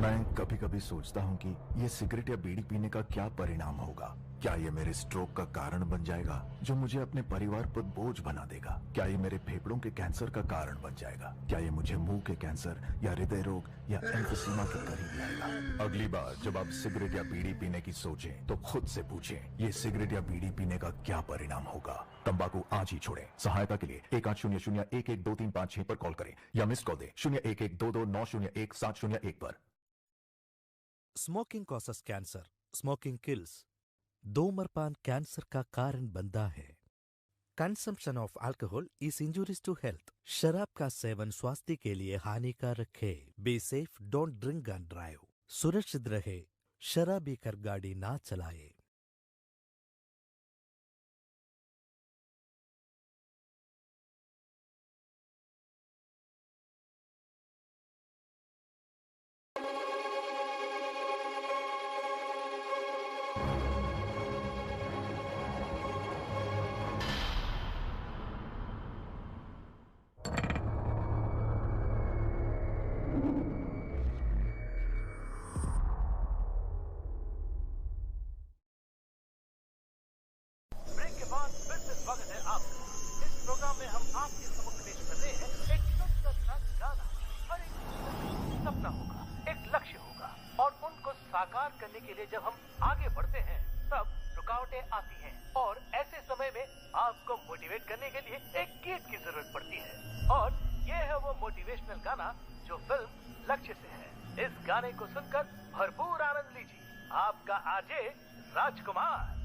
मैं कभी कभी सोचता हूँ कि ये सिगरेट या बीड़ी पीने का क्या परिणाम होगा। क्या ये मेरे स्ट्रोक का कारण बन जाएगा, जो मुझे अपने परिवार पर बोझ बना देगा? क्या ये मेरे फेफड़ों के कैंसर का कारण बन जाएगा? क्या ये मुझे मुंह के कैंसर या हृदय रोग या एम्फीसीमा के करीब लाएगा? अगली बार जब आप सिगरेट या बीड़ी पीने की सोचें तो खुद से पूछें, ये सिगरेट या बीड़ी पीने का क्या परिणाम होगा? तंबाकू आज ही छोड़ें। सहायता के लिए 1800-112356 पर कॉल करें या मिस कॉल दें 01122901-701 पर। Smoking causes cancer, smoking kills. धूम्रपान कैंसर का कारण बनता है। Consumption of alcohol is injurious to health. शराब का सेवन स्वास्थ्य के लिए हानिकारक है। Be safe, don't drink and drive. सुरक्षित रहे, शराब पीकर गाड़ी ना चलाए। साकार करने के लिए जब हम आगे बढ़ते हैं तब रुकावटें आती हैं और ऐसे समय में आपको मोटिवेट करने के लिए एक गीत की जरूरत पड़ती है और ये है वो मोटिवेशनल गाना जो फिल्म लक्ष्य से है। इस गाने को सुनकर भरपूर आनंद लीजिए। आपका आरजे राजकुमार।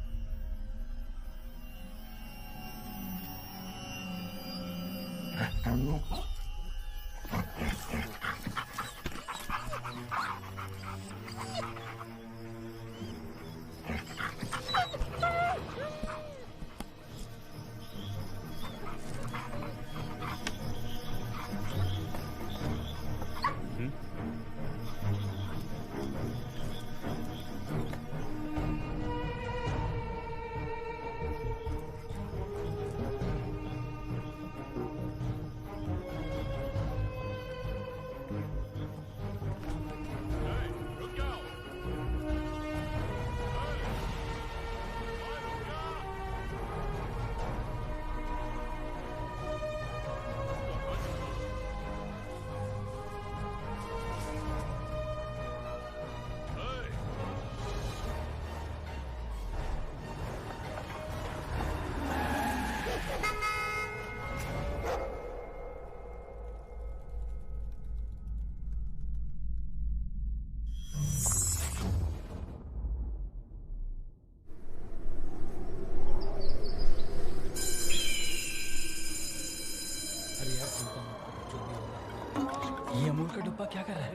ये अमूल का डब्बा क्या कर रहा है?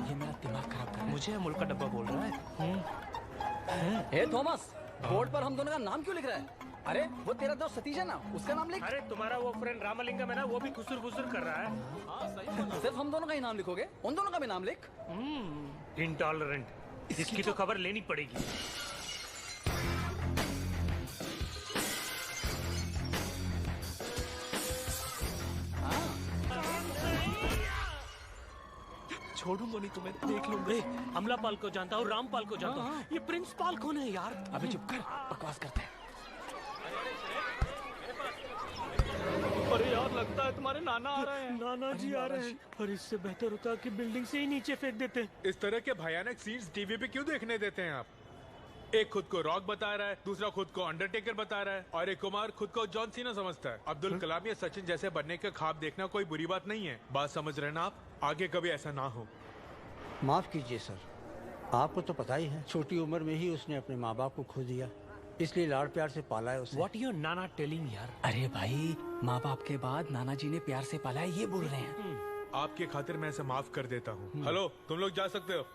ये मेरा दिमाग खराब कर रहा है। मुझे अमूल का डब्बा बोल रहा है। हे थॉमस, बोर्ड पर हम दोनों का नाम क्यों लिख रहा है? अरे वो तेरा दोस्त सतीश है ना, उसका नाम लिख। अरे तुम्हारा वो फ्रेंड रामलिंगम है ना, वो भी खुसुर-फुसुर कर रहा है। हाँ सही। सिर्फ हम दोनों का ही नाम लिखोगे? उन दोनों का भी नाम लिख। इंटॉलरेंट, इसकी तो खबर लेनी पड़ेगी। छोड़ूंगा नहीं तुम्हें, देख लूंगा। अमलापाल को जानता हूँ, रामपाल को जानता हूँ। ये प्रिंस पाल कौन है यार? अबे चुप कर, बकवास करते हैं। अरे यार लगता है तुम्हारे नाना आ रहे हैं। नाना जी आ रहे हैं। और इससे बेहतर होता कि बिल्डिंग से ही नीचे फेंक देते। इस तरह के भयानक सीन्स टीवी पे क्यों देखने देते हैं आप? एक खुद को रॉक बता रहा है, दूसरा खुद को अंडरटेकर बता रहा है और एक कुमार खुद को जॉन सीना समझता है। अब्दुल कलाम या सचिन जैसे बनने का ख्वाब देखना कोई बुरी बात नहीं है। बात समझ रहे ना आप? आगे कभी ऐसा ना हो। माफ कीजिए सर, आपको तो पता ही है, छोटी उम्र में ही उसने अपने माँ बाप को खो दिया, इसलिए लाड़ प्यार से पाला है उसे। What your नाना टेलिंग यार? अरे भाई, माँ बाप के बाद नाना जी ने प्यार से पाला है, ये बोल रहे हैं। आपके खातिर मैं इसे माफ कर देता हूँ। हेलो, तुम लोग जा सकते हो।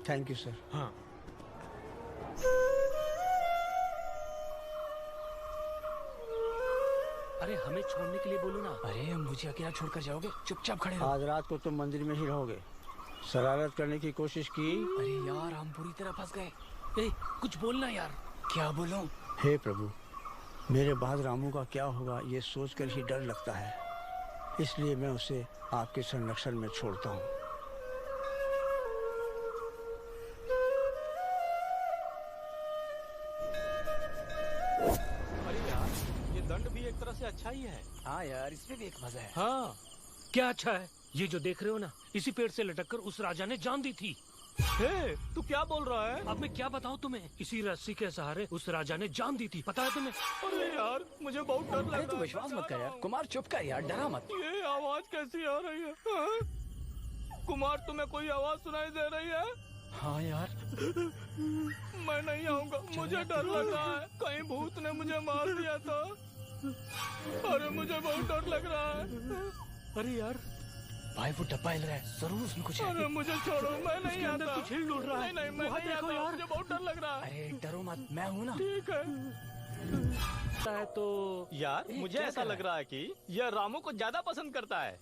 Thank you sir. हाँ। अरे हमें छोड़ने के लिए बोलो ना। अरे मुझे अकेला छोड़कर जाओगे? चुपचाप खड़े रहो। आज रात को तुम मंदिर में ही रहोगे। शरारत करने की कोशिश की? अरे यार, हम बुरी तरह फंस गए। कुछ बोलना यार। क्या बोलूं? हे प्रभु, मेरे बाद रामू का क्या होगा ये सोचकर ही डर लगता है, इसलिए मैं उसे आपके संरक्षण में छोड़ता हूँ। दंड भी एक तरह से अच्छा ही है। हाँ यार, इसमें भी एक मजा है। हाँ, क्या अच्छा है? ये जो देख रहे हो ना, इसी पेड़ से लटककर उस राजा ने जान दी थी। हे, तू क्या बोल रहा है? अब मैं क्या बताऊं तुम्हें? इसी रस्सी के सहारे उस राजा ने जान दी थी, पता है तुम्हें? अरे यार, मुझे बहुत डर लग रहा है। तू विश्वास मत कर यार। कुमार चुप कर यार, डरा मत। ये आवाज कैसी आ रही है? हाँ? कुमार, तुम्हें कोई आवाज सुनाई दे रही है? हाँ यार। मैं नहीं आऊंगा, मुझे डर लग रहा है। कहीं भूत ने मुझे मार दिया था। अरे मुझे बहुत डर लग रहा है। अरे यार भाई, वो डब्बा हिल रहा है, जरूर उसमें कुछ है। अरे मुझे छोड़ो, मैं नहीं आता। कुछ हिल डुल रहा है। नहीं, मैं नहीं आता यार, मुझे बहुत डर लग रहा है। अरे डरो मत, मैं हूँ ना। ठीक है। तो यार मुझे ऐसा लग रहा है कि यह रामू को ज्यादा पसंद करता है।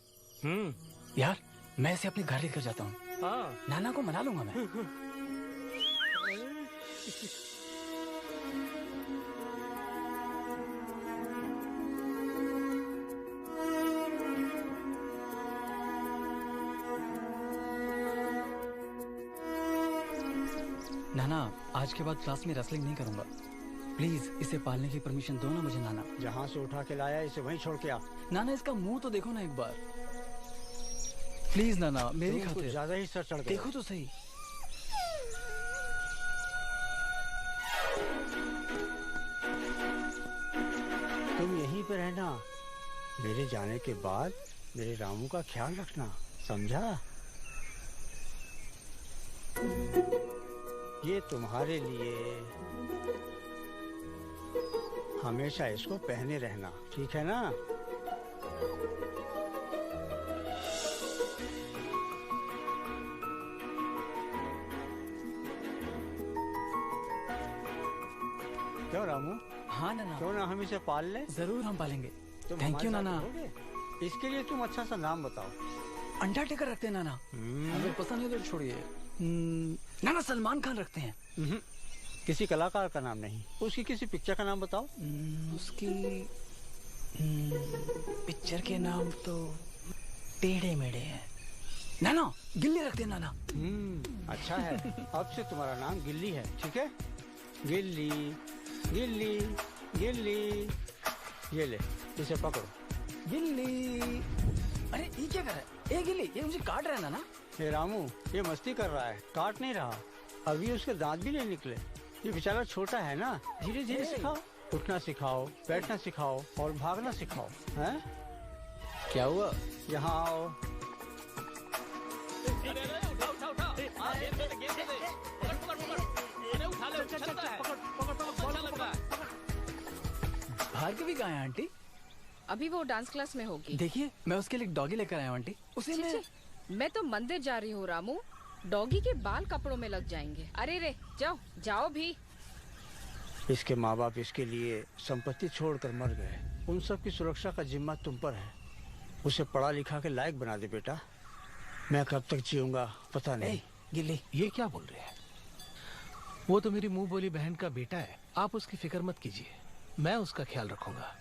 यार, मैं इसे अपने घर लेकर जाता हूँ। हाँ, नाना को मना लूंगा मैं। नाना, आज के बाद क्लास में रेसलिंग नहीं करूंगा। प्लीज इसे पालने की परमिशन दो ना मुझे नाना। जहाँ से उठा के लाया इसे वहीं छोड़ के आ। नाना, इसका मुंह तो देखो ना एक बार। प्लीज नाना, मेरी खातिर। ज्यादा ही सर चढ़ गया। देखो तो सही। तुम यहीं पे रहना। मेरे जाने के बाद मेरे रामू का ख्याल रखना, समझा? ये तुम्हारे लिए। हमेशा इसको पहने रहना, ठीक है ना? क्यों रामू? हाँ नाना, क्यों ना हम इसे पाल लें? जरूर हम पालेंगे। तुम थैंक हमारे यू साथ नाना। रहोगे? इसके लिए तुम अच्छा सा नाम बताओ। अंडरटेकर रखते हैं नाना। अगर पसंद है तो छोड़िए। नाना, सलमान खान रखते हैं। किसी कलाकार का नाम नहीं, उसकी किसी पिक्चर का नाम बताओ। उसकी पिक्चर के नाम तो टेढ़े मेढ़े हैं। नाना, गिल्ली रखते हैं नाना। अच्छा है। अब से तुम्हारा नाम गिल्ली है, ठीक है? गिल्ली गिल्ली गिल्ली। ये ले, इसे पकड़ो। गिल्ली। अरे ये क्या कर रहा है? ए गिल्ली, ये मुझे काट रहा है नाना। ये रामू, ये मस्ती कर रहा है, काट नहीं रहा। अभी उसके दांत भी नहीं निकले। ये बेचारा छोटा है ना, धीरे धीरे सिखाओ। उठना सिखाओ, बैठना सिखाओ और भागना सिखाओ। हैं? क्या हुआ? यहाँ आओ। भार्गवी कहाँ है आंटी? अभी वो डांस क्लास में होगी। देखिए, मैं उसके लिए डॉगी लेकर आया हूँ आंटी। उसे मैं तो मंदिर जा रही हूँ रामू। डॉगी के बाल कपड़ों में लग जाएंगे। अरे रे, जाओ जाओ भी। इसके माँ बाप इसके लिए संपत्ति छोड़कर मर गए। उन सब की सुरक्षा का जिम्मा तुम पर है। उसे पढ़ा लिखा के लायक बना दे बेटा। मैं कब तक जीऊंगा पता नहीं। गिल्ली, ये क्या बोल रहे हैं? वो तो मेरी मुंह बोली बहन का बेटा है। आप उसकी फिक्र मत कीजिए, मैं उसका ख्याल रखूंगा।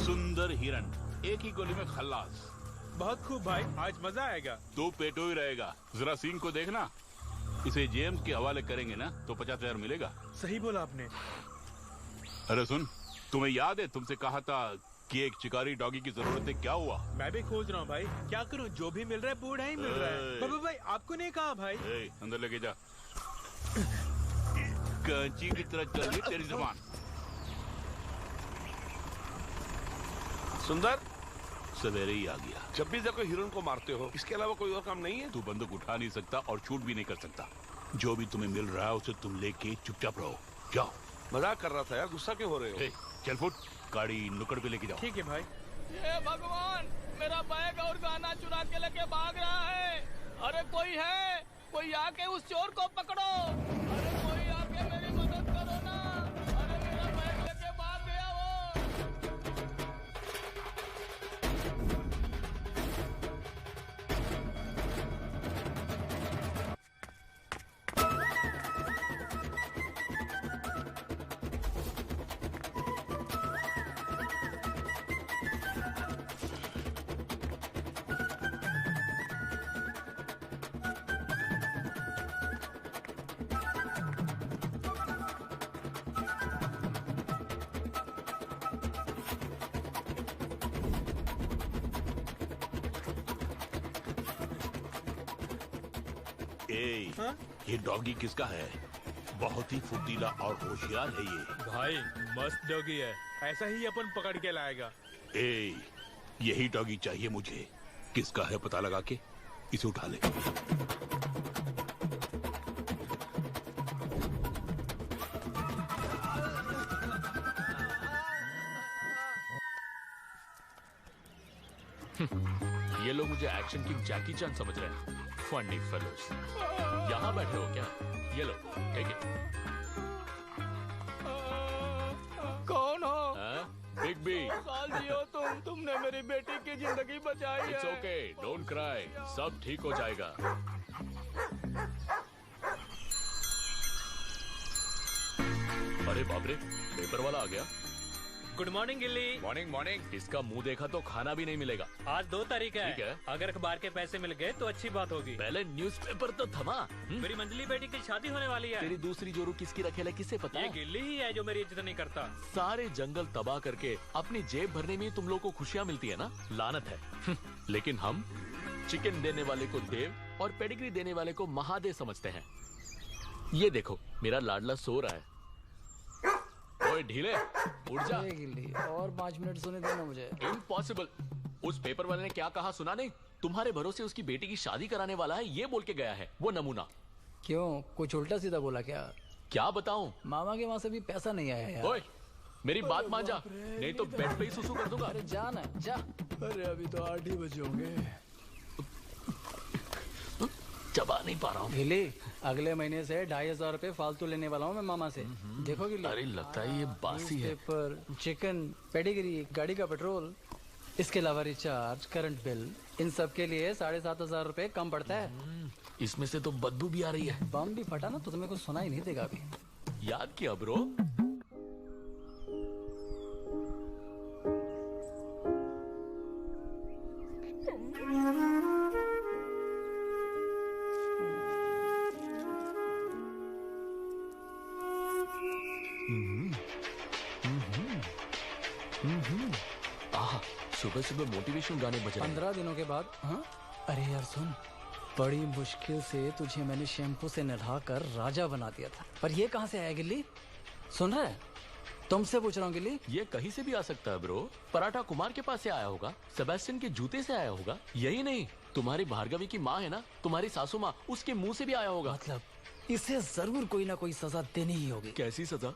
सुंदर हिरन, एक ही गोली में खल्लास। बहुत खूब भाई, आज मजा आएगा। तू पेटो ही रहेगा, जरा सींग को देखना। इसे जेम्स के हवाले करेंगे ना तो 50,000 मिलेगा। सही बोला आपने। अरे सुन, तुम्हें याद है तुमसे कहा था कि एक शिकारी डॉगी की जरूरत है, क्या हुआ? मैं भी खोज रहा हूँ भाई, क्या करूँ, जो भी मिल रहा है बूढ़ा ही मिल रहा है। बाबा भाई आपको नहीं कहा भाई। अंदर लेके जा। कैंची की तरह चल रही तेरी जुबान। सुंदर, सवेरे ही आ गया। जब भी देखो हिरन को मारते हो, इसके अलावा कोई और काम नहीं है? तू बंदूक उठा नहीं सकता और शूट भी नहीं कर सकता। जो भी तुम्हें मिल रहा है उसे तुम लेके चुपचाप रहो। जाओ। मजाक कर रहा था यार, गुस्सा क्यों हो रहे हो? चल फुट, गाड़ी नुक्कड़ पे लेके जाओ। ठीक है भाई। ये भगवान, मेरा बैग और गाना चुरा के लेके भाग रहा है। अरे कोई है, कोई आके उस चोर को पकड़ो। अरे कोई आके मेरी मदद करो ना। अरे मेरा बैग लेके भाग गया वो। ये डॉगी किसका है? बहुत ही फुर्तीला और होशियार है ये। भाई मस्त डॉगी है, ऐसा ही अपन पकड़ के लाएगा। यही डॉगी चाहिए मुझे। किसका है पता लगा के इसे उठा ले। ये लोग मुझे एक्शन किंग जैकी चैन समझ रहे हैं। Funny fellows. यहाँ बैठे हो क्या? ये लो, ठीक है। कौन हो? Big B. साल जियो तुमने मेरी बेटी की जिंदगी बचाई है। इट्स ओके, डोंट क्राई, सब ठीक हो जाएगा। अरे बाप रे, पेपर वाला आ गया। गुड मॉर्निंग गिल्ली। Morning morning. इसका मुंह देखा तो खाना भी नहीं मिलेगा। आज 2 तारीख है। ठीक है। अगर अखबार के पैसे मिल गए तो अच्छी बात होगी। पहले न्यूज़पेपर तो थमा। मेरी मंजली बेटी की शादी होने वाली है। तेरी दूसरी जोरू किसकी रखेला किसे पता? ये गिल्ली ही है जो मेरी इज्जत नहीं करता। सारे जंगल तबाह करके अपनी जेब भरने में तुम लोग को खुशियाँ मिलती है ना? लानत है। लेकिन हम चिकन देने वाले को देव और पेडिग्री देने वाले को महादेव समझते हैं। ये देखो, मेरा लाडला सो रहा है। ओए ढीले, उठ जा। और 5 मिनट सोने देना मुझे। इम्पॉसिबल। उस पेपर वाले ने क्या कहा सुना नहीं? तुम्हारे भरोसे उसकी बेटी की शादी कराने वाला है, ये बोल के गया है। वो नमूना। क्यों, कुछ उल्टा सीधा बोला क्या? क्या बताऊं? मामा के वहाँ से भी पैसा नहीं आया यार। ओए, मेरी बात मान जा, नहीं तो बेड पे ही सुसु कर दूंगा। अरे जा ना, जा। अरे अभी तो 8 ही बजे होंगे। चबा नहीं पा रहा हूँ। गिल्ली, अगले महीने से 2,500 रुपए फालतू लेने वाला हूँ मैं मामा से। देखो गिल्ली। अरे लगता है ये बासी है। पेपर, चिकन, पेडिग्री, गाड़ी का पेट्रोल, इसके अलावा रिचार्ज, करंट बिल, इन सब के लिए 7,500 रुपए कम पड़ता है। इसमें से तो बदबू भी आ रही है। बम भी फटा ना तो तुम्हें कुछ सुनाई नहीं देगा अभी। याद किया ब्रो? सुबह सुबह मोटिवेशन गाने बज रहे हैं। 15 दिनों के बाद। हाँ? अरे यार सुन, बड़ी मुश्किल से तुझे मैंने शैम्पू से नहलाकर राजा बना दिया था, पर ये कहाँ से आया गिल्ली? सुन रहा है? तुमसे पूछ रहा हूँ गिल्ली। ये कहीं से भी आ सकता है ब्रो। पराठा कुमार के पास से आया होगा, सेबेस्टियन के जूते से आया होगा। यही नहीं, तुम्हारी भार्गवी की माँ है ना, तुम्हारी सासू माँ, उसके मुंह से भी आया होगा। मतलब इसे जरूर कोई ना कोई सजा देनी ही होगी। कैसी सजा?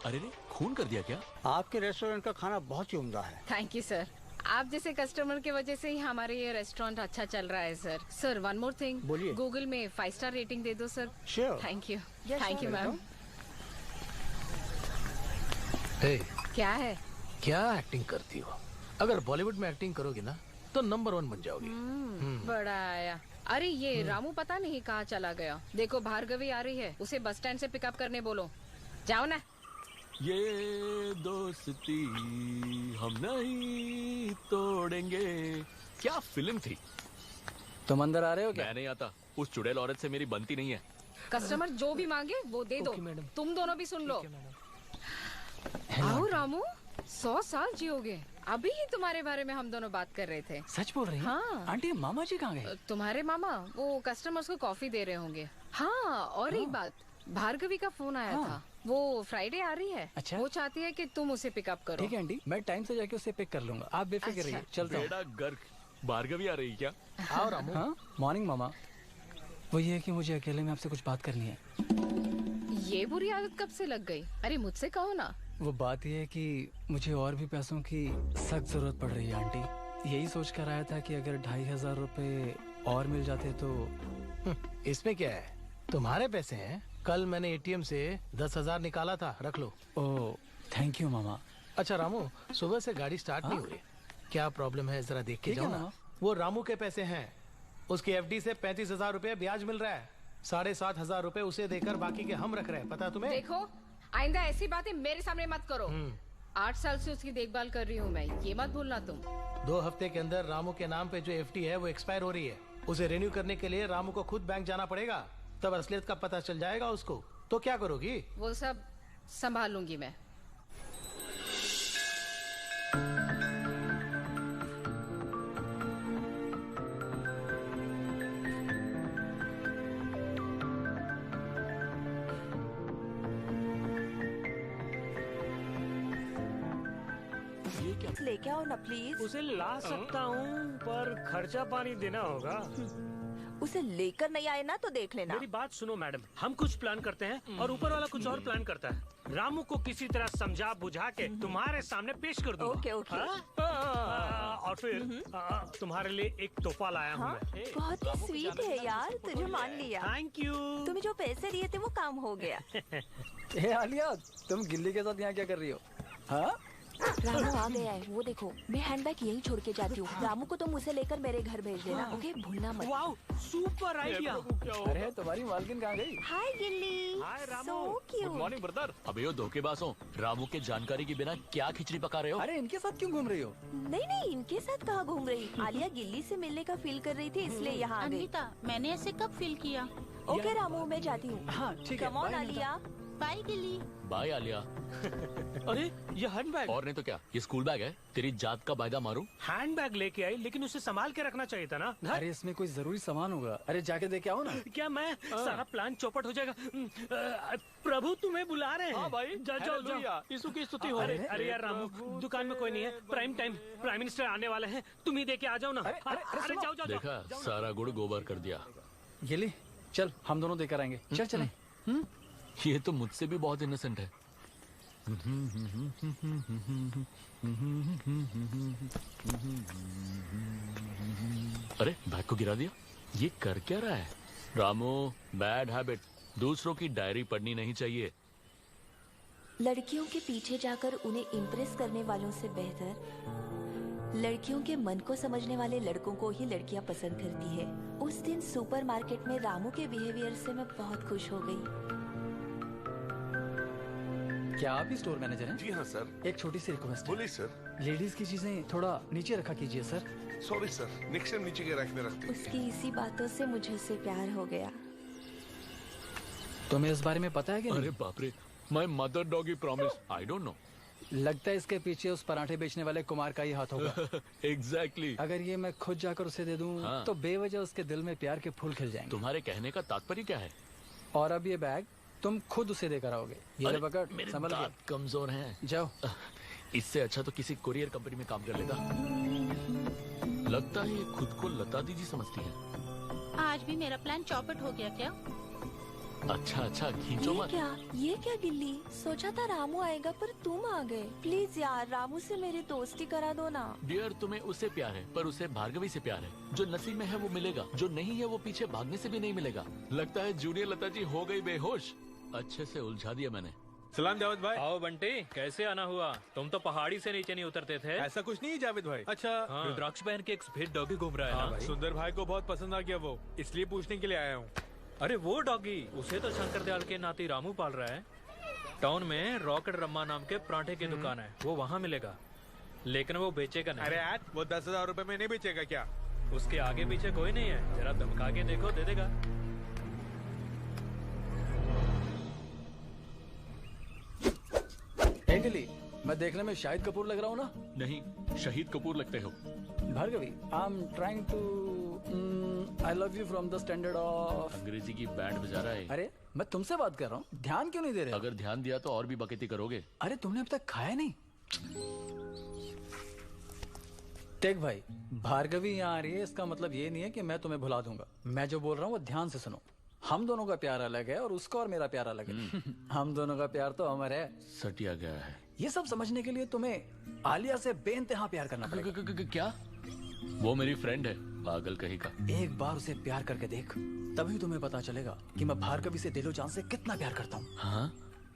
अरे रे, खून कर दिया क्या? आपके रेस्टोरेंट का खाना बहुत ही उम्दा है। Thank you sir. आप जैसे कस्टमर की वजह से ही हमारे ये रेस्टोरेंट अच्छा चल रहा है sir. Sir one more thing, बोलिए। गूगल में 5 स्टार रेटिंग दे दो sir. Sure. Thank you. Thank you ma'am. क्या है? क्या एक्टिंग करती हो? अगर बॉलीवुड में एक्टिंग करोगी ना तो नंबर 1 बन जाओगी। बड़ा आया। अरे ये रामू पता नहीं कहाँ चला गया। देखो भार्गवी आ रही है, उसे बस स्टैंड से पिकअप करने बोलो। जाओ ना। ये दोस्ती हम नहीं तोड़ेंगे। क्या फिल्म थी? तुम अंदर आ रहे हो क्या? मैं नहीं आता। उस चुड़ैल औरत से मेरी बनती नहीं है। कस्टमर जो भी मांगे वो दे दो। तुम दोनों भी सुन लो। आओ रामू, 100 साल जियोगे। अभी ही तुम्हारे बारे में हम दोनों बात कर रहे थे। सच बोल रही हैं? हाँ। आंटी मामा जी कहाँ गए? तुम्हारे मामा वो कस्टमर्स को कॉफी दे रहे होंगे। हाँ, और एक बात, भार्गवी का फोन आया था। वो फ्राइडे आ रही है। अच्छा? वो चाहती है कि तुम उसे पिकअप करो। ठीक है आंटी, मैं टाइम से जाके उसे पिक कर लूंगा। आप बेफिक्र रहिए। चलता हूँ। बेड़ा गर्क, भार्गवी आ रही क्या? आओ रामू। हाँ, मॉर्निंग मामा। वो ये है कि मुझे अकेले में आपसे कुछ बात करनी है। ये बुरी आदत कब से लग गई? अरे मुझसे कहो ना। वो बात ये है कि मुझे और भी पैसों की सख्त जरूरत पड़ रही है आंटी। यही सोच कर आया था कि अगर 2500 रुपए और मिल जाते तो। इसमें क्या है, तुम्हारे पैसे हैं। कल मैंने एटीएम से 10,000 निकाला था, रख लो। ओह थैंक यू मामा। अच्छा रामू, सुबह से गाड़ी स्टार्ट नहीं हो रही, क्या प्रॉब्लम है जरा देख के जाओ ना। वो रामू के पैसे हैं, उसकी एफडी से 35,000 रुपए ब्याज मिल रहा है। 7,500 रुपए उसे देकर बाकी के हम रख रहे हैं, पता तुम्हें? देखो, आइंदा ऐसी बातें मेरे सामने मत करो। 8 साल से उसकी देखभाल कर रही हूँ मैं, ये मत भूलना तुम। 2 हफ्ते के अंदर रामू के नाम पे जो एफडी है वो एक्सपायर हो रही है। उसे रिन्यू करने के लिए रामू को खुद बैंक जाना पड़ेगा, तब असलियत का पता चल जाएगा उसको। तो क्या करोगी? वो सब संभालूंगी मैं। लेके आओ ना प्लीज। उसे ला सकता हूँ पर खर्चा पानी देना होगा। उसे लेकर नहीं आए ना तो देख लेना। मेरी बात सुनो मैडम, हम कुछ प्लान करते हैं और ऊपर वाला कुछ और प्लान करता है। रामू को किसी तरह समझा बुझा के तुम्हारे सामने पेश कर दूंगा। Okay okay. और फिर तुम्हारे लिए एक तोहफा लाया हूँ मैं। बहुत ही स्वीट है यार, तुझे मान लिया। Thank you. तुम्हें जो पैसे दिए थे वो काम हो गया। ए आलिया, तुम गिल्ली के साथ यहाँ क्या कर रही हो? हाँ? रामू आ गया है, वो देखो। मैं हैंडबैग यहीं छोड़ के जाती हूँ। रामू को तुम उसे लेकर मेरे घर भेज देना, ओके? भूलना मत। Wow, super idea. अरे तुम्हारी मालकिन कहाँ गई? हाय गिल्ली। Hi Ramu. So cute। Good morning brother. अबे यो धोखेबाजों, रामू के जानकारी के बिना क्या खिचड़ी पका रहे हो? अरे इनके साथ क्यों घूम रही हो? नहीं, इनके साथ कहाँ घूम रही। आलिया गिल्ली से मिलने का फील कर रही थी, इसलिए यहाँ आ गई। अनीता, मैंने ऐसे कब फील किया? ओके रामू, मैं जाती हूँ। हाँ ठीक है। Come on Alia. बाय गिल्ली। बाय आलिया। अरे ये हैंडबैग। और नहीं तो क्या, ये स्कूल बैग है। तेरी जात का वायदा मारूं? हैंडबैग लेके आई, लेकिन उसे संभाल के रखना चाहिए था ना। अरे इसमें कोई जरूरी सामान होगा। अरे जाके देखे आओ ना। क्या मैं सारा प्लान चौपट हो जाएगा। प्रभु तुम्हें बुला रहे हैं। हाँ भाई, जाओ। यीशु की स्तुति हो रही है। अरे यार रामू, दुकान में कोई नहीं है। प्राइम मिनिस्टर आने वाले हैं, तुम ही दे के आ जाओ ना। अरे जाओ। देखा, सारा गुड़ गोबर कर दिया। गिल्ली चल, हम दोनों देकर आएंगे। चले। ये तो मुझसे भी बहुत इनोसेंट है। अरे बैग को गिरा दिया। ये कर क्या रहा है? Ramu, bad habit. दूसरों की डायरी पढ़नी नहीं चाहिए। लड़कियों के पीछे जाकर उन्हें इम्प्रेस करने वालों से बेहतर लड़कियों के मन को समझने वाले लड़कों को ही लड़कियां पसंद करती है। उस दिन सुपरमार्केट में रामू के बिहेवियर से मैं बहुत खुश हो गई। क्या आप ही स्टोर मैनेजर हैं? जी हाँ सर। एक छोटी सी रिक्वेस्ट। बोलिए सर। लेडीज की चीजें थोड़ा नीचे रखा कीजिए sir. Sorry sir, next time नीचे के रैक में रखते हैं। उसकी इसी बातों से मुझे उससे प्यार हो गया। तुम्हें इस बारे में पता है कि नहीं? अरे बाप रे, my mother doggy promise, I don't know. लगता है इसके पीछे उस पराठे बेचने वाले कुमार का ही हाथ होगा। एग्जैक्टली। अगर ये मैं खुद जाकर उसे दे दूं तो बेवजह उसके दिल में प्यार के फूल खिल जाएंगे। तुम्हारे कहने का तात्पर्य क्या है? और अब ये बैग तुम खुद उसे देकर आओगे। ये ले पकड़, मेरे संभल दांत कमजोर हैं। जाओ। इससे अच्छा तो किसी कुरियर कंपनी में काम कर लेता। लगता है ये खुद को लता दीदी समझती है। आज भी मेरा प्लान चौपट हो गया क्या? अच्छा खींचो मत। ये क्या गिल्ली? सोचा था रामू आएगा पर तुम आ गए। प्लीज यार, रामू से मेरी दोस्ती करा दो ना। डियर, तुम्हें उससे प्यार है पर उसे भार्गवी से प्यार है। जो नसीब में है वो मिलेगा, जो नहीं है वो पीछे भागने से भी नहीं मिलेगा। लगता है जूनियर लता जी हो गई बेहोश। अच्छे से उलझा दिया मैंने। सलाम जावेद भाई। आओ बंटी, कैसे आना हुआ? तुम तो पहाड़ी से नीचे नहीं उतरते थे। ऐसा कुछ नहीं है जावेद भाई। अच्छा रुद्राक्ष पहन के एक सफेद डॉगी घूम रहा है ना? सुंदर भाई को बहुत पसंद आ गया वो, इसलिए पूछने के लिए आया हूँ। अरे वो डॉगी, उसे तो शंकर दयाल के नाती रामू पाल रहा है। टाउन में रॉकेट रम्मा नाम के पराठे की दुकान है, वो वहाँ मिलेगा, लेकिन वो बेचेगा नहीं। अरे यार, वो 10,000 रुपए में नहीं बेचेगा क्या? उसके आगे पीछे कोई नहीं है, जरा धमका के देखो, दे देगा। एंजली, मैं देखने में शाहिद कपूर लग रहा हूँ ना? नहीं, शहीद कपूर लगते हो। Bhargavi, I am trying to I love you from the standard of. अंग्रेजी की बैंड बजा रहा है। अरे मैं तुमसे बात कर रहा हूँ, ध्यान क्यों नहीं दे रहे? अगर ध्यान दिया तो और भी बकैती करोगे। अरे तुमने अब तक खाया नहीं? टेक भाई, भार्गवी यहाँ आ रही है, इसका मतलब ये नहीं है कि मैं तुम्हें भुला दूंगा। मैं जो बोल रहा हूँ वो ध्यान से सुनो। हम दोनों का प्यार अलग है और उसका और मेरा प्यार अलग है। हम दोनों का प्यार तो अमर है। सटिया गया है। ये सब समझने के लिए तुम्हें आलिया से बेइंतहा प्यार करना पड़ेगा। क्या? वो मेरी फ्रेंड है, पागल कहीं का। एक बार उसे प्यार करके देख, तभी तुम्हें पता चलेगा कि मैं भार्गवी से दिलो जान से कितना प्यार करता हूँ। हाँ,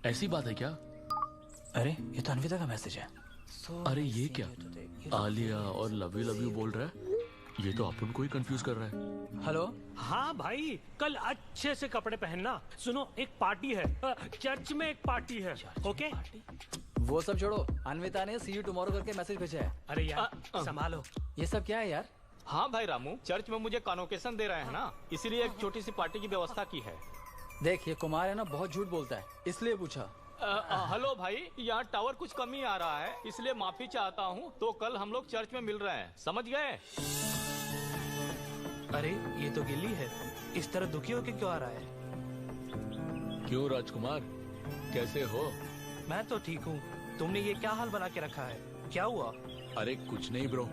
ऐसी बात है क्या? अरे ये तो अन्विता का मैसेज है। अरे ये क्या? आलिया और लव यू बोल रहा है। ये तो अपन को ही कंफ्यूज कर रहा है। हेलो। हाँ भाई, कल अच्छे से कपड़े पहनना। सुनो, एक पार्टी है, चर्च में एक पार्टी है। ओके? वो सब छोड़ो, अन्विता ने सी यू टुमारो करके मैसेज भेजा है। अरे यार संभालो। ये सब क्या है यार? हाँ भाई रामू, चर्च में मुझे कॉन्वोकेशन दे रहे हैं ना, इसलिए एक छोटी सी पार्टी की व्यवस्था की है। देख, ये कुमार है ना, बहुत झूठ बोलता है, इसलिए पूछा। हेलो भाई, यहाँ टावर कुछ कमी आ रहा है, इसलिए माफी चाहता हूँ। तो कल हम लोग चर्च में मिल रहे हैं, समझ गए? अरे ये तो गिल्ली है, इस तरह दुखी होके क्यों आ रहा है? क्यों राजकुमार, कैसे हो? मैं तो ठीक हूँ, तुमने ये क्या हाल बना के रखा है? क्या हुआ? अरे कुछ नहीं ब्रो,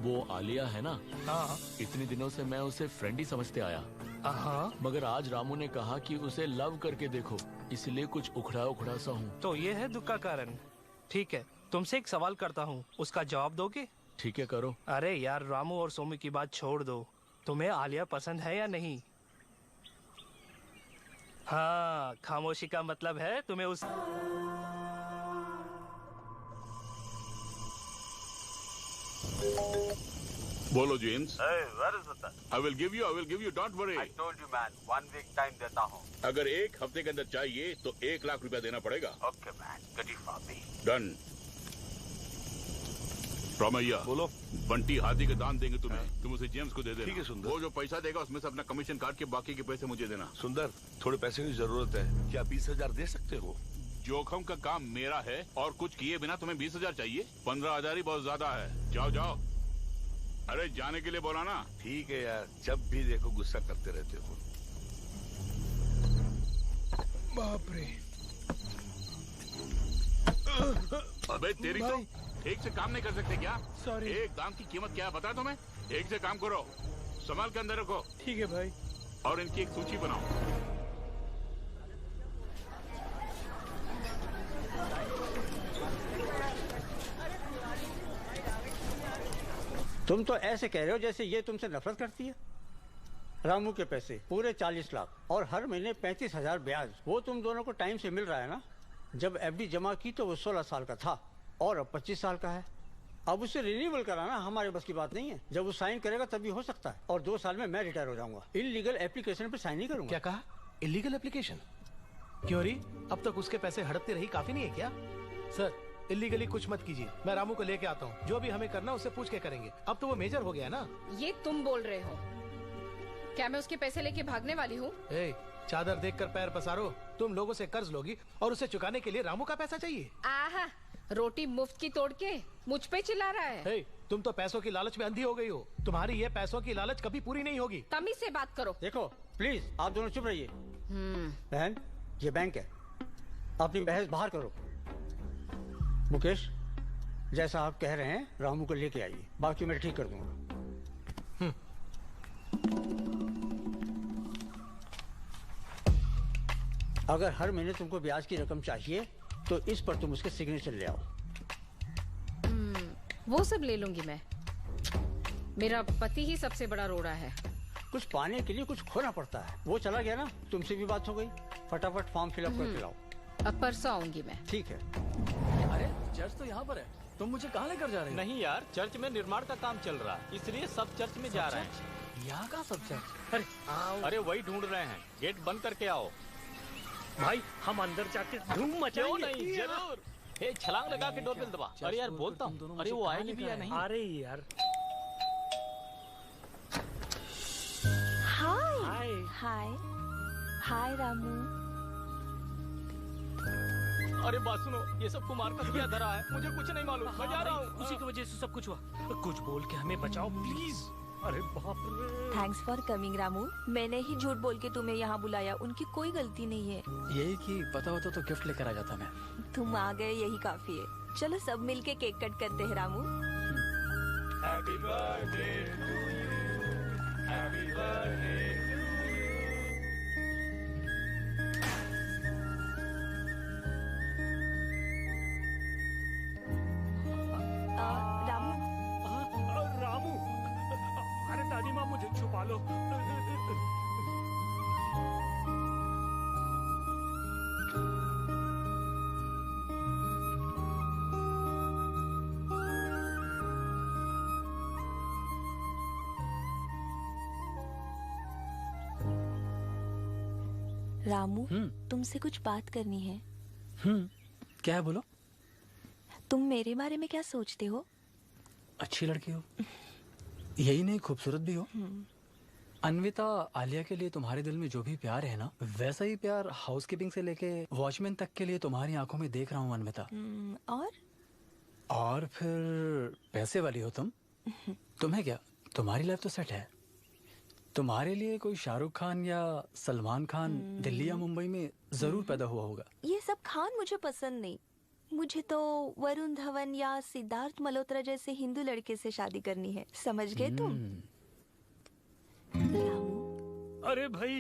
वो आलिया है ना। हाँ। इतने दिनों से मैं उसे फ्रेंड ही समझते आया। हाँ। मगर आज रामू ने कहा कि उसे लव करके देखो, इसलिए कुछ उखड़ा सा हूँ। तो ये है दुख का कारण। ठीक है, तुमसे एक सवाल करता हूँ, उसका जवाब दोगे? ठीक है, करो। अरे यार, रामू और सोमी की बात छोड़ दो, तुम्हें आलिया पसंद है या नहीं? हाँ, खामोशी का मतलब है तुम्हें उस बोलो James. Hey, where is it? I will give you, don't worry. I told you man, 1 week time देता हूँ। अगर 1 हफ्ते के अंदर चाहिए तो 1 लाख रुपया देना पड़ेगा। Okay man, get it for me। Done. Ramaiah, बोलो। बंटी हाथी का दान देंगे तुम्हें, तुम उसे जेम्स को दे देना। ठीक है सुंदर। वो जो पैसा देगा उसमें से अपना कमीशन काट के बाकी के पैसे मुझे देना। सुंदर, थोड़े पैसे की जरूरत है, क्या 20,000 दे सकते हो? जोखम का काम मेरा है और कुछ किए बिना तुम्हें 20,000 चाहिए? 15,000 ही बहुत ज्यादा है। जाओ जाओ। अरे जाने के लिए बोला ना। ठीक है यार, जब भी देखो गुस्सा करते रहते हो। बाप रे। अबे तेरी तो ठीक से काम नहीं कर सकते क्या? सॉरी। एक दाम की कीमत क्या है बता तुम्हें? एक से काम करो, संभाल के अंदर रखो। ठीक है भाई। और इनकी एक सूची बनाओ। तुम तो ऐसे कह रहे हो जैसे ये तुमसे नफरत करती है। रामू के पैसे पूरे 40 लाख और हर महीने 35,000 ब्याज, वो तुम दोनों को टाइम से मिल रहा है ना? जब एफडी जमा की तो वो 16 साल का था और अब 25 साल का है। अब उसे रिन्यूअल कराना हमारे बस की बात नहीं है। जब वो साइन करेगा तभी हो सकता है, और 2 साल में मैं रिटायर हो जाऊंगा। इलीगल एप्लीकेशन पे साइन नहीं करूंगा। क्या कहा? Illegal application? क्यों री, अब तक उसके पैसे हड़पती रही काफी नहीं है क्या? सर, इलीगली कुछ मत कीजिए, मैं रामू को लेके आता हूँ। जो भी हमें करना उससे पूछ के करेंगे। अब तो वो मेजर हो गया ना। ये तुम बोल रहे हो? क्या मैं उसके पैसे लेके भागने वाली हूँ? चादर देखकर पैर पसारो। तुम लोगों से कर्ज लोगी और उसे चुकाने के लिए रामू का पैसा चाहिए? आहा, रोटी मुफ्त की तोड़ के मुझ पे चिल्ला रहा है। तुम तो पैसों की लालच में अंधी हो गई हो। तुम्हारी ये पैसों की लालच कभी पूरी नहीं होगी। तमीज से बात करो। देखो प्लीज, आप दोनों चुप रहिए। बहन, ये बैंक है, अपनी बहस बाहर करो। मुकेश, जैसा आप कह रहे हैं रामू को लेके आइए, बाकी मैं ठीक कर दूंगा। अगर हर महीने तुमको ब्याज की रकम चाहिए तो इस पर तुम उसके सिग्नेचर ले आओ। वो सब ले लूंगी मैं। मेरा पति ही सबसे बड़ा रोड़ा है। कुछ पाने के लिए कुछ खोना पड़ता है। वो चला गया ना, तुमसे भी बात हो गई। फटाफट फॉर्म फिलअप करके लाओ। अब परसों आऊंगी मैं। ठीक है। अरे चर्च तो यहाँ पर है, तुम मुझे कहाँ लेकर जा रहे हो? नहीं यार, चर्च में निर्माण का काम चल रहा है, इसलिए सब चर्च में जा रहे हैं। यहाँ का सब चर्च? अरे वही ढूंढ रहे हैं, गेट बंद करके आओ। भाई हम अंदर जाके धूम मचाएंगे। नहीं, जरूर। छलांग लगा के डोरबेल दबा। अरे यार बोलता हूँ, अरे वो आएगी भी या नहीं? अरे यार हाय हाय रामू। अरे बात सुनो, ये सब कुमार का क्या धरा है, मुझे कुछ नहीं मालूम। मैं जा रहा हूँ। उसी की वजह से सब कुछ हुआ। कुछ बोल के हमें बचाओ प्लीज। अरे बाप रे। Thanks for coming Ramu. मैंने ही झूठ बोल के तुम्हें यहाँ बुलाया, उनकी कोई गलती नहीं है। यही कि पता होता तो गिफ्ट लेकर आ जाता मैं। तुम आ गए यही काफी है। चलो सब मिलके केक कट करते हैं Ramu. Happy birthday to you, happy birthday Ramu. Ramu, अरे दादी माँ मुझे छुपा लो। रामू, तुमसे कुछ बात करनी है। क्या है बोलो। तुम मेरे बारे में क्या सोचते हो? अच्छी लड़की हो, यही नहीं खूबसूरत भी हो। अन्विता, आलिया के लिए तुम्हारे दिल में जो भी प्यार है ना, वैसा ही प्यार हाउसकीपिंग से लेके वॉचमैन तक के लिए तुम्हारी आंखों में देख रहा हूँ अन्विता। और फिर पैसे वाली हो तुम। तुम्हें क्या, तुम्हारी लाइफ तो सेट है। तुम्हारे लिए कोई शाहरुख खान या सलमान खान दिल्ली या मुंबई में जरूर पैदा हुआ होगा। ये सब खान मुझे पसंद नहीं। मुझे तो वरुण धवन या सिद्धार्थ मल्होत्रा जैसे हिंदू लड़के से शादी करनी है। समझ गए तुम? अरे भाई,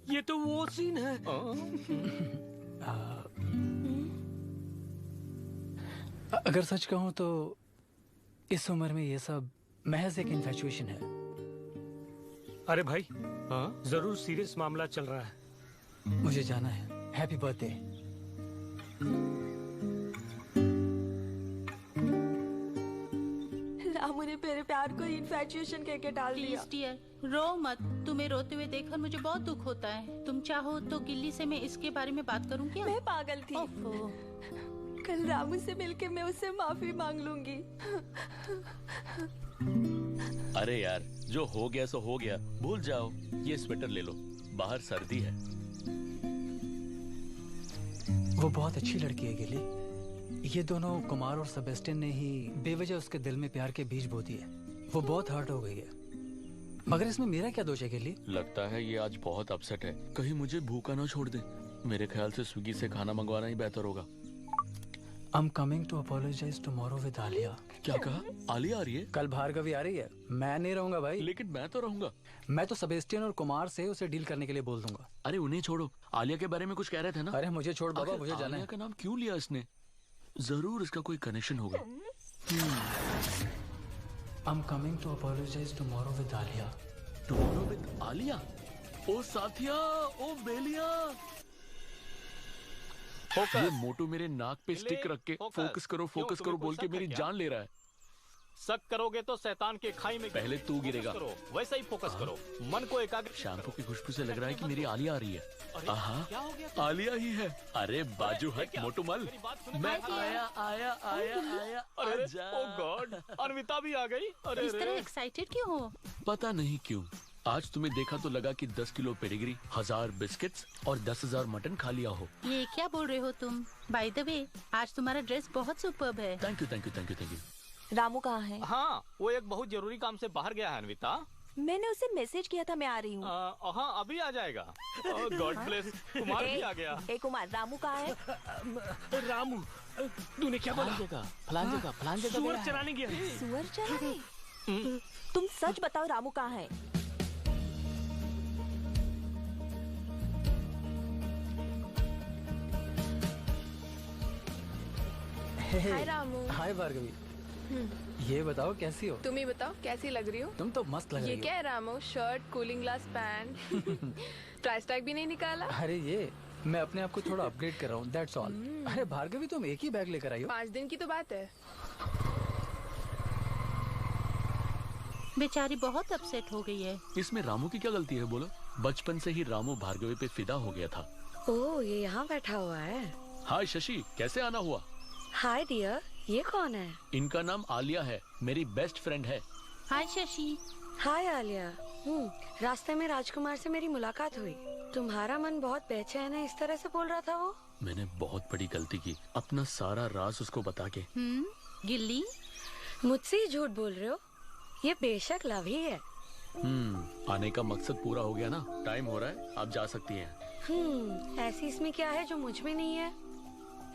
ये तो वो सीन है। अगर सच कहूँ तो इस उम्र में ये सब महज एक इन्फैचुएशन है। अरे भाई, जरूर सीरियस मामला चल रहा है। मुझे जाना है। Happy birthday. रामू ने मेरे प्यार को इन्फैचुएशन कह के डाल दिया। प्लीज डियर, रो मत। तुम्हें रोते हुए देखकर मुझे बहुत दुख होता है। तुम चाहो तो गिल्ली से मैं इसके बारे में बात करूं क्या? मैं पागल थी। कल रामू से मिलके मैं उससे माफी मांग लूंगी। अरे यार, जो हो गया सो हो गया, भूल जाओ। ये स्वेटर ले लो, बाहर सर्दी है। वो बहुत अच्छी लड़की है गिली। ये दोनों कुमार और सेबेस्टियन ने ही बेवजह उसके दिल में प्यार के बीज बो दिए। वो बहुत हर्ट हो गई है, मगर इसमें मेरा क्या दोष है गिली? लगता है ये आज बहुत अपसेट है। कहीं मुझे भूखा ना छोड़ दे। मेरे ख्याल से स्विगी से खाना मंगवाना ही बेहतर होगा। I'm coming to apologize tomorrow with Alia. क्या कहा? आलिया आ रही है? कल भार्गवी आ रही है। मैं नहीं रहूंगा भाई। लेकिन मैं तो रहूंगा। मैं तो सेबेस्टियन और कुमार से उसे डील करने के लिए बोल दूंगा। अरे उन्हें छोड़ो, आलिया के बारे में कुछ कह रहे थे ना? अरे मुझे छोड़ बाबा, मुझे जाना है। आलिया का नाम क्यों लिया इसने? जरूर इसका कोई कनेक्शन होगा। I'm coming to apologize tomorrow with Alia. Tomorrow with Alia? ओ साथिया, ओ बेलिया। ये मोटू मेरे नाक पे स्टिक रख के फोकस करो बोल के मेरी जान ले रहा है। शक करोगे तो शैतान के खाई में पहले तू गिरेगा। वैसा ही फोकस करो, मन को एकाग्र। शैम्पू की खुशबू से लग रहा है कि मेरी आलिया आ रही है। आहा, आलिया ही है। अरे बाजू हट मोटू मल। मैं आया। अरे ओ गॉड, अन्विता भी आ गई। अरे इस तरह एक्साइटेड क्यों हो? पता नहीं क्यों। आज तुम्हें देखा तो लगा कि 10 किलो पेडिग्री, 1000 बिस्किट्स और 10,000 मटन खा लिया हो। ये क्या बोल रहे हो तुम? बाय द वे, आज तुम्हारा ड्रेस बहुत सुपर्ब है। Thank you. रामू कहाँ है? हाँ, वो एक बहुत जरूरी काम से बाहर गया है अन्विता। मैंने उसे मैसेज किया था, मैं आ रही हूँ। हाँ, अभी आ जाएगा। गॉड ब्लेस, कुमार भी आ गया। कुमार, रामू कहाँ है? रामू, तूने क्या बोला? फलान जगह सुअर चराने गया। सुअर चराने? तुम सच बताओ, रामू कहाँ है? हाय रामू। हाय भार्गवी। ये बताओ कैसी हो? तुम ही बताओ कैसी लग रही हो? तुम तो मस्त लग रही हो। ये क्या है Ramu? Shirt, cooling glass, pant, price tag भी नहीं निकाला? अरे ये मैं अपने आप को थोड़ा अपग्रेड कर रहा हूँ, दैट्स ऑल। अरे भार्गवी, तुम एक ही बैग लेकर आई हो? 5 दिन की तो बात है। बेचारी बहुत अपसेट हो गई है। इसमें रामू की क्या गलती है बोलो? बचपन से ही रामू भार्गवी पे फिदा हो गया था। ओह, ये यहाँ बैठा हुआ है। हाय शशि, कैसे आना हुआ? हाय डियर, ये कौन है? इनका नाम आलिया है, मेरी बेस्ट फ्रेंड है। हाय शशि। हाय आलिया। रास्ते में राजकुमार से मेरी मुलाकात हुई। तुम्हारा मन बहुत बेचैन है, इस तरह से बोल रहा था वो। मैंने बहुत बड़ी गलती की, अपना सारा राज उसको बता के। गिल्ली, मुझसे ही झूठ बोल रहे हो? ये बेशक लव ही है। आने का मकसद पूरा हो गया ना, टाइम हो रहा है, आप जा सकती हैं। ऐसी इसमें क्या है जो मुझ में नहीं है?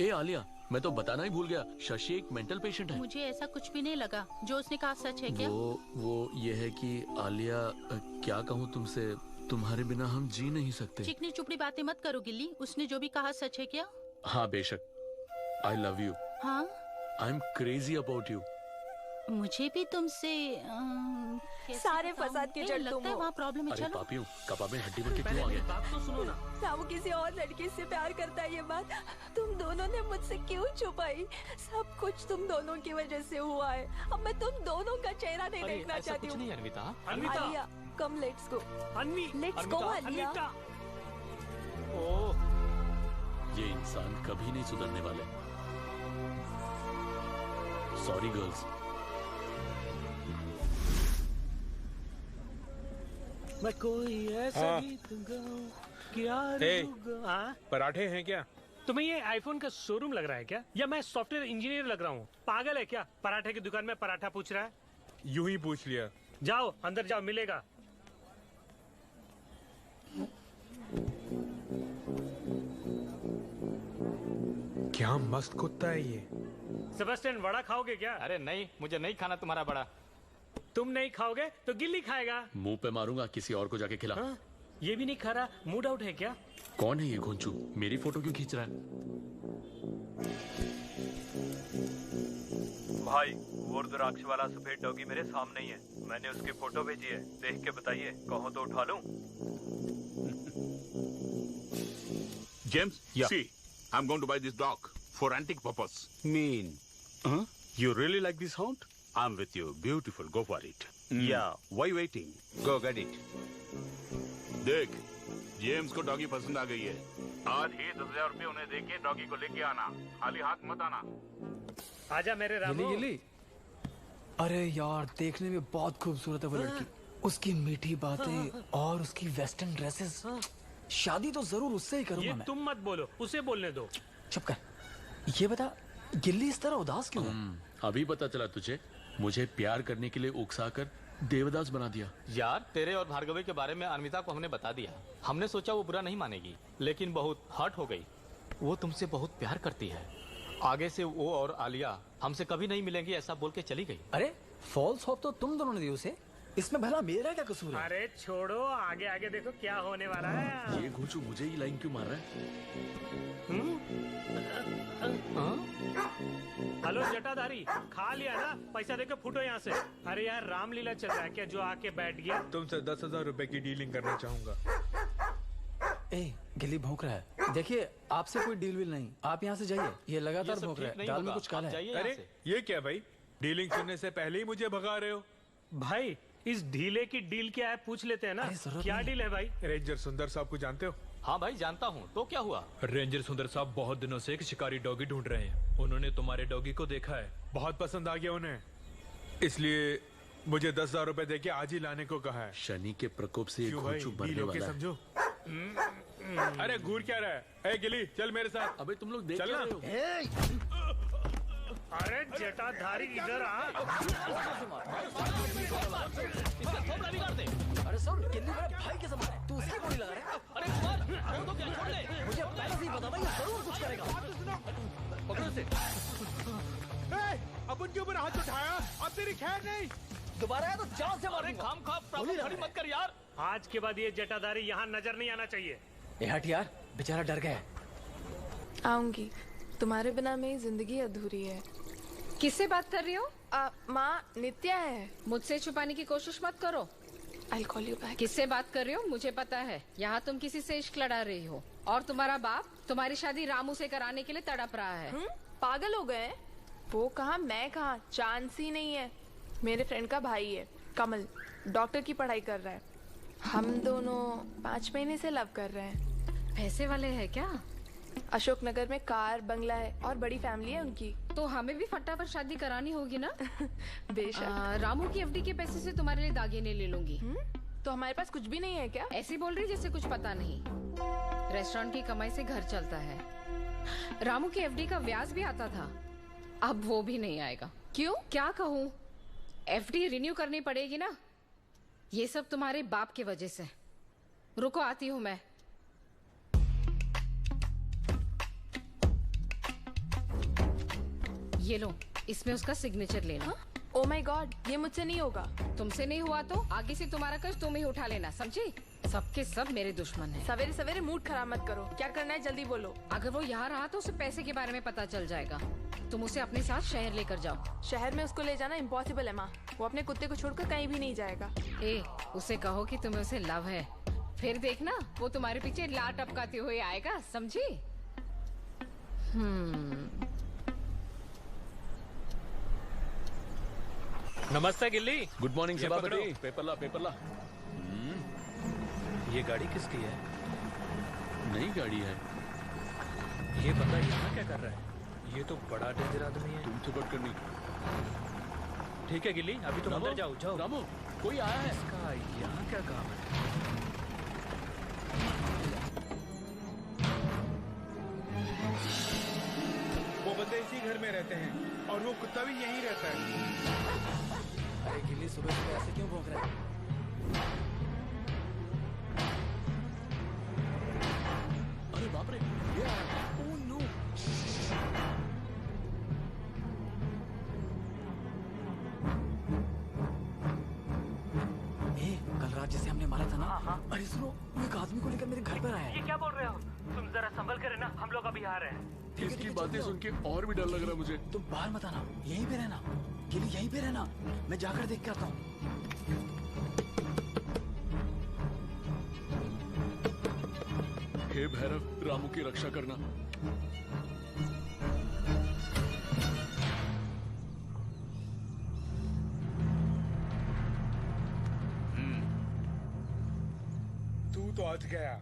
ए आलिया, मैं तो बताना ही भूल गया, शशि एक मेंटल पेशेंट है। मुझे ऐसा कुछ भी नहीं लगा, जो उसने कहा सच है क्या? वो ये है कि आलिया, क्या कहूँ तुमसे, तुम्हारे बिना हम जी नहीं सकते। चिकनी चुपड़ी बातें मत करो गिल्ली, उसने जो भी कहा सच है क्या? हाँ बेशक, आई लव यू। हाँ, I am crazy about you. मुझे भी तुमसे सारे फसाद के जड़ तुम हो। वहाँ प्रॉब्लम है। अरे चलो पापियों, कबाब में हड्डी बन के क्यों आ गए? बात तो सुनो ना। रामू किसी और लड़की से प्यार करता है, ये बात तुम दोनों ने मुझसे क्यों छुपाई? सब कुछ तुम दोनों की वजह से हुआ है। अब मैं तुम दोनों का चेहरा नहीं देखना चाहती हूँ। Alia, come let's go. Let's go Alia. ये इंसान कभी नहीं सुधरने वाले। Sorry girls. मैं कोई ऐसा गीत गाऊं क्या पराठे हैं क्या? तुम्हें ये आईफोन का शोरूम लग रहा है क्या, या मैं सॉफ्टवेयर इंजीनियर लग रहा हूँ? पागल है क्या? पराठे की दुकान में पराठा पूछ रहा है। यूं ही पूछ लिया। जाओ अंदर जाओ, मिलेगा। क्या मस्त कुत्ता है ये। सेबेस्टियन, वड़ा खाओगे क्या? अरे नहीं, मुझे नहीं खाना तुम्हारा बड़ा। तुम नहीं खाओगे तो गिल्ली खाएगा। मुंह पे मारूंगा, किसी और को जाके खिला। ये भी नहीं खा रहा, मूड आउट है क्या? कौन है ये घुंचू? मेरी फोटो क्यों खींच रहा है? भाई, वो रुद्राक्ष वाला सफेद डॉगी मेरे सामने ही है। मैंने उसकी फोटो भेजी है, देख के बताइए, कहो तो उठा लूं? James, see, I'm going to buy this dog for antique purpose. Mean? You really like this hound? I'm with you. Beautiful. Go for it. Yeah. Why waiting? Go get it. देख, जेम्स को doggy पसंद आ गई है। आज ही 10,000 रुपए उन्हें दे के doggy को लेके आना, खाली हाथ मत आना। आजा मेरे रामू। गिली। अरे यार, देखने में बहुत खूबसूरत है वो लड़की। उसकी मीठी बातें और उसकी वेस्टर्न ड्रेसेस। शादी तो जरूर उससे ही करूंगा मैं। तुम मत बोलो, उसे बोलने दो। चुप कर। ये बता, गिल्ली इस तरह उदास क्यों है? अभी पता चला तुझे। मुझे प्यार करने के लिए उकसाकर देवदास बना दिया। यार, तेरे और भार्गवी के बारे में अनमिता को हमने बता दिया। हमने सोचा वो बुरा नहीं मानेगी, लेकिन बहुत हर्ट हो गई। वो तुमसे बहुत प्यार करती है। आगे से वो और आलिया हमसे कभी नहीं मिलेंगी, ऐसा बोल के चली गई। अरे, फॉल्स होप तो तुम दोनों ने दी उसे। इसमें भला मेरा क्या कसूर है? अरे छोड़ो, आगे आगे देखो क्या होने वाला है। ये घुंचू मुझे ही लाइन क्यों मार रहा है? हेलो जटाधारी, खा लिया ना? पैसा देकर फूटो यहाँ से। अरे यार, रामलीला चल रहा है क्या जो आके बैठ गया? तुमसे 10,000 रुपए की डीलिंग करना चाहूंगा। गिल्ली भौंक रहा है। देखिए, आपसे कोई डील विल नहीं, आप यहाँ से जाइए। ये लगातार भौंक रहा है, दाल में कुछ काला है। अरे ये क्या भाई, डीलिंग सुनने से पहले ही मुझे भगा रहे हो? भाई, इस ढीले की डील क्या है पूछ लेते हैं ना। क्या डील है भाई? रेंजर सुंदर साहब को जानते हो? हाँ भाई, जानता हूँ। तो क्या हुआ? रेंजर सुंदर साहब बहुत दिनों से एक शिकारी डॉगी ढूंढ रहे हैं। उन्होंने तुम्हारे डॉगी को देखा है, बहुत पसंद आ गया उन्हें, इसलिए मुझे 10,000 रुपए देके आज ही लाने को कहा है। शनि के प्रकोप से घुंचू बढ़ने वाला है। समझो। अरे घूर क्या रहा है? गिली, चल मेरे साथ। अबे तुम लोग देख चल क्या रहे हो? अरे जटाधारी, इधर आ। अरे सर, गिल्ली मेरे भाई के समान है, तू उसकी गोली लगा रहा है? अरे कुमार, तो क्या, छोड़ दे। मुझे पहले से ही पता था, ये जरूर कुछ करेगा। पकड़ो इसे। अब उनके ऊपर हाथ उठाया, अब तेरी खैर नहीं। दोबारा है तो जान से मारूंगा। खाम खा प्रॉब्लम खड़ी मत कर यार। आज के बाद ये जटाधारी यहाँ नजर नहीं आना चाहिए। ए हट यार, बेचारा डर गया। आऊंगी, तुम्हारे बिना मेरी जिंदगी अधूरी है। किससे बात कर रही हो? माँ, नित्या है। मुझसे छुपाने की कोशिश मत करो। I'll call you back. किससे बात कर रही हो मुझे पता है। यहाँ तुम किसी से इश्क लड़ा रही हो और तुम्हारा बाप तुम्हारी शादी रामू से कराने के लिए तड़प रहा है। पागल हो गए? वो कहा, मैं कहा, चांस ही नहीं है। मेरे फ्रेंड का भाई है कमल, डॉक्टर की पढ़ाई कर रहा है। हम दोनों 5 महीने से लव कर रहे हैं। पैसे वाले हैं क्या? अशोकनगर में कार बंगला है और बड़ी फैमिली है उनकी। तो हमें भी फटाफट शादी करानी होगी ना? बेशक। रामू की एफडी के पैसे से तुम्हारे लिए दागिने ले लूंगी। तो हमारे पास कुछ भी नहीं है क्या? ऐसी बोल रही जैसे कुछ पता नहीं। रेस्टोरेंट की कमाई से घर चलता है। रामू की एफडी का ब्याज भी आता था, अब वो भी नहीं आएगा। क्यों? क्या कहूँ, एफडी रिन्यू करनी पड़ेगी ना। ये सब तुम्हारे बाप की वजह से। रुको, आती हूँ मैं। ये लो, इसमें उसका सिग्नेचर लेना। ओह माय गॉड, ये मुझसे नहीं होगा। तुमसे नहीं हुआ तो आगे से तुम्हारा कर्ज तुम ही उठा लेना, समझी? सबके सब मेरे दुश्मन हैं। सवेरे सवेरे मूड खराब मत करो। क्या करना है जल्दी बोलो। अगर वो यहाँ रहा तो उसे पैसे के बारे में पता चल जाएगा। तुम उसे अपने साथ शहर लेकर जाओ। शहर में उसको ले जाना इम्पॉसिबल है माँ। वो अपने कुत्ते को छोड़कर कहीं भी नहीं जाएगा। उसे कहो कि तुम्हें उसे लव है, फिर देखना वो तुम्हारे पीछे लात टपकाते हुए आएगा, समझी? नमस्ते गिल्ली। गुड मॉर्निंग ये सभापति। पकड़ो। पेपर ला। ये गाड़ी किसकी है? नई गाड़ी है। ये बंदा यहाँ क्या कर रहा है? ये तो बड़ा डेंजर आदमी है। तुमसे बात करनी। ठीक है गिल्ली, अभी तुम अंदर जाओ। जाओ। रामू, कोई आया है? इसका यहाँ क्या काम है? वो बंदे इसी घर में रहते हैं और वो कुत्ता भी यहीं रहता है। अरे गिल्ली, सुबह सुबह ऐसे क्यों भौंक रहा है? अरे बाप रे, ये ओह नो। कल रात जिसे हमने मारा था ना, अरे सुनो, वो एक आदमी को लेकर मेरे घर पर आया है। ये क्या बोल रहे हो? तुम जरा संभल कर रहना, हम लोग अभी आ रहे हैं। इसकी बातें सुन के और भी डर लग रहा है मुझे। तुम बाहर मत आना, यहीं पे रहना। गिल्ली, यहीं पे रहना, मैं जाकर देख के आता हूँ। हे भैरव, रामू की रक्षा करना। तू तो आज गया।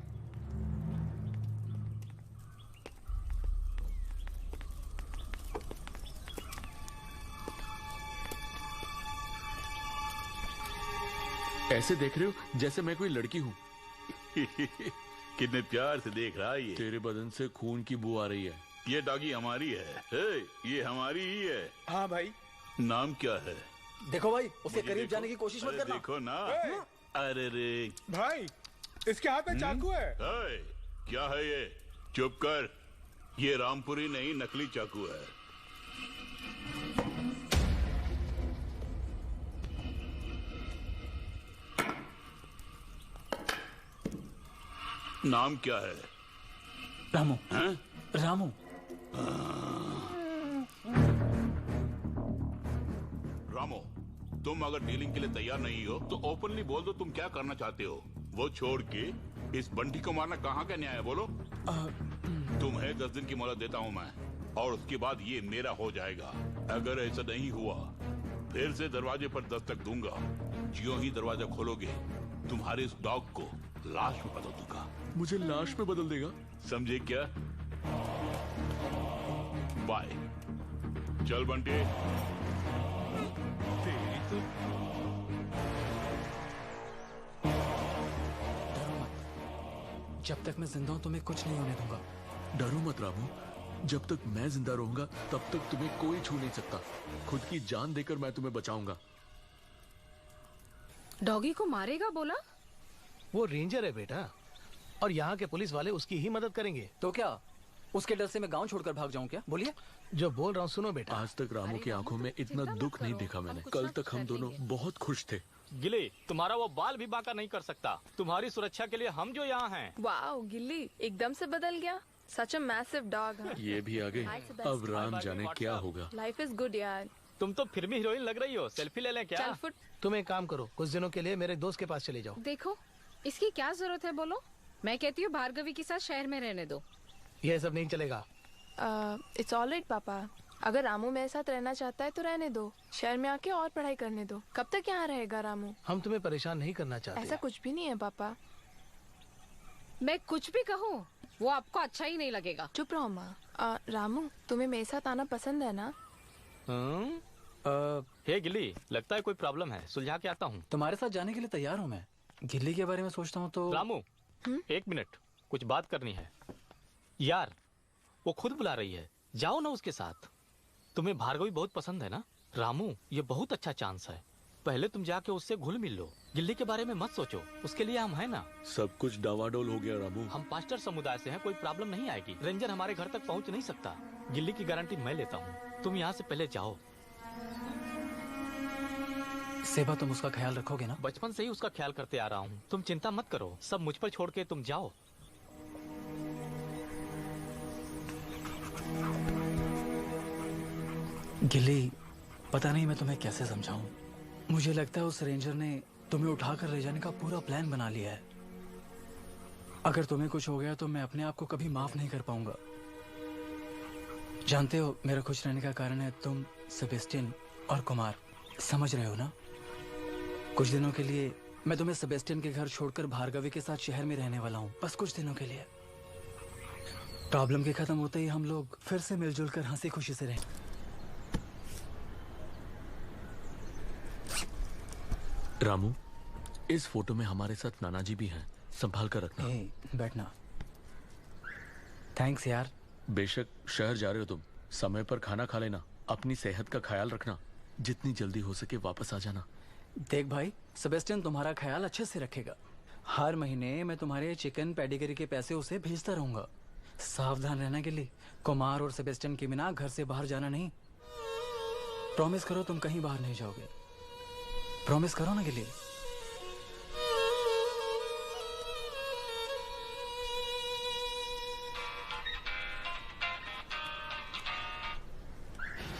ऐसे देख रहे हो जैसे मैं कोई लड़की हूँ। कितने प्यार से देख रहा है ये। तेरे बदन से खून की बू आ रही है। ये डॉगी हमारी है। ये हमारी ही है। हाँ भाई। नाम क्या है? देखो भाई, उसके करीब जाने की कोशिश मत करना। देखो ना। अरे रे भाई, इसके हाथ में चाकू है। क्या है ये? चुप कर। ये रामपुरी नहीं, नकली चाकू है। नाम क्या है? रामू। हैं? रामू। रामो, तुम अगर डीलिंग के लिए तैयार नहीं हो तो ओपनली बोल दो तुम क्या करना चाहते हो। वो छोड़ के इस बंटी को मारना कहाँ का न्याय है, बोलो। तुम्हें 10 दिन की मोहलत देता हूँ मैं, और उसके बाद ये मेरा हो जाएगा। अगर ऐसा नहीं हुआ फिर से दरवाजे पर दस्तक दूंगा। ज्यों ही दरवाजा खोलोगे तुम्हारे इस डॉग को लाश में बदल दूंगा। मुझे लाश में बदल देगा? समझे क्या? बाय। चल बंटी। डरो मत, जब तक मैं जिंदा हूं तुम्हें कुछ नहीं होने दूंगा। डरो मत रामू, जब तक मैं जिंदा रहूंगा तब तक तुम्हें कोई छू नहीं सकता। खुद की जान देकर मैं तुम्हें बचाऊंगा। डॉगी को मारेगा बोला? वो रेंजर है बेटा, और यहाँ के पुलिस वाले उसकी ही मदद करेंगे। तो क्या उसके डर से मैं गांव छोड़कर भाग जाऊं क्या? बोलिए। जो बोल रहा हूँ सुनो बेटा। आज तक रामू की आंखों में इतना दुख नहीं देखा मैंने। कल तक हम दोनों बहुत खुश थे। गिली, तुम्हारा वो बाल भी बांका नहीं कर सकता। तुम्हारी सुरक्षा के लिए हम जो यहाँ हैं। वाओ गिल्ली एकदम से बदल गया। सच अ मैसिव डॉग। ये भी आ गए। अब राम जाने क्या होगा। लाइफ इज गुड यार। तुम तो फिर भी हीरोइन लग रही हो। सेल्फी ले लें क्या? चल फुट। तुम एक काम करो, कुछ दिनों के लिए मेरे दोस्त के पास चले जाओ। देखो, इसकी क्या जरूरत है बोलो? मैं कहती हूँ भार्गवी के साथ शहर में रहने दो। यह सब नहीं चलेगा। इट्स ऑलराइट पापा। अगर रामू मेरे साथ रहना चाहता है तो रहने दो। शहर में आके और पढ़ाई करने दो। कब तक यहाँ रहेगा रामू? हम तुम्हें परेशान नहीं करना चाहते। ऐसा कुछ भी नहीं है पापा। मैं कुछ भी कहूँ वो आपको अच्छा ही नहीं लगेगा। चुप रहो माँ। रामू, तुम्हें मेरे साथ आना पसंद है ना? हे गिल्ली, लगता है कोई प्रॉब्लम है। सुलझा के आता हूँ। तुम्हारे साथ जाने के लिए तैयार हूँ मैं। गिल्ली के बारे में सोचता हूँ तो रामू, एक मिनट, कुछ बात करनी है। यार, वो खुद बुला रही है, जाओ ना उसके साथ। तुम्हें भार्गवी बहुत पसंद है ना? रामू, ये बहुत अच्छा चांस है। पहले तुम जाके उससे घुल मिल लो। गिल्ली के बारे में मत सोचो, उसके लिए हम हैं ना। सब कुछ डावाडोल हो गया रामू। हम पास्टर समुदाय से हैं, कोई प्रॉब्लम नहीं आएगी। रेंजर हमारे घर तक पहुंच नहीं सकता। गिल्ली की गारंटी मैं लेता हूँ। तुम यहाँ से पहले जाओ। सेवा, तुम उसका ख्याल रखोगे ना? बचपन से ही उसका ख्याल करते आ रहा हूँ, तुम चिंता मत करो। सब मुझ पर छोड़ के तुम जाओ। गिल्ली, पता नहीं मैं तुम्हें कैसे समझाऊं। मुझे लगता है उस रेंजर ने तुम्हें उठाकर ले जाने का पूरा प्लान बना लिया है। अगर तुम्हें कुछ हो गया तो मैं अपने आप को कभी माफ नहीं कर पाऊंगा। जानते हो, मेरा खुश रहने का कारण है तुम, सेबेस्टियन और कुमार। समझ रहे हो ना? कुछ दिनों के लिए मैं तुम्हें सेबेस्टियन के घर छोड़कर भार्गवी के साथ शहर में रहने वाला हूँ, बस कुछ दिनों के लिए। प्रॉब्लम के खत्म होते ही हम लोग फिर से मिलजुल कर हंसी खुशी से रहें। रामू, इस फोटो में हमारे साथ नाना जी भी हैं, संभाल कर रखना। बैठना। थैंक्स यार। बेशक शहर जा रहे हो तुम, समय पर खाना खा लेना, अपनी सेहत का ख्याल रखना, जितनी जल्दी हो सके वापस आ जाना। देख भाई, सेबेस्टियन तुम्हारा ख्याल अच्छे से रखेगा। हर महीने मैं तुम्हारे चिकन पेडिग्री के पैसे उसे भेजता रहूंगा। सावधान रहना गिल्ली, कुमार और सेबेस्टियन के बिना घर से बाहर जाना नहीं। प्रॉमिस करो तुम कहीं बाहर नहीं जाओगे। प्रॉमिस करो ना गिल्ली।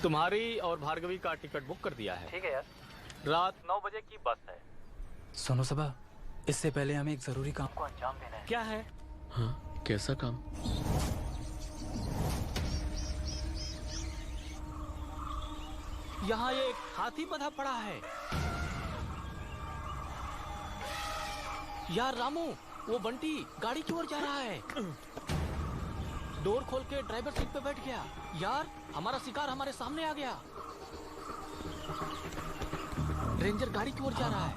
तुम्हारी और भार्गवी का टिकट बुक कर दिया है। ठीक है यार। रात 9 बजे की बस है। सुनो सबा, इससे पहले हमें एक जरूरी काम को अंजाम देना है। क्या है? हाँ, कैसा काम? यहाँ एक हाथी बंधा पड़ा है। यार रामू, वो बंटी गाड़ी की ओर जा रहा है। डोर खोल के ड्राइवर सीट पे बैठ गया। यार, हमारा शिकार हमारे सामने आ गया। रेंजर गाड़ी की ओर जा रहा है।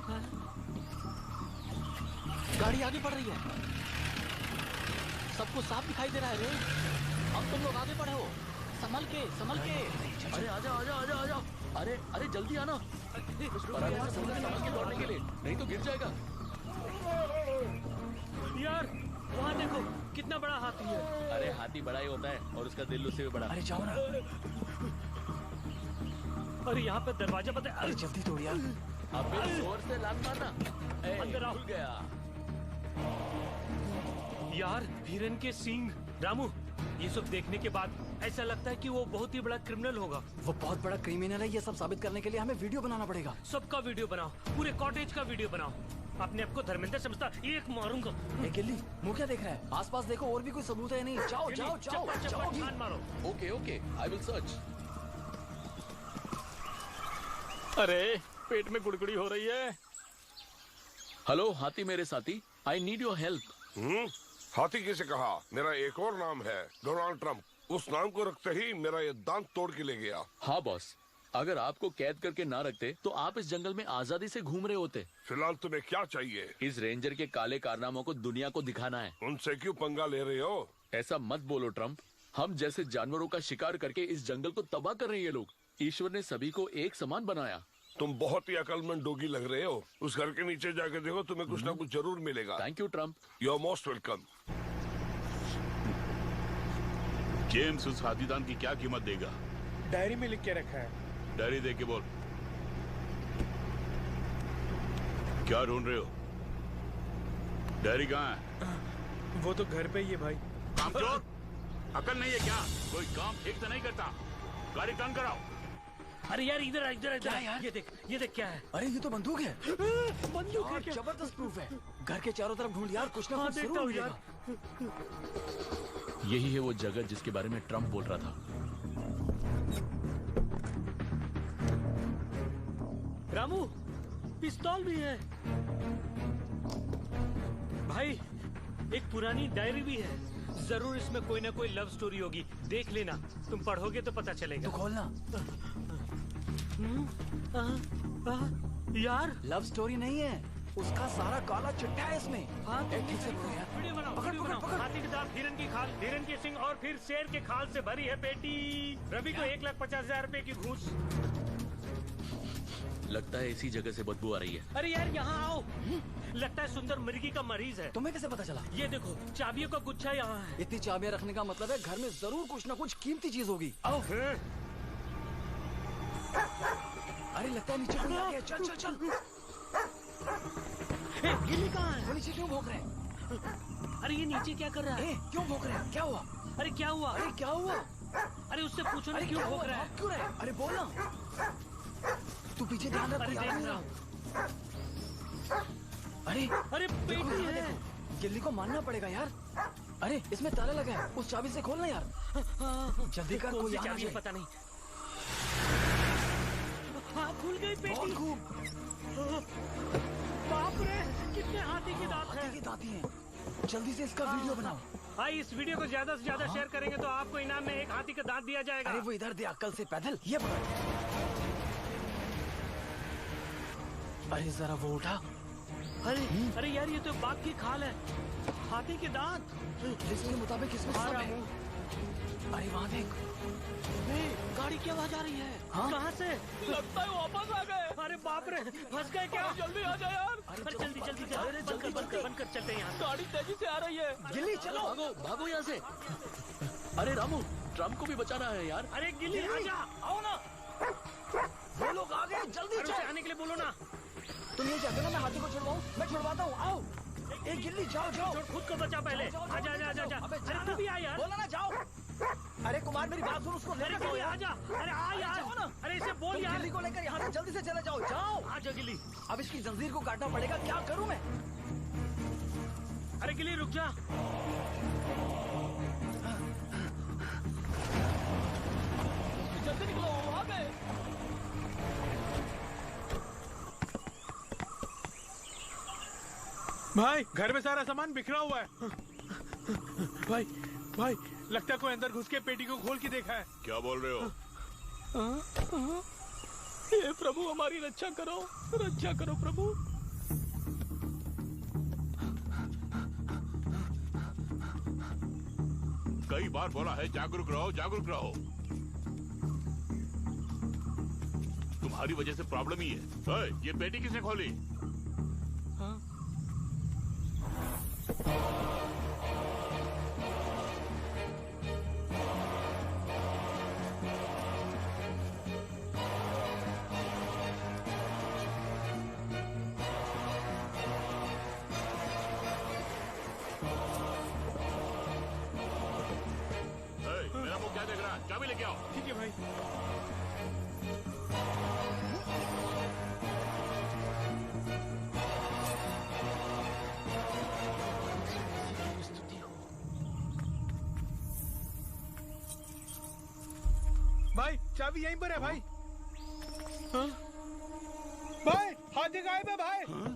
गाड़ी आगे बढ़ रही है। सबको साफ दिखाई दे रहा है रे। अब तुम लोग आगे बढ़े हो। संभल के, संभल के। अरे आजा आजा आजा आजा। अरे अरे जल्दी आना। संभल के दौड़ने के लिए, नहीं तो गिर जाएगा। यार, वहाँ देखो कितना बड़ा हाथी है। अरे हाथी बड़ा ही होता है और उसका दिल उससे भी बड़ा। अरे जाओ ना। अरे यहाँ पे दरवाजा बंद है। अरे जल्दी तोड़ यार। अबे जोर से लात मारना। अंदर आओ। खुल गया। यार, हिरन के सींग। रामू, ये सब देखने के बाद ऐसा लगता है कि वो बहुत ही बड़ा क्रिमिनल होगा। वो बहुत बड़ा क्रिमिनल है। ये सब साबित करने के लिए हमें वीडियो बनाना पड़ेगा। सबका वीडियो बनाओ, पूरे कॉटेज का वीडियो बनाओ। अपने आप को धर्मेंद्र समझता, एक मारूंगा। गिल्ली, मुंह क्या देख रहा है? आसपास देखो, और भी कोई सबूत है नहीं। जाओ जाओ जाओ जाओ। ठान मारो। Okay okay, I will search. अरे पेट में गुड़गुड़ी हो रही है। हेलो हाथी मेरे साथी, आई नीड योर हेल्प। हाथी किसे कहा? मेरा एक और नाम है, डोनाल्ड ट्रंप। उस नाम को रखते ही मेरा ये दांत तोड़ के ले गया। हाँ बॉस, अगर आपको कैद करके ना रखते तो आप इस जंगल में आजादी से घूम रहे होते। फिलहाल तुम्हें क्या चाहिए? इस रेंजर के काले कारनामों को दुनिया को दिखाना है। उनसे क्यों पंगा ले रहे हो? ऐसा मत बोलो ट्रंप, हम जैसे जानवरों का शिकार करके इस जंगल को तबाह कर रहे हैं ये लोग। ईश्वर ने सभी को एक समान बनाया। तुम बहुत ही अकलमंद डोगी लग रहे हो। उस घर के नीचे जाकर देखो, तुम्हें कुछ ना कुछ जरूर मिलेगा। Thank you Trump. You are most welcome. James, उस हाथीदान की क्या कीमत देगा? डायरी में लिख के रखा है। डायरी दे के बोल। क्या ढूंढ रहे हो? डायरी कहाँ है? वो तो घर पे ही है भाई। कामचोर, अकल नहीं है क्या? कोई काम ठीक से नहीं करता। गाड़ी टर्न कराओ। अरे यार, इधर इधर इधर। ये देख क्या है? अरे ये तो बंदूक है। बंदूक है क्या? जबरदस्त प्रूफ है। घर के चारों तरफ ढूंढ यार, कुछ ना कुछ जरूर मिलेगा। यही है वो जगह जिसके बारे में ट्रंप बोल रहा था। रामू, पिस्तौल भी है। भाई, एक पुरानी डायरी भी है। जरूर इसमें कोई ना कोई लव स्टोरी होगी। देख लेना, तुम पढ़ोगे तो पता चलेगा। तू खोलना। यार, लव स्टोरी नहीं है, उसका सारा काला चिट्ठा है इसमें। हाँ, ठीक से पकड़ यार। वीडियो बनाओ, पकड़, वीडियो पकड़, बनाओ। पकड़। हाथी के दांत, हिरन की खाल, हिरन की सिंग और फिर शेर के खाल से भरी है पेटी। रवि को 1,50,000 रुपए की घूस। लगता है इसी जगह से बदबू आ रही है। अरे यार यहाँ आओ। लगता है सुंदर मिर्गी का मरीज है। तुम्हें कैसे पता चला? ये देखो चाबियों का गुच्छा यहाँ है। इतनी चाबियां रखने का मतलब है घर में जरूर कुछ ना कुछ कीमती चीज होगी। आओ। अरे लगता है नीचे कोई आ गया। चल चल चल। गिल्ली कहाँ है? वो नीचे क्यों भौंक रहे हैं? अरे ये नीचे क्या कर रहा है? क्यों भौंक रहे हैं? क्या हुआ? अरे क्या हुआ? अरे क्या हुआ? अरे उससे पूछो ना अरे क्यों क्या भौंक हुआ? रहा है? भाग क्यों रहे? अरे बोल ना। तू पीछे ध्यान रख। अरे कोई आ देख नहीं रहा रहा। अरे अरे पेटी है। गिल्ली को मानना पड़ेगा यार। अरे इसमें ताला लगा है, उस चाबी से खोलना यार। जल्दी कर, कोई चाबी है पता नहीं। हाँ खुल गई पेटी। बाप रे कितने हाथी के दांत हैं। हाथी के दांत हैं। जल्दी से इसका वीडियो बनाओ। हाँ इस वीडियो को ज्यादा से ज्यादा शेयर करेंगे तो आपको इनाम में एक हाथी का दांत दिया जाएगा। अरे वो इधर दे, अक्कल से पैदल। ये पकड़। अरे जरा वो उठा। अरे यार ये तो बाघ की खाल है, हाथी के दांत। लिस्ट के मुताबिक इसमें सब है। अरे वहाँ देख, गाड़ी की आवाज आ रही है। हाँ? कहाँ से? लगता है वापस आ गए। अरे बाप रे फंस गए क्या? जल्दी आ जा यार। अरे जल्दी जल्दी बंद कर चलते हैं यहाँ। गाड़ी तेजी से आ रही है। गिल्ली चलो, भागो भागो यहाँ से। अरे रामू, ट्रम्प को भी बचाना है यार। अरे गिल्ली आजा, आओ ना। वो लोग आ गए, जल्दी उसे आने के लिए बोलो ना। तुम ये चाहते हो मैं हाथी को छुड़वाऊं? मैं छुड़वाता हूँ, आओ। एक गिल्ली जाओ जाओ। खुद को बचा पहले। आजा आजा आजा। अरे तू भी आ यार। बोला ना जाओ। अरे कुमार मेरी बात सुन, उसको अरे कोई आजा। अरे आ यार। अरे इसे बोल यार। गिल्ली को लेकर यहाँ से जल्दी से चले जाओ, जाओ। आजा गिल्ली। अब इसकी जंजीर को काटना पड़ेगा, क्या करूँ मैं? अरे गिल्ली रुक जा। जल्दी निकलो, आ गए। भाई घर में सारा सामान बिखरा हुआ है। भाई भाई लगता है कोई अंदर घुस के पेटी को खोल के देखा है। क्या बोल रहे हो? हे प्रभु हमारी रक्षा करो प्रभु। कई बार बोला है जागरूक रहो जागरूक रहो। तुम्हारी वजह से प्रॉब्लम ही है। ये पेटी किसने खोली? मेरा मुंह क्या देख रहा है? चाबी लेके आओ। ठीक है भाई। भाई चाबी यहीं पर है भाई। हाँ? भाई हाथी गायब है भाई। हाँ?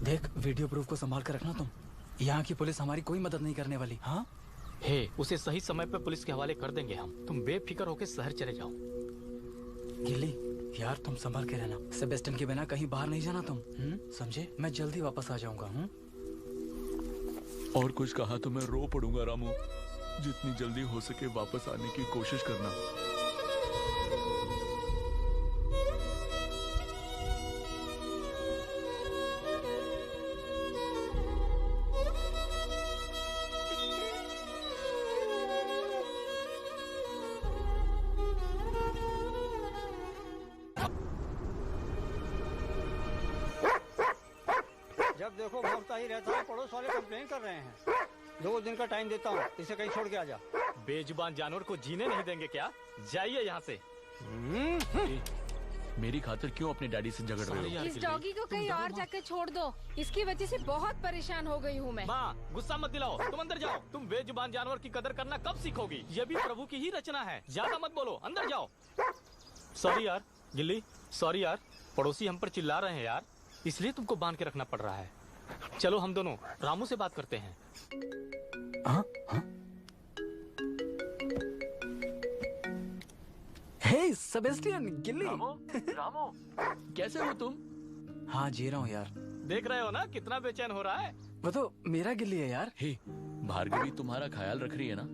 देख वीडियो प्रूफ को संभाल कर रखना तुम। यहाँ की पुलिस हमारी कोई मदद नहीं करने वाली। हाँ हे, उसे सही समय पे पुलिस के हवाले कर देंगे हम। तुम बेफिक्र होकर शहर चले जाओ। गिल्ली यार तुम संभाल के रहना। सेबेस्टियन के बिना कहीं बाहर नहीं जाना तुम। समझे? मैं जल्दी वापस आ जाऊंगा। और कुछ कहा तो मैं रो पड़ूंगा रामू। जितनी जल्दी हो सके वापस आने की कोशिश करना। जब देखो भौंकता ही रहता है। पड़ोस वाले कंप्लेन कर रहे हैं। 2 दिन का टाइम देता हूँ, इसे कहीं छोड़ के आ जा। बेजुबान जानवर को जीने नहीं देंगे क्या? जाइए यहाँ से। मेरी खातिर क्यों अपने डैडी से झगड़ रहे हो? इस डॉगी को कहीं और जाकर छोड़ दो। इसकी वजह से बहुत परेशान हो गई हूँ मैं। माँ गुस्सा मत दिलाओ, तुम अंदर जाओ। तुम बेजुबान जानवर की कदर करना कब सीखोगी? ये भी प्रभु की ही रचना है। ज्यादा मत बोलो, अंदर जाओ। सॉरी यार गिल्ली, सॉरी यार। पड़ोसी हम पर चिल्ला रहे हैं यार, इसलिए तुमको बांध के रखना पड़ रहा है। चलो हम दोनों रामू से बात करते हैं। हे सेबेस्टियन, गिल्ली। रामो, कैसे हो तुम? हाँ जी रहा हूँ यार। देख रहे हो ना कितना बेचैन हो रहा है। वो तो मेरा गिल्ली है यार। हे, भार्गवी तुम्हारा ख्याल रख रही है ना?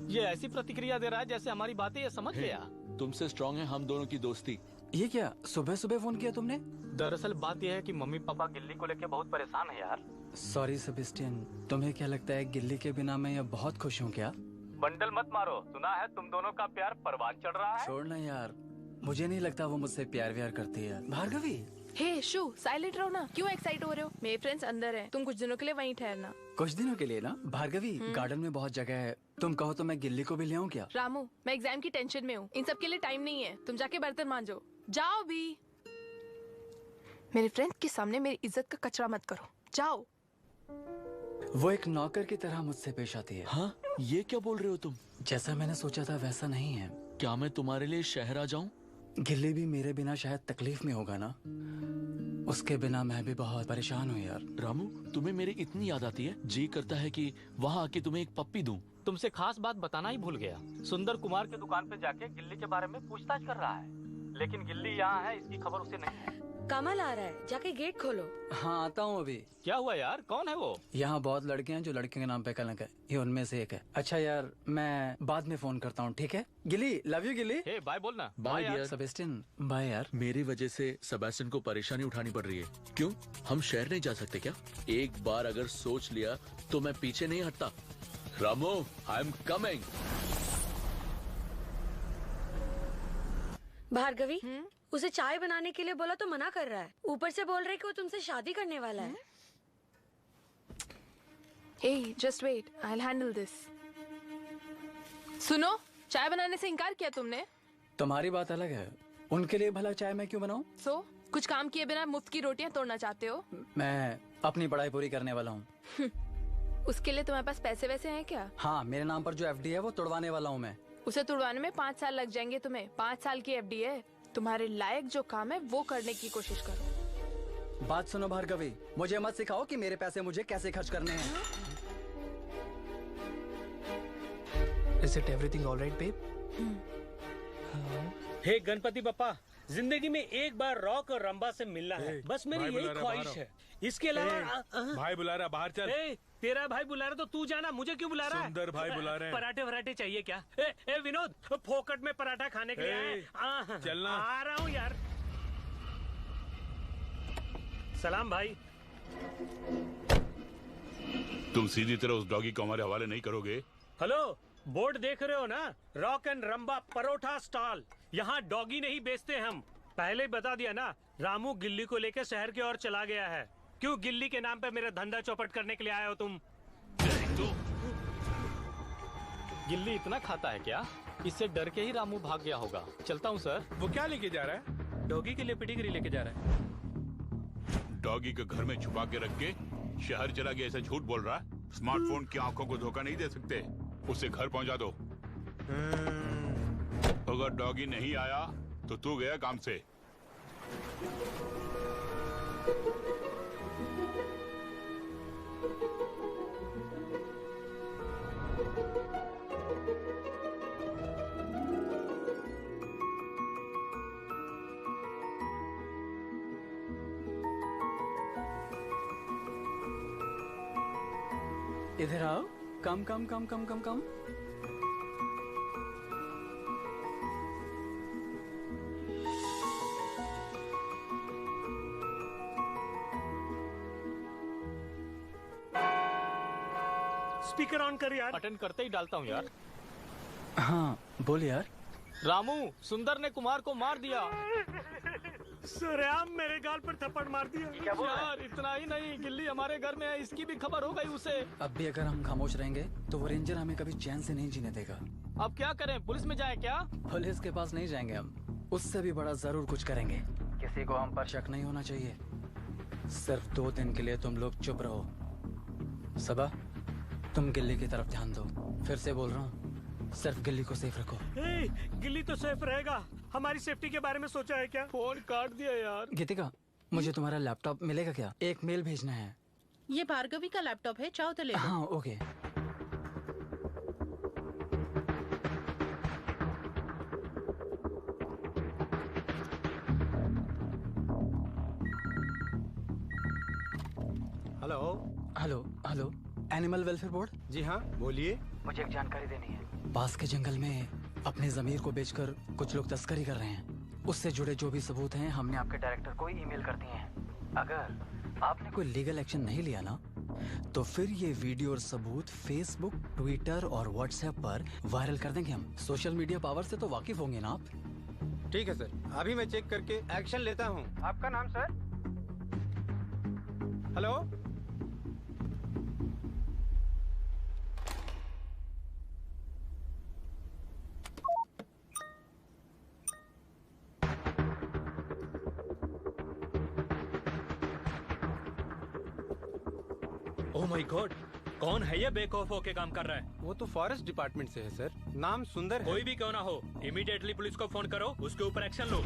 ये ऐसी प्रतिक्रिया दे रहा है जैसे हमारी बातें ये समझ गया। तुमसे स्ट्रांग है हम दोनों की दोस्ती। ये क्या सुबह सुबह फोन किया तुमने? दरअसल बात यह है कि मम्मी पापा गिल्ली को लेके बहुत परेशान है यार। सॉरी सेबेस्टियन, तुम्हें क्या लगता है गिल्ली के बिना मैं ये बहुत खुश हूँ क्या? बंडल मत मारो, सुना है तुम दोनों का प्यार परवान चढ़ रहा है। छोड़ना यार, मुझे नहीं लगता वो मुझसे प्यार व्यार करती है। भार्गवी, हे शू, साइलेंट रहो ना, क्यों एक्साइट हो रहे हो? मेरे फ्रेंड्स अंदर हैं, तुम कुछ दिनों के लिए वहीं ठहरना। कुछ दिनों के लिए ना? भार्गवी, गार्डन में बहुत जगह है, तुम कहो तो मैं गिल्ली को भी ले आऊं क्या? रामू, मैं एग्जाम की टेंशन में हूँ, इन सब के लिए टाइम नहीं है। तुम जाके बर्तन मांजो, जाओ भी। मेरे फ्रेंड के सामने मेरी इज्जत का कचरा मत करो, जाओ। वो एक नौकर की तरह मुझसे पेश आती है। हाँ, ये क्या बोल रहे हो तुम? जैसा मैंने सोचा था वैसा नहीं है। क्या मैं तुम्हारे लिए शहर आ जाऊं? गिल्ली भी मेरे बिना शायद तकलीफ में होगा ना, उसके बिना मैं भी बहुत परेशान हूँ यार। रामू, तुम्हें मेरी इतनी याद आती है, जी करता है कि वहाँ आके तुम्हें एक पप्पी दूं। तुमसे खास बात बताना ही भूल गया। सुंदर कुमार की दुकान पे जाके गिल्ली के बारे में पूछताछ कर रहा है, लेकिन गिल्ली यहाँ है इसकी खबर उसे नहीं है। कमल आ रहा है, जाके गेट खोलो। हाँ आता हूँ अभी। क्या हुआ यार, कौन है वो? यहाँ बहुत लड़के हैं जो लड़के के नाम पे कलंक है, ये उनमें से एक है। अच्छा यार, मैं बाद में फोन करता हूँ, ठीक है? गिल्ली, लव यू गिल्ली। हे बाय बोलना। बाय यार। सेबेस्टियन, बाय यार। मेरी वजह से सेबेस्टियन को परेशानी उठानी पड़ रही है। क्यों, हम शहर नहीं जा सकते क्या? एक बार अगर सोच लिया तो मैं पीछे नहीं हटता। रामो, आई एम कमिंग। भार्गवी, उसे चाय बनाने के लिए बोला तो मना कर रहा है, ऊपर से बोल रहे कि वो तुमसे शादी करने वाला है। Hey, just wait, I'll handle this. सुनो, चाय बनाने से इनकार किया तुमने? तुम्हारी बात अलग है, उनके लिए भला चाय मैं क्यों बनाऊं? कुछ काम किए बिना मुफ्त की रोटियां तोड़ना चाहते हो? मैं अपनी पढ़ाई पूरी करने वाला हूँ। उसके लिए तुम्हारे पास पैसे वैसे हैं क्या? हाँ, मेरे नाम पर जो FD है वो तोड़वाने वाला हूँ मैं। उसे तुड़वाने में 5 साल लग जाएंगे तुम्हें। 5 साल की FD है, तुम्हारे लायक जो काम है वो करने की कोशिश करो। बात सुनो भार्गवी, मुझे मत सिखाओ कि मेरे पैसे मुझे कैसे खर्च करने हैं। Is it everything all right, babe? हे गणपति बप्पा, जिंदगी में एक बार रॉक और रंबा से मिलना है, बस मेरी यही ख्वाहिश है। इसके अलावा भाई बुला रहा, बाहर चल। तेरा भाई बुला रहा तो तू जाना, मुझे क्यों बुला रहा है? सुंदर भाई बुला रहे हैं। पराठे वराठे चाहिए क्या? ए विनोद, फोकट में पराठा खाने के लिए आए। चलना। आ रहा हूँ यार। सलाम भाई। तुम सीधी तरह उस डॉगी को हमारे हवाले नहीं करोगे? हेलो, बोर्ड देख रहे हो ना? Rock and rumba paratha stall. यहाँ डॉगी नहीं बेचते हम। पहले ही बता दिया ना, रामू गिल्ली को लेकर शहर की ओर चला गया है। क्यों गिल्ली के नाम पे मेरा धंधा चौपट करने के लिए आए हो तुम? गिल्ली इतना खाता है क्या? इससे डर के ही रामू भाग गया होगा। चलता हूँ सर। वो क्या लेके जा रहा है? डॉगी के लिए पेडिग्री लेके जा रहा है। डॉगी को घर में छुपा के रख के शहर चला गया, ऐसा झूठ बोल रहा है? स्मार्टफोन की आंखों को धोखा नहीं दे सकते, उसे घर पहुंचा दो। अगर डॉगी नहीं आया तो तू गया काम से। इधर आओ, कम कम कम कम कम कम। स्पीकर ऑन कर यार। अटेंड करते ही डालता हूँ यार। हाँ बोल यार। रामू, सुंदर ने कुमार को मार दिया। सरेआम मेरे गाल पर थप्पड़ मार दिया। क्या बोल यार, इतना ही नहीं, गिल्ली हमारे घर में है, इसकी भी खबर हो गई उसे। अब भी अगर हम खामोश रहेंगे तो वो रेंजर हमें कभी चैन से नहीं जीने देगा। अब क्या करें, पुलिस में जाए क्या? पुलिस के पास नहीं जाएंगे हम, उससे भी बड़ा जरूर कुछ करेंगे। किसी को हम पर शक नहीं होना चाहिए। सिर्फ 2 दिन के लिए तुम लोग चुप रहो। सबा, तुम गिल्ली की तरफ ध्यान दो। फिर से बोल रहा हूँ, सिर्फ गिल्ली को सेफ रखो। गिल्ली तो सेफ रहेगा, हमारी सेफ्टी के बारे में सोचा है क्या? फोन काट दिया यार। गीतिका, मुझे तुम्हारा लैपटॉप मिलेगा क्या? एक मेल भेजना है। ये भार्गवी का लैपटॉप है, चाहो तो ले लो। हाँ okay. Hello hello hello, animal welfare board. जी हाँ, बोलिए। मुझे एक जानकारी देनी है। पास के जंगल में अपने जमीर को बेचकर कुछ लोग तस्करी कर रहे हैं। उससे जुड़े जो भी सबूत हैं हमने आपके डायरेक्टर को ईमेल कर दिए हैं। अगर आपने कोई लीगल एक्शन नहीं लिया ना, तो फिर ये वीडियो और सबूत फेसबुक, ट्विटर और व्हाट्सएप पर वायरल कर देंगे हम। सोशल मीडिया पावर से तो वाकिफ होंगे ना आप? ठीक है सर, अभी मैं चेक करके एक्शन लेता हूँ। आपका नाम sir? Hello. Oh my God, कौन है ये बेखौफ होके काम कर रहा है? वो तो फॉरेस्ट डिपार्टमेंट से है सर, नाम सुंदर है। कोई भी क्यों ना हो, इमीडिएटली पुलिस को फोन करो, उसके ऊपर एक्शन लो।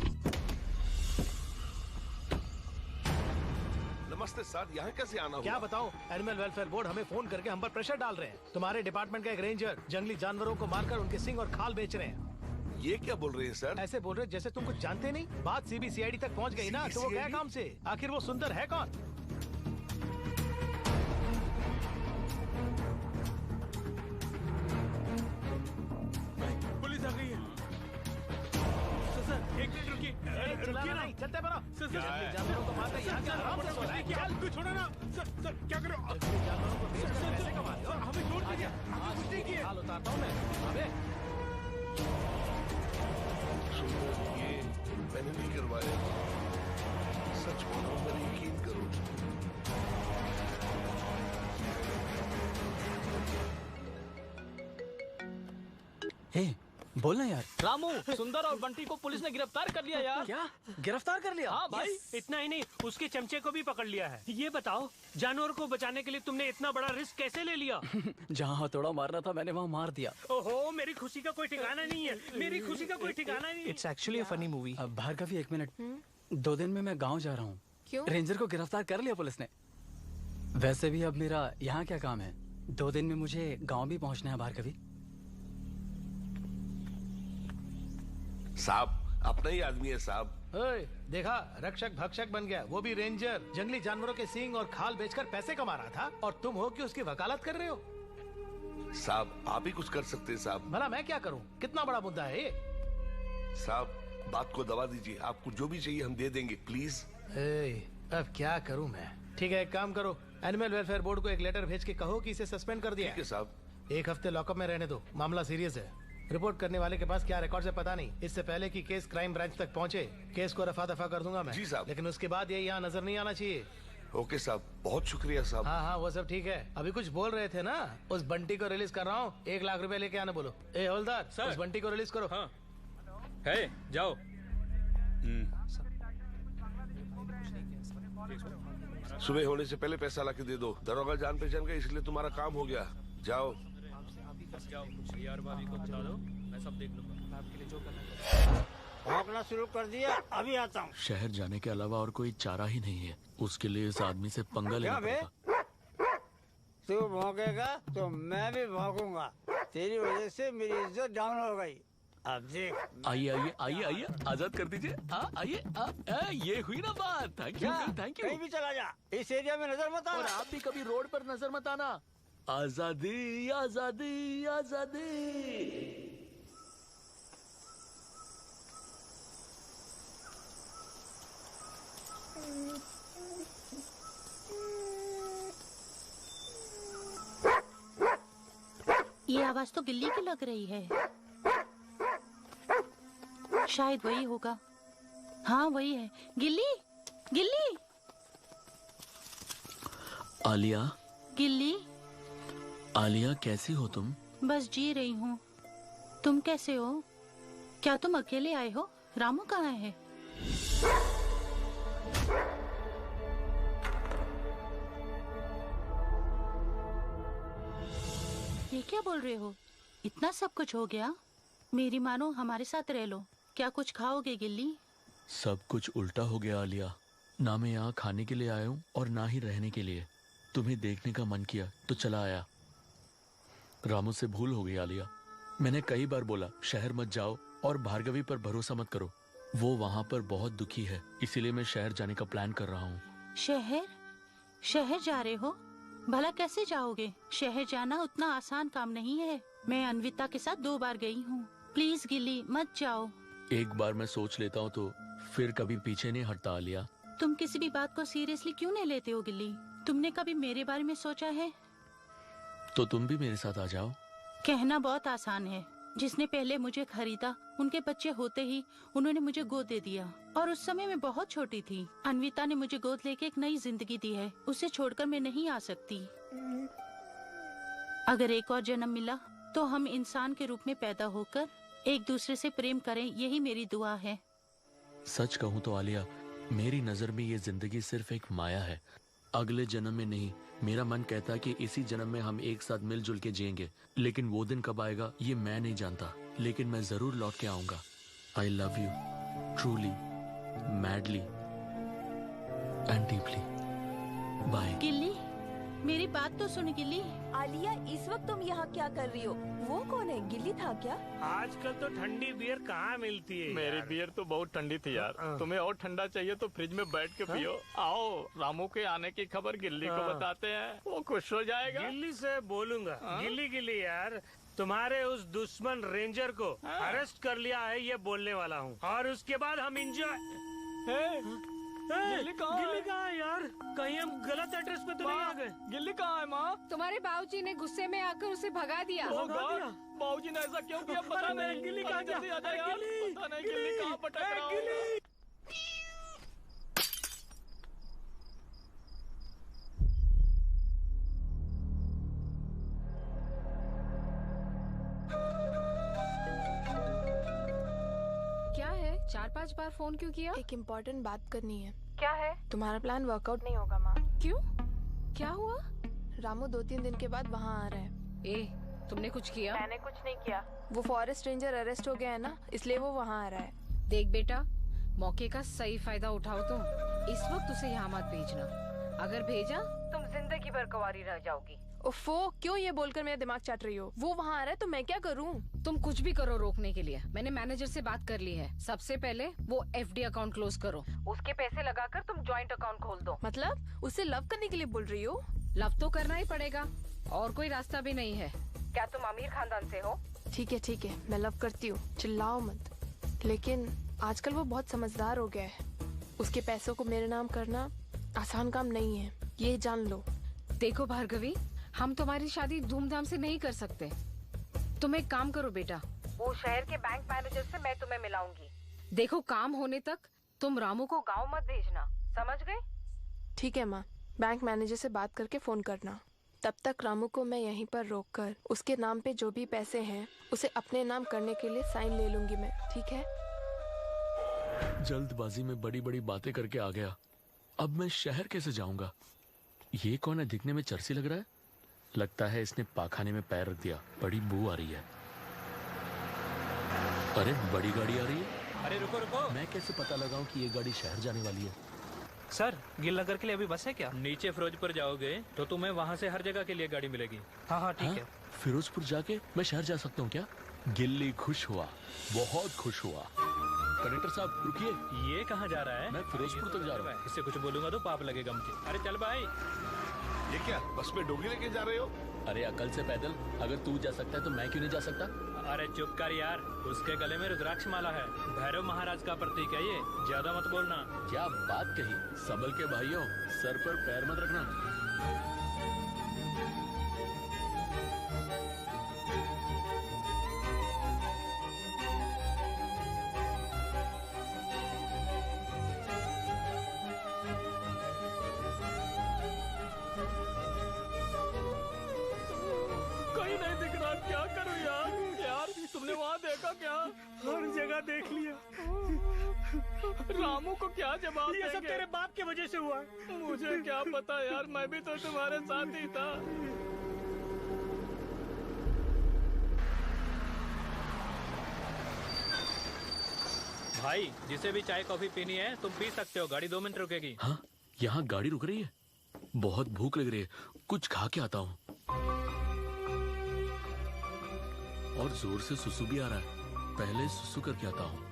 नमस्ते सर, यहाँ कैसे आना हुआ? क्या बताऊं, एनिमल वेलफेयर बोर्ड हमें फोन करके हम पर प्रेशर डाल रहे हैं। तुम्हारे डिपार्टमेंट का एक रेंजर जंगली जानवरों को मारकर उनके सिंग और खाल बेच रहे हैं। ये क्या बोल रहे हैं सर? ऐसे बोल रहे जैसे तुम कुछ जानते नहीं। बात सीबीसीआईडी तक पहुंच गई ना, तो वो गया काम से। आखिर वो सुंदर है कौन? पुलिस आ गई है। सर एक मिनट रुकिए, रुकिए ना। चलते बनो। सर जानवरों को मारकर यहाँ से आराम से सो रहा है। तू छोड़ो ना। सर क्या करो? जानवरों को बेचकर पैसे कमा रहे हो। हमें छोड़ दीजिए, हमने कुछ नहीं किया। हाल उतारता हूँ मैं। अबे ये मैंने नहीं करवाया। सच बोल रहा हूँ, मेरा यकीन करो। हे बोलना यार। रामू, सुंदर और बंटी को पुलिस ने गिरफ्तार कर लिया यार। क्या गिरफ्तार कर लिया? हाँ भाई। इतना ही नहीं, उसके चमचे को भी पकड़ लिया है। ये बताओ, जानवर को बचाने के लिए तुमने इतना बड़ा रिस्क कैसे ले लिया? जहाँ हथौड़ा मारना था मैंने वहाँ मार दिया। ओहो, मेरी खुशी का कोई ठिकाना नहीं है। मेरी खुशी का कोई ठिकाना नहीं है। It's actually a funny movie. Bhargavi एक मिनट, 2 दिन में मैं गाँव जा रहा हूँ। क्यों? रेंजर को गिरफ्तार कर लिया पुलिस ने। वैसे भी अब मेरा यहाँ क्या काम है? 2 दिन में मुझे गाँव भी पहुँचना है भार्गवी। साहब अपना ही आदमी है साहब। ओए, देखा, रक्षक भक्षक बन गया, वो भी रेंजर। जंगली जानवरों के सींग और खाल बेचकर पैसे कमा रहा था, और तुम हो कि उसकी वकालत कर रहे हो। साहब आप ही कुछ कर सकते हैं साहब। भला मैं क्या करूं? कितना बड़ा मुद्दा है ये? साहब बात को दबा दीजिए, आपको जो भी चाहिए हम दे देंगे, प्लीज। अब क्या करूं मैं? ठीक है, एक काम करो, एनिमल वेलफेयर बोर्ड को एक लेटर भेज के कहो कि इसे सस्पेंड कर दिया। ठीक है साहब। 1 हफ्ते लॉकअप में रहने दो, मामला सीरियस है। रिपोर्ट करने वाले के पास क्या रिकॉर्ड है पता नहीं। इससे पहले कि केस क्राइम ब्रांच तक पहुंचे, केस को रफा दफा कर दूंगा मैं। जी साहब। लेकिन उसके बाद ये यहाँ नजर नहीं आना चाहिए। ओके साहब, बहुत शुक्रिया साहब। हाँ हाँ, वो सब ठीक है। अभी कुछ बोल रहे थे ना, उस बंटी को रिलीज कर रहा हूँ, 1 लाख रुपए लेके आने बोलो। ए हवलदार, उस बंटी को रिलीज करो। हाँ। है, जाओ। सुबह होने से पहले पैसा लाके दे दो। दरोगा जान पहचान का, इसलिए तुम्हारा काम हो गया। जाओ। जाओ, यार भाभी को बता दो, मैं सब देख लूंगा। आपके लिए जो करना है। भौंकना शुरू कर दिया, अभी आता हूँ। शहर जाने के अलावा और कोई चारा ही नहीं है। उसके लिए इस आदमी से पंगा लेना पड़ेगा। तू भौंकेगा तो मैं भी भौंकूंगा। तेरी वजह से मेरी इज्जत डाउन हो गई। अब देख। आइए आइए आइए आइए, आजाद कर दीजिए। आइए, ये हुई ना बात। Thank you thank you. कहीं भी चला जा, इस एरिया में नजर मत आना। और आप भी कभी रोड पर नजर मत आना। आजादी आजादी आजादी। ये आवाज तो गिल्ली की लग रही है। शायद वही होगा। हाँ वही है। गिल्ली, गिल्ली, आलिया। गिल्ली। आलिया कैसी हो तुम? बस जी रही हूँ। तुम कैसे हो? क्या तुम अकेले आए हो? रामू कहाँ है? ये क्या बोल रहे हो? इतना सब कुछ हो गया? मेरी मानो हमारे साथ रह लो। क्या कुछ खाओगे गिल्ली? सब कुछ उल्टा हो गया आलिया। ना मैं यहाँ खाने के लिए आया हूँ और ना ही रहने के लिए। तुम्हें देखने का मन किया तो चला आया। रामू से भूल हो गई आलिया। मैंने कई बार बोला शहर मत जाओ और भार्गवी पर भरोसा मत करो, वो वहाँ पर बहुत दुखी है, इसीलिए मैं शहर जाने का प्लान कर रहा हूँ। शहर? शहर जा रहे हो? भला कैसे जाओगे? शहर जाना उतना आसान काम नहीं है। मैं अन्विता के साथ 2 बार गई हूँ। प्लीज गिल्ली मत जाओ। एक बार मैं सोच लेता हूँ तो फिर कभी पीछे नहीं हटता आलिया। तुम किसी भी बात को सीरियसली क्यों नहीं लेते हो गिल्ली? तुमने कभी मेरे बारे में सोचा है? तो तुम भी मेरे साथ आ जाओ। कहना बहुत आसान है। जिसने पहले मुझे खरीदा, उनके बच्चे होते ही उन्होंने मुझे गोद दे दिया, और उस समय मैं बहुत छोटी थी। अन्विता ने मुझे गोद लेके एक नई जिंदगी दी है, उसे छोड़कर मैं नहीं आ सकती। अगर एक और जन्म मिला तो हम इंसान के रूप में पैदा होकर एक दूसरे से प्रेम करें, यही मेरी दुआ है। सच कहूँ तो आलिया, मेरी नजर में ये जिंदगी सिर्फ एक माया है। अगले जन्म में नहीं, मेरा मन कहता है कि इसी जन्म में हम एक साथ मिलजुल के जिएंगे, लेकिन वो दिन कब आएगा ये मैं नहीं जानता, लेकिन मैं जरूर लौट के आऊंगा। I love you truly, madly and deeply. Bye. Gilli, मेरी बात तो सुन गिल्ली। आलिया, इस वक्त तुम यहाँ क्या कर रही हो? वो कौन है? गिल्ली था क्या? आजकल तो ठंडी बियर कहाँ मिलती है? मेरी बियर तो बहुत ठंडी थी यार। तुम्हें और ठंडा चाहिए तो फ्रिज में बैठ के पियो। आओ, रामू के आने की खबर गिल्ली को बताते हैं, वो खुश हो जाएगा। गिल्ली से बोलूंगा। गिल्ली यार, तुम्हारे उस दुश्मन रेंजर को अरेस्ट कर लिया है, ये बोलने वाला हूँ, और उसके बाद हम इंजॉय। गिल्ली कहाँ है यार? कहीं हम गलत एड्रेस पे तो नहीं आ गए? गिल्ली कहाँ है माँ? तुम्हारे बाबूजी ने गुस्से में आकर उसे भगा दिया। बाबूजी ने ऐसा क्यों किया पता नहीं। गिल्ली कहाँ जल्दी आ जाए यार। पता नहीं गिल्ली कहाँ भटक रहा है। क्या है? 4-5 बार फोन क्यों किया? एक इम्पोर्टेंट बात करनी है। क्या है? तुम्हारा प्लान वर्कआउट नहीं होगा माँ। क्यों? क्या हुआ? रामू 2-3 दिन के बाद वहाँ आ रहा है। तुमने कुछ किया? मैंने कुछ नहीं किया। वो फॉरेस्ट रेंजर अरेस्ट हो गया है ना, इसलिए वो वहाँ आ रहा है। देख बेटा, मौके का सही फायदा उठाओ तुम। इस वक्त उसे यहाँ मत भेजना। अगर भेजा तुम जिंदगी भर कुंवारी रह जाओगी। ओफो, क्यों ये बोलकर मेरा दिमाग चाट रही हो? वो वहाँ आ रहा है तो मैं क्या करूँ? तुम कुछ भी करो रोकने के लिए। मैंने मैनेजर से बात कर ली है। सबसे पहले वो एफडी अकाउंट क्लोज करो, उसके पैसे लगाकर तुम जॉइंट अकाउंट खोल दो। मतलब उसे लव करने के लिए बोल रही हो? लव तो करना ही पड़ेगा, और कोई रास्ता भी नहीं है। क्या तुम अमीर खानदान से हो? ठीक है, मैं लव करती हूँ, चिल्लाओ मत। लेकिन आजकल वो बहुत समझदार हो गया है। उसके पैसों को मेरे नाम करना आसान काम नहीं है, ये जान लो। देखो भार्गवी, हम तुम्हारी शादी धूमधाम से नहीं कर सकते। तुम एक काम करो बेटा, वो शहर के बैंक मैनेजर से मैं तुम्हें मिलाऊंगी। देखो, काम होने तक तुम रामू को गांव मत भेजना, समझ गए? ठीक है माँ, बैंक मैनेजर से बात करके फोन करना। तब तक रामू को मैं यहीं पर रोककर उसके नाम पे जो भी पैसे हैं उसे अपने नाम करने के लिए साइन ले लूंगी मैं, ठीक है? जल्दबाजी में बड़ी बड़ी बातें करके आ गया। अब मैं शहर कैसे जाऊंगा? ये कौन है? दिखने में चर्सी लग रहा है। लगता है इसने पाखाने में पैर रख दिया। बड़ी बू आ रही है। अरे बड़ी गाड़ी आ रही है। अरे रुको। मैं कैसे पता लगाऊं कि ये गाड़ी शहर जाने वाली है? सर, गिल नगर के लिए अभी बस है क्या? नीचे फिरोजपुर जाओगे तो तुम्हें वहाँ से हर जगह के लिए गाड़ी मिलेगी। हाँ ठीक है। फिरोजपुर जाके मैं शहर जा सकता हूँ क्या? गिल्ली खुश हुआ, बहुत खुश हुआ। कंडक्टर साहब रुकिए। ये कहाँ जा रहा है? मैं फिरोजपुर तक जा रहा हूँ। इससे कुछ बोलूंगा तो पाप लगेगा मुझे। अरे चल भाई। ये क्या, बस में डोगी लेके जा रहे हो? अरे अकल से पैदल। अगर तू जा सकता है तो मैं क्यों नहीं जा सकता? अरे चुप कर यार, उसके गले में रुद्राक्ष माला है, भैरव महाराज का प्रतीक है ये, ज्यादा मत बोलना। क्या बात कही। सबल के भाइयों, सर पर पैर मत रखना। कहीं नहीं दिख रहा, क्या करूं यार? तुमने वहाँ देखा क्या? हर जगह देख लिया। रामू को क्या जवाब ये सब देंगे? तेरे बाप की वजह से हुआ। मुझे क्या पता यार, मैं भी तो तुम्हारे साथ ही था। भाई, जिसे भी चाय कॉफी पीनी है तुम पी सकते हो, गाड़ी 2 मिनट रुकेगी। हाँ, यहाँ गाड़ी रुक रही है। बहुत भूख लग रही है, कुछ खा के आता हूँ। और जोर से सुसु भी आ रहा है, पहले सुसु करके आता हूँ।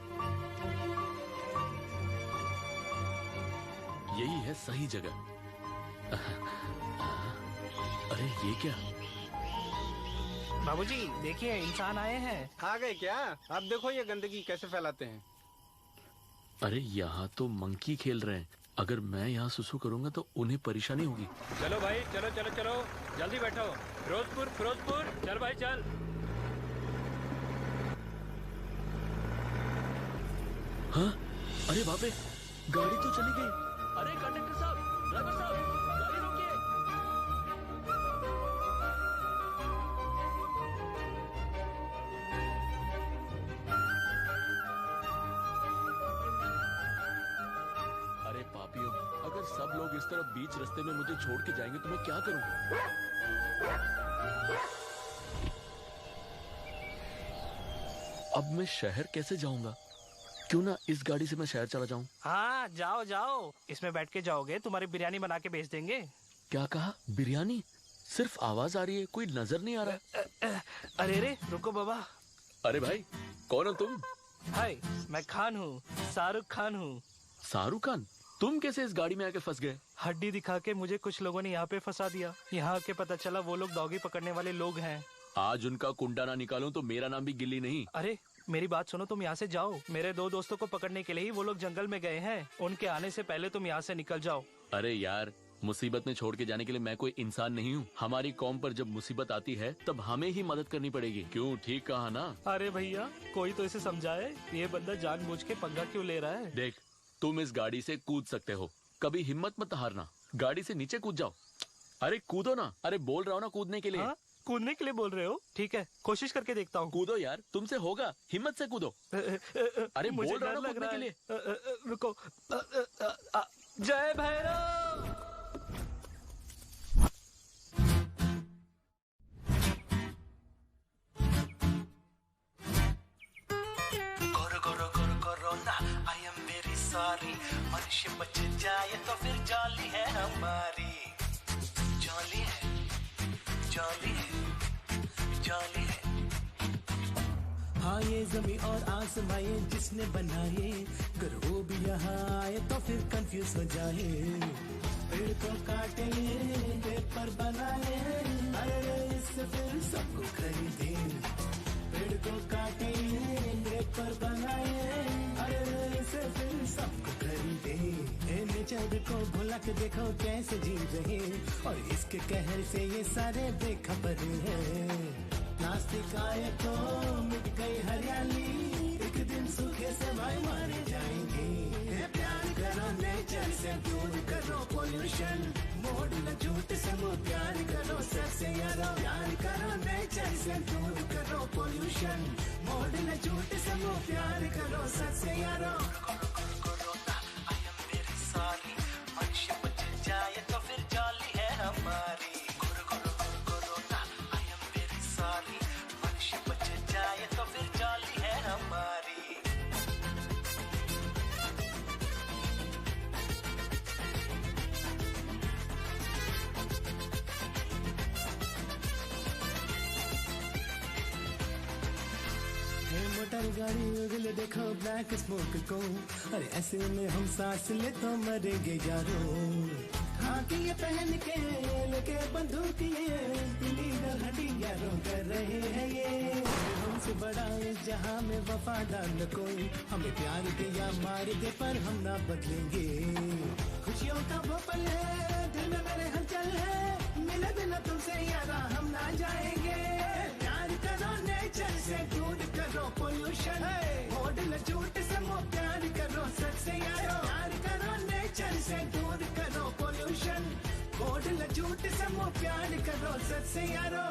यही है सही जगह। अरे ये क्या? बाबूजी देखिए, इंसान आए हैं। आ गए क्या? अब देखो ये गंदगी कैसे फैलाते हैं। अरे यहाँ तो मंकी खेल रहे हैं, अगर मैं यहाँ सुसु करूंगा तो उन्हें परेशानी होगी। चलो भाई, चलो चलो चलो, जल्दी बैठो। फिरोजपुर फिरोजपुर, चल भाई चल। हाँ? अरे बाप रे, गाड़ी तो चली गई। अरे कंडक्टर साहब, ड्राइवर साहब, गाड़ी रोकिए। अरे पापियों, अगर सब लोग इस तरफ बीच रास्ते में मुझे छोड़ के जाएंगे तो मैं क्या करूं? अब मैं शहर कैसे जाऊंगा? क्यों ना इस गाड़ी से मैं शहर चला जाऊं? हाँ जाओ जाओ, इसमें बैठ के जाओगे, तुम्हारी बिरयानी बना के भेज देंगे। क्या कहा? बिरयानी? सिर्फ आवाज आ रही है, कोई नजर नहीं आ रहा। अरे रे रुको बाबा। अरे भाई, कौन हो तुम? हाय, मैं खान हूँ, शाहरुख खान हूँ। शाहरुख खान? तुम कैसे इस गाड़ी में आके फंस गए? हड्डी दिखा के मुझे कुछ लोगों ने यहाँ पे फंसा दिया। यहाँ आके पता चला वो लोग डॉगी पकड़ने वाले लोग हैं। आज उनका कुंडा ना निकालूं तो मेरा नाम भी गिल्ली नहीं। अरे मेरी बात सुनो, तुम यहाँ से जाओ। मेरे 2 दोस्तों को पकड़ने के लिए ही वो लोग जंगल में गए हैं। उनके आने से पहले तुम यहाँ से निकल जाओ। अरे यार, मुसीबत में छोड़ के जाने के लिए मैं कोई इंसान नहीं हूँ। हमारी कौम पर जब मुसीबत आती है तब हमें ही मदद करनी पड़ेगी। क्यों, ठीक कहा ना? अरे भैया, कोई तो इसे समझाए, ये बंदा जानबूझ के पंगा क्यों ले रहा है। देख, तुम इस गाड़ी से कूद सकते हो, कभी हिम्मत मत हारना। गाड़ी से नीचे कूद जाओ। अरे कूदो ना। अरे बोल रहा हूँ ना कूदने के लिए। हाँ? कूदने के लिए बोल रहे हो? ठीक है, कोशिश करके देखता हूँ। कूदो यार, तुमसे होगा, हिम्मत से कूदो। अरे बोल रहा हूँ ना कूदने के लिए। रुको। जय भैरव। मनुष्य बच जाए तो फिर जाली है हमारी। जाली है, जाली है, जाली है। हाँ ये जमीन और आसमां ये जिसने बनाए, अगर वो भी यहाँ आए तो फिर कंफ्यूज हो जाए। पेड़ को काटे, पेपर बनाए, अरे इससे फिर सबको खरीदे। पेड़ को काटे, पेपर बनाए, अरे इससे फिर सबको खरीदे। नेचर को भुला के देखो कैसे जी रहे, और इसके कहर से ये सारे बेखबर हैं। प्लास्टिक आए तो मिट गई हरियाली, एक दिन सूखे से भाई मारे जाएंगे। प्यार करो नेचर से, दूर करो पोल्यूशन, मोड़ न झूठ से वो प्यार करो सबसे यारो। प्यार करो नेचर से, दूर करो पोल्यूशन, मोड़ न झूठ से वो प्यार करो सबसे यारो। मनुष्य बच जाए तो फिर जाली है हमारी। मनुष्य बच जाए तो फिर जाली है हमारी। मोटर गाड़ी उगले देखो ब्लैक स्मोक को, अरे ऐसे में हम सांस ले तो मरेंगे यारो। खाकी ये पहन के लेके बंदूक ये इलीगल हड्डियारों कर रहे हैं ये। हमसे बड़ा इस जहां में वफादार न कोई, हमें प्यार दे या मार दे पर हम ना बदलेंगे। खुशियों का वो पल है, दिल में मेरे हलचल है, मिले बिना तुमसे यारा हम ना जाएंगे। प्यार करो नेचर से, दूर करो पोल्यूशन, मॉडल झूठ से वो प्यार करो सच से यारो। प्यार करो नेचर से, दूर करो पोल्यूशन, मॉडल झूठ से वो प्यार करो सच से यारो।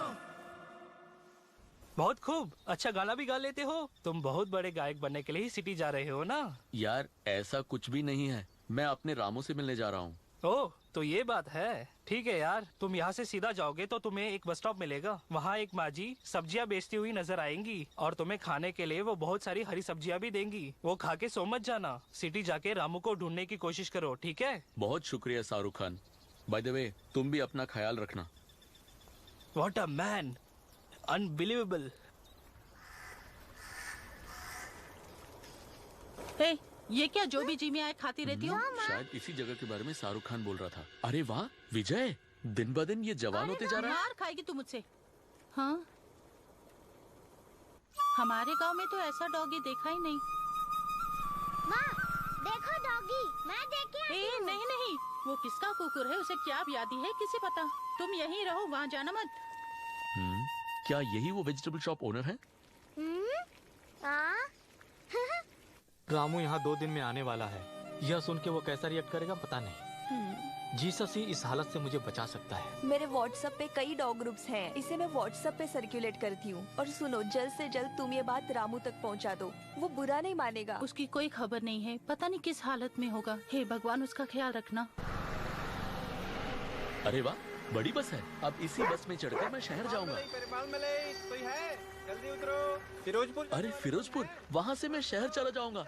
बहुत खूब, अच्छा गाना भी गा लेते हो। तुम बहुत बड़े गायक बनने के लिए ही सिटी जा रहे हो ना? यार ऐसा कुछ भी नहीं है, मैं अपने रामू से मिलने जा रहा हूँ। ओह तो ये बात है। ठीक है यार, तुम यहाँ से सीधा जाओगे तो तुम्हें एक बस स्टॉप मिलेगा। वहाँ एक माँ जी सब्जियाँ बेचती हुई नजर आएंगी, और तुम्हें खाने के लिए वो बहुत सारी हरी सब्जियाँ भी देंगी। वो खा के सो मत जाना। सिटी जाके रामू को ढूंढने की कोशिश करो, ठीक है? बहुत शुक्रिया Shahrukh Khan. By the way तुम भी अपना ख्याल रखना। What a man, unbelievable. Hey, ये क्या जो भी जी में आए खाती रहती हो? शायद इसी जगह के बारे में शाहरुख खान बोल रहा था। अरे वाह विजय, दिन ब दिन ये जवान होते जा रहा है। मार खाएगी तू मुझसे। हाँ, हमारे गांव में तो ऐसा डॉगी देखा ही नहीं। माँ, देखो डॉगी, मैं देख के आई हूँ। नहीं नहीं, वो किसका कुकुर है, उसे क्या व्याधि है किसे पता। तुम यहीं रहो, वहाँ जाना मत। क्या यही वो वेजिटेबल शॉप ओनर है? रामू यहाँ 2 दिन में आने वाला है। यह सुन के वो कैसा रिएक्ट करेगा पता नहीं। जीसस ही इस हालत से मुझे बचा सकता है। मेरे व्हाट्सएप पे कई डॉग ग्रुप्स हैं। इसे मैं व्हाट्सएप पे सर्कुलेट करती हूँ। और सुनो, जल्द से जल्द तुम ये बात रामू तक पहुँचा दो, वो बुरा नहीं मानेगा। उसकी कोई खबर नहीं है, पता नहीं किस हालत में होगा। हे भगवान, उसका ख्याल रखना। अरे वाह, बड़ी बस है। अब इसी बस में चढ़कर मैं शहर जाऊंगा। कोई है? जल्दी उतरो। फिरोजपुर। अरे फिरोजपुर, वहाँ से मैं शहर चला जाऊंगा।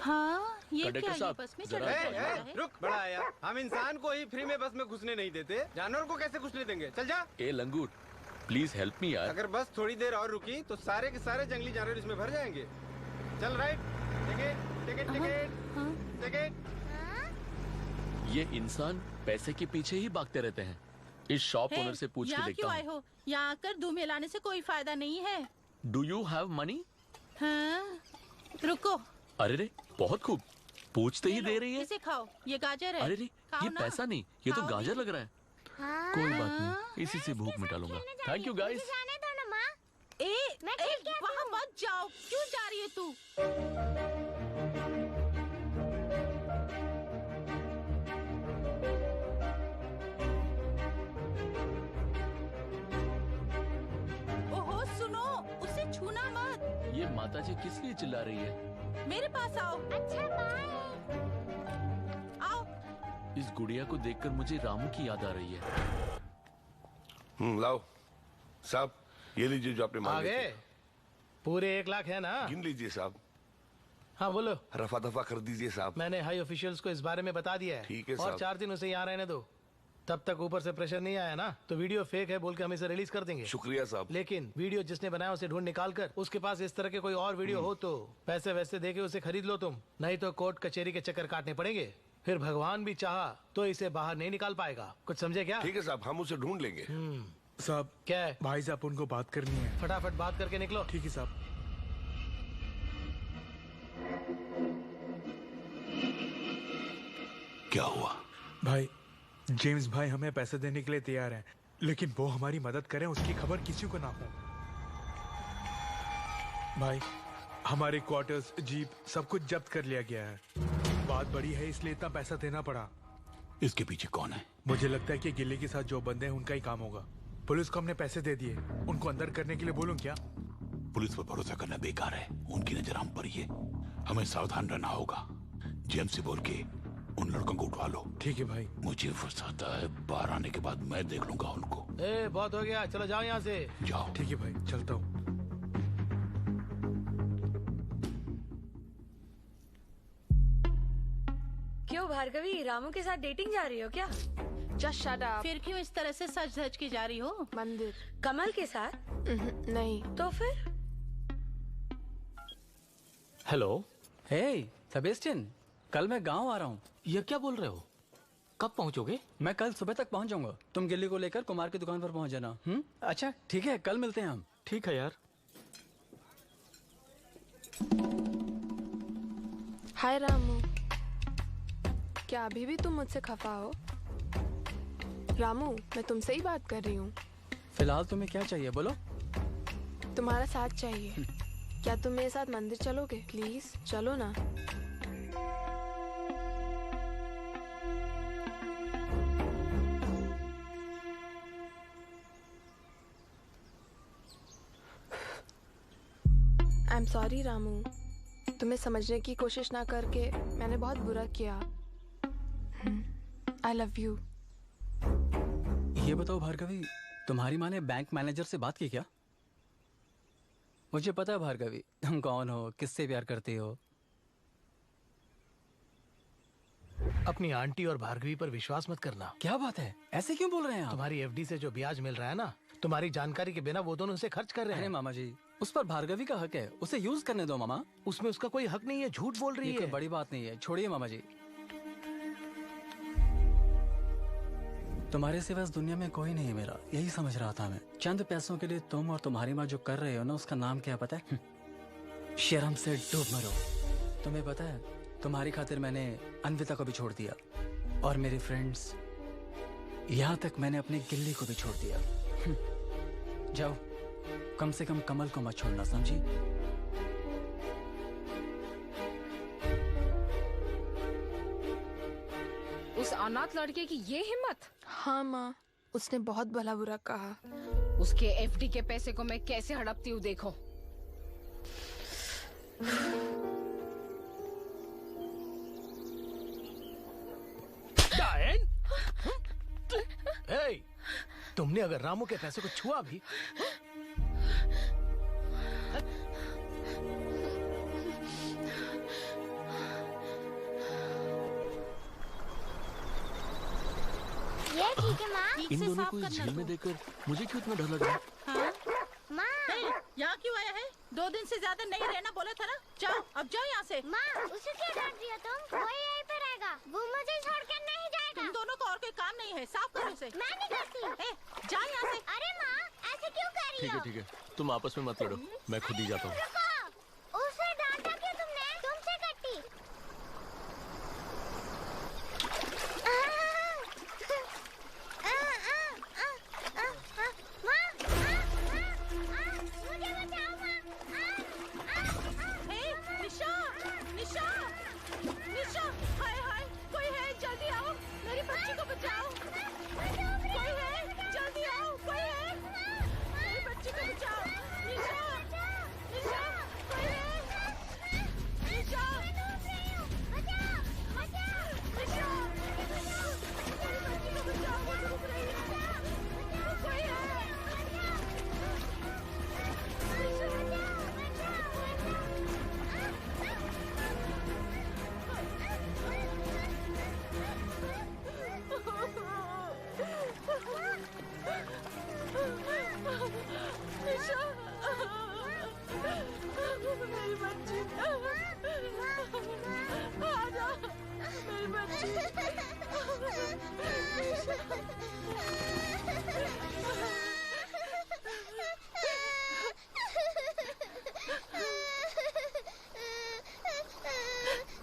हाँ, ये कंडक्टर क्या, ये साहब, बस में जरा चढ़ रुक, बड़ा आया। हम इंसान को ही फ्री में बस में घुसने नहीं देते, जानवर को कैसे घुसने देंगे? चल जा। ए लंगूर, प्लीज हेल्प मी यार। अगर बस थोड़ी देर और रुकी तो सारे के सारे जंगली जानवर इसमें भर जाएंगे। चल right. Ticket ticket ticket ticket. ये इंसान पैसे के पीछे ही भागते रहते हैं। इस शॉप ओनर से पूछ के यहाँ देखता क्यों हूँ। आए हो? यहाँ आकर धूमे लाने से कोई फायदा नहीं है। Do you have money? हाँ, रुको। अरे रे, बहुत खूब, पूछते ही दे रही है। इसे खाओ, ये गाजर है। अरे रे, खाओ ये ना। पैसा नहीं, ये तो गाजर लग रहा है। कोई बात नहीं, इसी से भूख मिटा लूंगा। Thank you guys. जाने दो ना माँ। वहाँ मत जाओ। क्यों जा रही है तू? ओहो सुनो, उसे छूना मत। ये माताजी किस लिए चिल्ला रही है? मेरे पास आओ। अच्छा बाय। आओ। इस गुड़िया को देखकर मुझे रामू की याद आ रही है। लाओ साहब, ये लीजिए जो आपने मांगे आगे थे। पूरे 1 लाख है ना? गिन लीजिए साहब। हाँ बोलो। रफा दफा कर दीजिए साहब। मैंने हाई ऑफिशियल्स को इस बारे में बता दिया है। ठीक है और साहब। 4 दिन उसे यहाँ रहने दो। तब तक ऊपर से प्रेशर नहीं आया ना तो वीडियो फेक है बोल के हम इसे रिलीज कर देंगे। शुक्रिया साहब। लेकिन वीडियो जिसने बनाया उसे ढूंढ निकाल कर उसके पास इस तरह के कोई और वीडियो हो तो पैसे वैसे देके उसे खरीद लो तुम। नहीं तो कोर्ट कचहरी के चक्कर काटने पड़ेंगे। फिर भगवान भी चाहा तो इसे बाहर नहीं निकाल पाएगा। कुछ समझे क्या? ठीक है साहब, हम उसे ढूंढ लेंगे। साहब क्या है? भाई साहब उनको बात करनी है। फटाफट बात करके निकलो। ठीक है साहब। क्या हुआ? भाई जेम्स भाई हमें पैसे देने के लिए तैयार हैं, लेकिन वो हमारी मदद करें उसकी खबर किसी को ना हो। भाई हमारे क्वार्टर्स, जीप सब कुछ जब्त कर लिया गया है। बात बड़ी है इसलिए इतना पैसा देना पड़ा। इसके पीछे कौन है? मुझे लगता है कि गिल्ली के साथ जो बंदे हैं उनका ही काम होगा। पुलिस को हमने पैसे दे दिए, उनको अंदर करने के लिए बोलूं क्या? पुलिस पर भरोसा करना बेकार है, उनकी नजर हम पर ही है। हमें सावधान रहना होगा। जेम्स से बोल के उन लड़कों को उठवा लो। ठीक है भाई। मुझे फंसाता है, बाहर आने के बाद मैं देख लूंगा उनको। बहुत हो गया, चलो जाओ यहाँ से। जाओ। ठीक है भाई, चलता हूँ। क्यों भार्गवी, रामू के साथ डेटिंग जा रही हो क्या? Just shut up. फिर क्यों इस तरह से सज धज के जा रही हो? मंदिर। कमल के साथ? नहीं। तो फिर? हेलो। हे सेबेस्टियन, कल मैं गांव आ रहा हूँ। ये क्या बोल रहे हो? कब पहुँचोगे? मैं कल सुबह तक पहुँच जाऊंगा। तुम गिल्ली को लेकर कुमार की दुकान पर पहुँच जाना। अच्छा ठीक है, कल मिलते हैं हम। ठीक है यार। हाय रामू, क्या अभी भी तुम मुझसे खफा हो? रामू, मैं तुमसे ही बात कर रही हूँ। फिलहाल तुम्हें क्या चाहिए बोलो? तुम्हारा साथ चाहिए। क्या तुम मेरे साथ मंदिर चलोगे? प्लीज चलो ना। आई एम सॉरी रामू, तुम्हें समझने की कोशिश ना करके मैंने बहुत बुरा किया। आई लव यू। ये बताओ भार्गवी, तुम्हारी माँ ने बैंक मैनेजर से बात की क्या? मुझे पता है भार्गवी, तुम कौन हो, किससे प्यार करती हो। अपनी आंटी और भार्गवी पर विश्वास मत करना। क्या बात है, ऐसे क्यों बोल रहे हैं आप? तुम्हारी एफडी से जो ब्याज मिल रहा है ना, तुम्हारी जानकारी के बिना वो दोनों उसे खर्च कर रहे अरे हैं। मामा जी, उस पर भार्गवी का हक है, उसे यूज करने दो मामा। उसमें उसका कोई हक नहीं है, झूठ बोल रही ये कोई है। बड़ी बात नहीं है, छोड़िए मामा जी। तुम्हारे सिवा इस दुनिया में कोई नहीं है मेरा, यही समझ रहा था मैं। चंद पैसों के लिए तुम और तुम्हारी माँ जो कर रहे हो ना, उसका नाम क्या पता है? शर्म से डूब मरो। तुम्हें पता है, तुम्हारी खातिर मैंने अन्विता को भी छोड़ दिया, और मेरे फ्रेंड्स, यहाँ तक मैंने अपनी गिल्ली को भी छोड़ दिया। जाओ, कम से कम कमल को मत छोड़ना, समझी? उस अनाथ लड़के की ये हिम्मत? हाँ माँ, उसने बहुत भला बुरा कहा। उसके एफडी के पैसे को मैं कैसे हड़पती हूँ देखो। डायन? तुमने अगर रामू के पैसे को छुआ भी, ये ठीक है माँ। इन दोनों को इस झील में देखकर मुझे क्यों इतना डर लग रहा है? माँ, यहाँ क्यों आया है? 2 दिन से ज्यादा नहीं रहना बोला था ना। जाओ, अब जाओ यहाँ से। माँ, उसे क्या डांट दिया तुम? वो यहीं पे रहेगा, वो मुझे छोड़कर नहीं जाएगा। तुम दोनों को और कोई काम नहीं है, साफ करो उसे। मैं नहीं करती। जा यहाँ से। अरे माँ, ऐसे क्यों कर रही हो? ठीक है, तुम आपस में मत लड़ो, मैं खुद ही जाता हूँ। रुको, उसे डांटा क्यों तुमने? तुमसे कट्टी।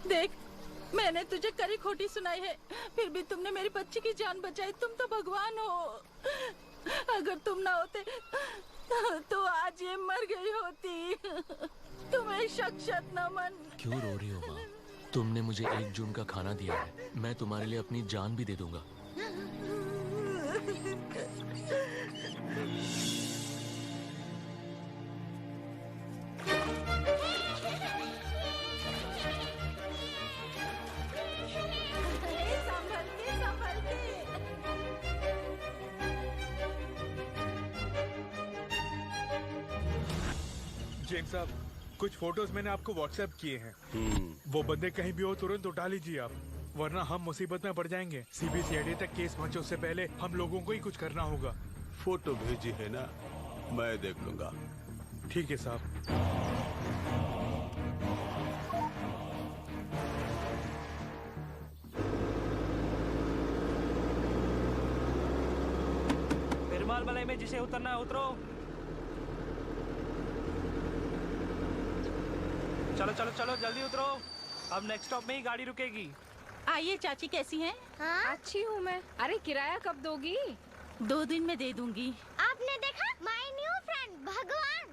देख, मैंने तुझे करी खोटी सुनाई है, फिर भी तुमने मेरी बच्ची की जान बचाई। तुम तो भगवान हो। अगर तुम ना होते तो आज ये मर गई होती। तुम्हें शक्षत नमन। क्यों रो रही हो माँ? तुमने मुझे 1 जून का खाना दिया है, मैं तुम्हारे लिए अपनी जान भी दे दूंगा। जेम्स साहब, कुछ फोटोज मैंने आपको व्हाट्सएप किए हैं। वो बंदे कहीं भी हो तुरंत उठा लीजिए आप, वरना हम मुसीबत में पड़ जाएंगे। सीबीसीआईडी तक केस पहुंचे उससे पहले हम लोगों को ही कुछ करना होगा। फोटो भेजी है ना, मैं देख लूंगा। ठीक है साहब। पेरुमाल मलई में जिसे उतरना है उतरो। चलो चलो चलो जल्दी उतरो, अब नेक्स्ट स्टॉप में ही गाड़ी रुकेगी। आइए चाची, कैसी हैं? हाँ? अच्छी हूँ मैं। अरे किराया कब दोगी? 2 दिन में दे दूंगी। आपने देखा? माय न्यू फ्रेंड भगवान।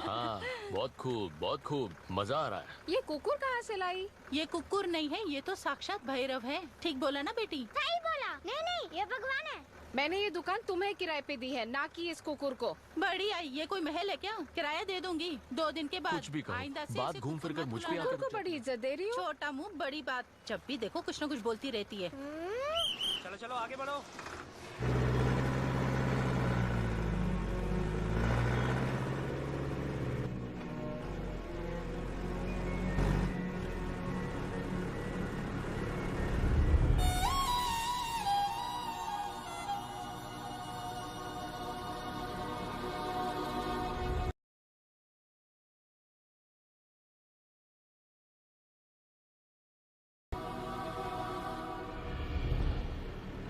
हाँ, बहुत खूब, मजा आ रहा है। ये कुकुर कहाँ से लाई? ये कुकुर नहीं है, ये तो साक्षात भैरव है। ठीक बोला ना बेटी? सही बोला। नहीं, ये भगवान है। मैंने ये दुकान तुम्हें किराए पे दी है, ना कि इस कुकुर को। बड़ी आई, ये कोई महल है क्या? किराया दे दूंगी 2 दिन के बाद। कुछ भी कहो, आइंदा से बात ऐसे घूम फिर कर कुकुर मुझ मत पे बुलाना। आकर को बड़ी इज्जत दे रही हूँ। छोटा मुंह बड़ी बात, जब भी देखो कुछ न कुछ बोलती रहती है। चलो चलो आगे बढ़ो।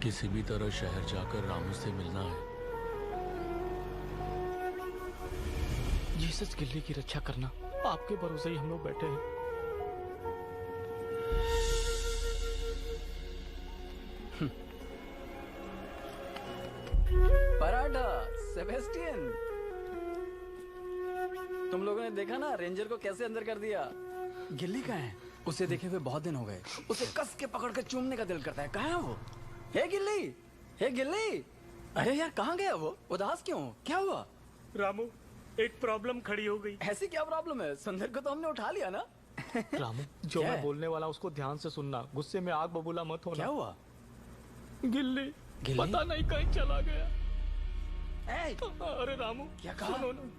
किसी भी तरह शहर जाकर रामू से मिलना है। जीसस गिल्ली की रक्षा करना, आपके भरोसे ही हम लोग बैठे हैं। पराठा सेबेस्टियन, तुम लोगों ने देखा ना रेंजर को कैसे अंदर कर दिया। गिल्ली कहाँ है? उसे देखे हुए बहुत दिन हो गए। उसे कस के पकड़ के चूमने का दिल करता है। कहाँ है वो? हे गिल्ली, हे गिल्ली, अरे यार कहाँ गया वो? उदास क्यों? क्या हुआ? रामू, एक प्रॉब्लम खड़ी हो गई। ऐसी क्या प्रॉब्लम है? सुंदर को तो हमने उठा लिया ना। रामू, जो मैं बोलने वाला उसको ध्यान से सुनना, गुस्से में आग बबूला मत होना। क्या हुआ? गिल्ली पता नहीं कहीं चला गया। अरे रामू, क्या कहा? सुनो ना।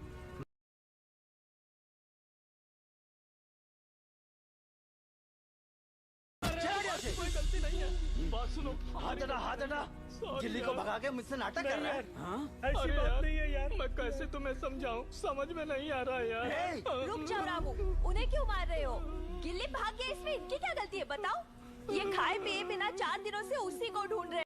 कोई गलती नहीं है, बात सुनो। हाथ हटा। गिल्ली को भगा के मुझसे नाटक कर रहा है। हाँ? ऐसी बात नहीं है यार। मैं कैसे तुम्हें समझाऊं, समझ में नहीं आ रहा यार। रुक जाओ रामू, उन्हें क्यों मार रहे हो? गिल्ली भाग गया, इसमें इनकी क्या गलती है बताओ? ये खाए पिए बिना 4 दिनों से उसी को ढूंढ रहे हैं।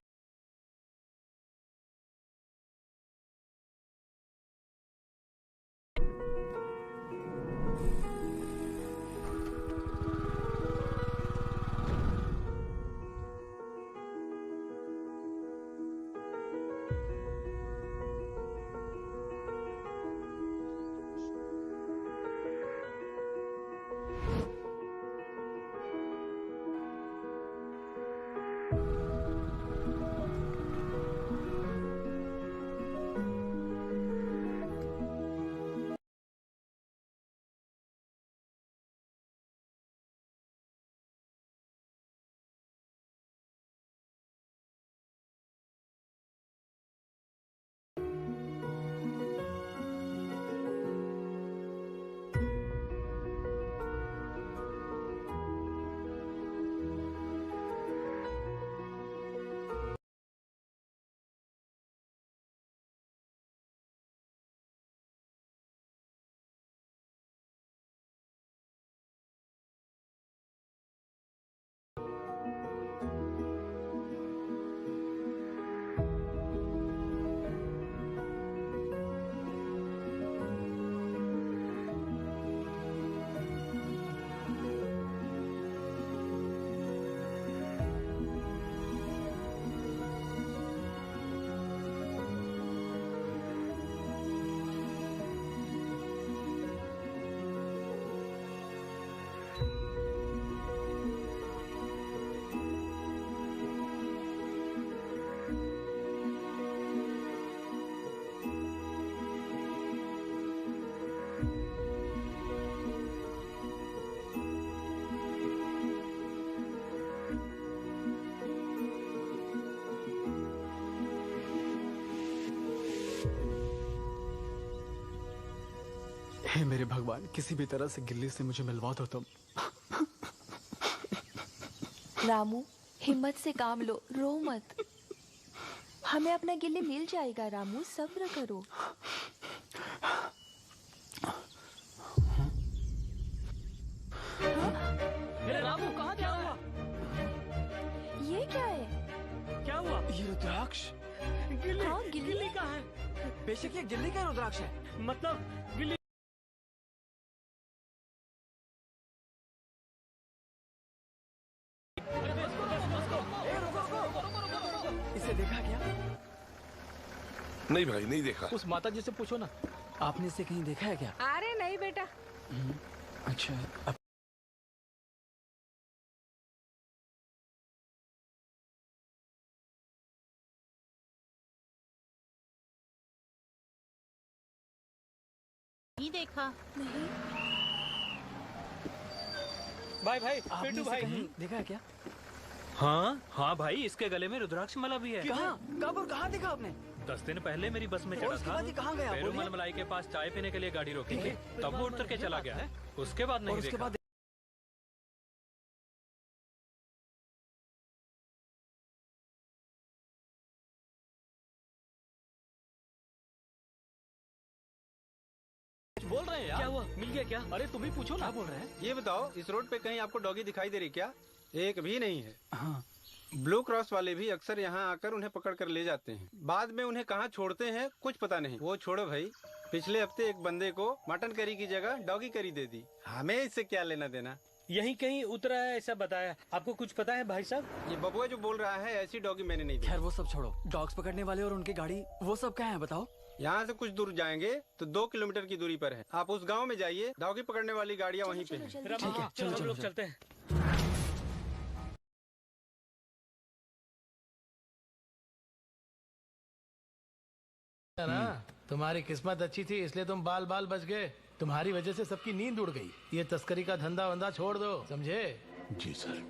हे मेरे भगवान, किसी भी तरह से गिल्ली से मुझे मिलवा दो तुम। रामू, हिम्मत से काम लो, रो मत। हमें अपना गिल्ली मिल जाएगा रामू, सब्र करो। मेरे रामू कहाँ क्या हुआ? ये क्या है? क्या हुआ? ये रुद्राक्ष। गिल्ली, हाँ, गिल्ली कहाँ है? बेशक ये गिल्ली का रुद्राक्ष है। मतलब गिल्ली इसे देखा क्या? नहीं भाई, नहीं देखा। उस माता जी से पूछो ना। आपने इसे कहीं देखा है क्या? अरे नहीं बेटा। अच्छा, अब नहीं देखा। नहीं। भाई आपने पिंटू इसे भाई कहीं देखा है क्या? हाँ भाई, इसके गले में रुद्राक्ष माला भी है। कहाँ? कब और कहाँ देखा आपने? 10 दिन पहले मेरी बस में और चढ़ा उसके था। बाद ये कहाँ गया? पेरूमल बोलिए। मलाई के पास चाय पीने के लिए गाड़ी रोकी थी, तब वो उतर के चला गया है। उसके बाद नहीं देखा। बोल रहे हैं यार। क्या हुआ? मिल गया क्या? अरे तुम ही पूछो ना। क्या बोल रहे हैं? ये बताओ, इस रोड पे कहीं आपको डॉगी दिखाई दे रही क्या? एक भी नहीं है। हाँ, ब्लू क्रॉस वाले भी अक्सर यहाँ आकर उन्हें पकड़ कर ले जाते हैं। बाद में उन्हें कहाँ छोड़ते हैं कुछ पता नहीं। वो छोड़ो भाई, पिछले हफ्ते एक बंदे को मटन करी की जगह डॉगी करी दे दी। हमें इससे क्या लेना देना। यहीं कहीं उतरा है ऐसा बताया। आपको कुछ पता है भाई साहब? ये बबुआ जो बोल रहा है ऐसी डॉगी मैंने नहीं दी। खैर वो सब छोड़ो, डॉग्स पकड़ने वाले और उनकी गाड़ी वो सब कहाँ है बताओ। यहाँ से कुछ दूर जाएंगे तो 2 किलोमीटर की दूरी पर है। आप उस गांव में जाइए, डॉगी पकड़ने वाली गाड़ियाँ वहीं पे हैं। ठीक है, चलो हम लोग चलते हैं। ना तुम्हारी किस्मत अच्छी थी इसलिए तुम बाल बाल बच गए। तुम्हारी वजह से सबकी नींद उड़ गई। ये तस्करी का धंधा वंधा छोड़ दो, समझे? जी सर।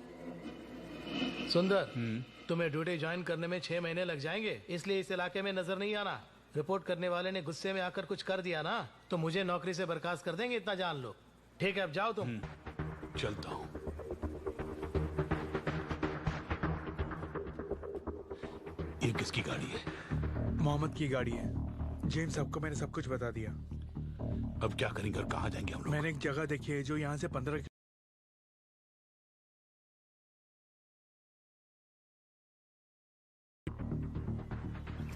सुंदर, तुम्हें ड्यूटी ज्वाइन करने में 6 महीने लग जाएंगे, इसलिए इस इलाके में नजर नहीं आना। रिपोर्ट करने वाले ने गुस्से में आकर कुछ कर दिया ना तो मुझे नौकरी से बर्खास्त कर देंगे, इतना जान लो। ठीक है, अब जाओ तुम। चलता हूँ। ये किसकी गाड़ी है? मोहम्मद की गाड़ी है। जेम्स साहब को मैंने सब कुछ बता दिया। अब क्या करेंगे और कहाँ जाएंगे हम लोग? मैंने एक जगह देखी है जो यहाँ से 15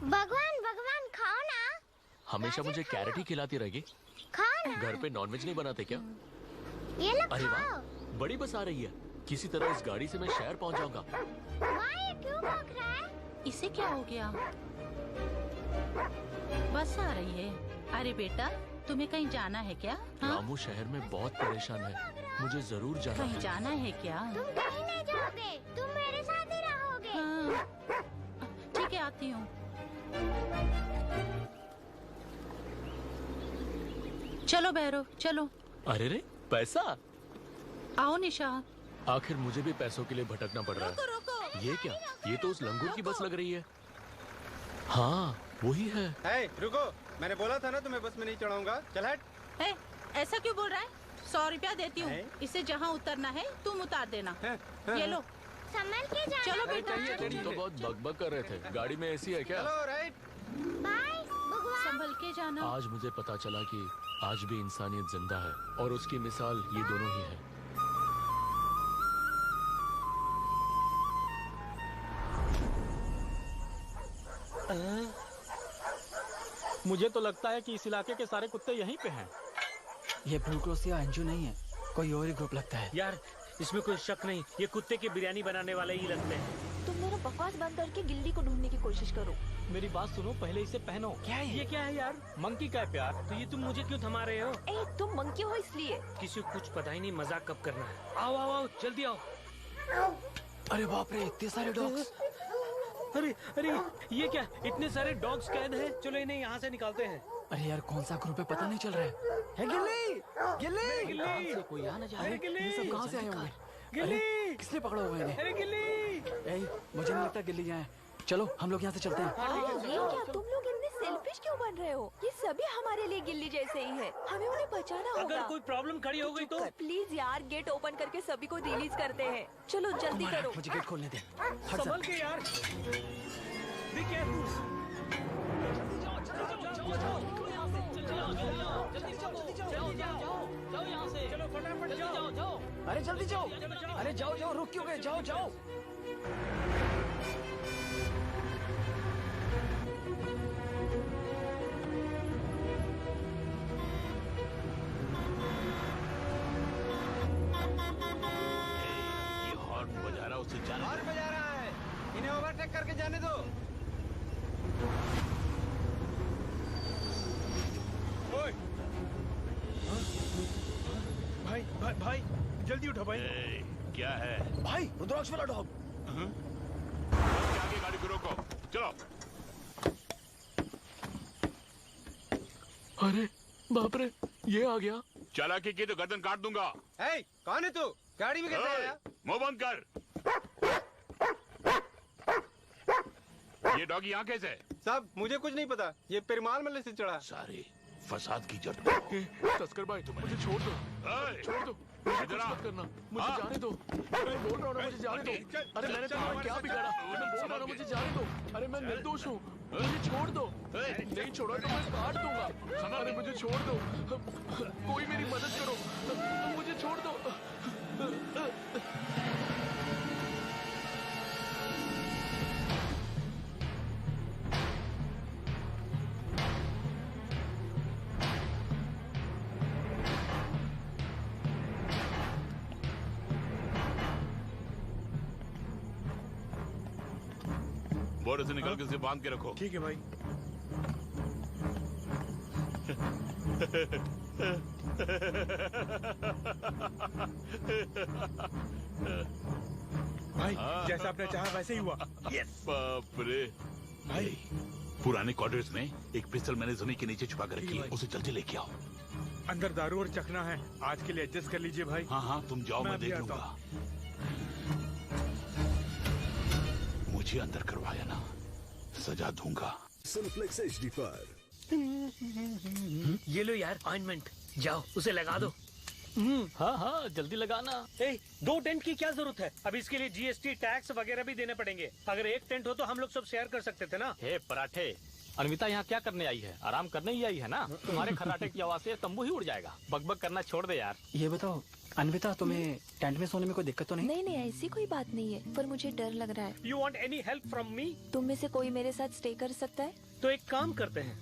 भगवान भगवान खाओ ना। हमेशा मुझे कैरेट ही खिलाती रहेगी। खाओ ना। घर पे नॉनवेज नहीं बनाते क्या? ये लो अरे वाह, खाओ। बड़ी बस आ रही है। किसी तरह इस गाड़ी से मैं शहर पहुंच जाऊंगा। माँ ये क्यों भौंक रहा है? इसे क्या हो गया? बस आ रही है। अरे बेटा, तुम्हें कहीं जाना है क्या? रामू शहर में बहुत परेशान है, मुझे जरूर जाना कहीं है। जाना है क्या? तुम कहीं नहीं जाओगे, तुम मेरे साथ ही रहोगे। हाँ। ठीक है, आती हूँ। चलो भैरव, चलो। अरे रे, पैसा? आओ निशा। आखिर मुझे भी पैसों के लिए भटकना पड़ रहा है। रुको। ये क्या? ये तो उस लंगूर की बस लग रही है। हाँ, वही है। रुको, मैंने बोला था ना तुम्हें बस में नहीं चढ़ाऊंगा। चल हट। ऐसा क्यों बोल रहा है? 100 रुपया देती हूँ, इसे जहाँ उतरना है तुम उतार देना। ये लो। संभल के जाना। चलो बेटा। तुम तो बहुत बकबक कर रहे थे। गाड़ी में एसी है क्या? बाय भगवान। संभल के जाना। आज मुझे पता चला कि आज भी इंसानियत जिंदा है और उसकी मिसाल ये दोनों ही है। मुझे तो लगता है कि इस इलाके के सारे कुत्ते यहीं पे हैं। ये ब्लू क्रॉस या एनजीओ नहीं है, कोई और ही ग्रुप लगता है। यार, इसमें कोई शक नहीं, ये कुत्ते की बिरयानी बनाने वाले ही लगते हैं। तुम मेरा बकवास बंद करके गिल्ली को ढूंढने की कोशिश करो। मेरी बात सुनो, पहले इसे पहनो। क्या है ये? क्या है यार? मंकी का है प्यार। तो ये तुम मुझे क्यों थमा रहे हो? तुम मंकी हो इसलिए। किसी को कुछ पता ही नहीं मजाक कब करना है। आओ आओ आओ, जल्दी आओ। अरे बाप रे, इतने सारे डॉग्स। अरे अरे, ये क्या? इतने सारे डॉग्स कैद हैं। चलो इन्हें यहाँ से निकालते हैं। अरे यार, कौन सा ग्रुप है पता नहीं चल रहा है। गिल्ली, गिल्ली, गिल्ली। से कोई आ ना जाए। अरे गिल्ली, ये सब कहाँ से आए होंगे? गिल्ली, किसने पकड़ा होगा इन्हें? अरे गिल्ली। मुझे नहीं लगता गिल्ली यहाँ है। चलो हम लोग यहाँ से चलते हैं। ये क्या तुम लोग इतने सेल्फिश क्यों बन रहे हो? ये सभी हमारे लिए गिल्ली जैसे ही है, हमें उन्हें बचाना होगा। अगर कोई प्रॉब्लम खड़ी हो गई तो? प्लीज यार, गेट ओपन करके सभी को रिलीज करते हैं। चलो जल्दी करो। मुझे गेट खोलने दे। संभल के यार। Be careful. चलो फटाफट जाओ। अरे जल्दी जाओ। अरे जाओ जाओ, रुक क्यों गए? जाओ जाओ। ये हॉर्न बजा रहा, उससे जाने और बजा रहा है, इन्हें ओवरटेक करके जाने दो। ओए! भाई भाई भाई, जल्दी उठो भाई। क्या है? भाई, रुद्राक्ष वाला डॉग। आगे गाड़ी को रोको, चलो। अरे बाप रे, ये आ गया। चालाकी की तो गर्दन काट दूंगा। कौन है तू? गाड़ी में कैसे आया? मुंह बंद कर। ये डॉगी यहाँ कैसे है? साहब मुझे कुछ नहीं पता, ये पेरुमाल मल्ले से चढ़ा। सारे फसाद की जड़। तस्कर भाई, मुझे छोड़ दो। छोड़ दो, मुझे कुछ मत करना। मुझे जाने दो। मैं बोल रहा हूँ ना, मुझे जाने दो। अरे मैंने तुम्हें क्या बिगाड़ा? मैं बोल रहा हूँ, मुझे जाने दो। अरे मैं निर्दोष हूँ, मुझे छोड़ दो। नहीं छोड़ा तो मैं काट दूंगा। अरे मुझे छोड़ दो, कोई मेरी मदद करो, मुझे छोड़ दो। बोरे से निकल के इसे बांध के रखो। ठीक है भाई। भाई जैसा आपने चाहा वैसे ही हुआ। यस। बाप रे भाई, पुराने क्वार्टर्स में एक पिस्टल मैंने जमीन के नीचे छुपा कर रखी है, उसे जल्दी लेके आओ। अंदर दारू और चखना है, आज के लिए एडजस्ट कर लीजिए भाई। हाँ हाँ तुम जाओ, मैं देख लूंगा। मुझे अंदर करवाया ना, सजा दूंगा। सिनेप्लेक्स HD पर ये लो यार ऑइंटमेंट, जाओ उसे लगा दो। हाँ हाँ जल्दी लगाना। 2 टेंट की क्या जरूरत है? अब इसके लिए GST टैक्स वगैरह भी देने पड़ेंगे। अगर एक टेंट हो तो हम लोग सब शेयर कर सकते थे ना। हे पराठे, अन्विता यहाँ क्या करने आई है? आराम करने ही आई है ना। तुम्हारे खर्राटे की आवाज से तंबू ही उड़ जाएगा। बकबक करना छोड़ दे यार। ये बताओ अन्विता, तुम्हें टेंट में सोने में कोई दिक्कत तो नहीं? नहीं नहीं, ऐसी कोई बात नहीं है, पर मुझे डर लग रहा है। You want any help from me? तुम में से कोई मेरे साथ स्टे कर सकता है? तो एक काम करते हैं,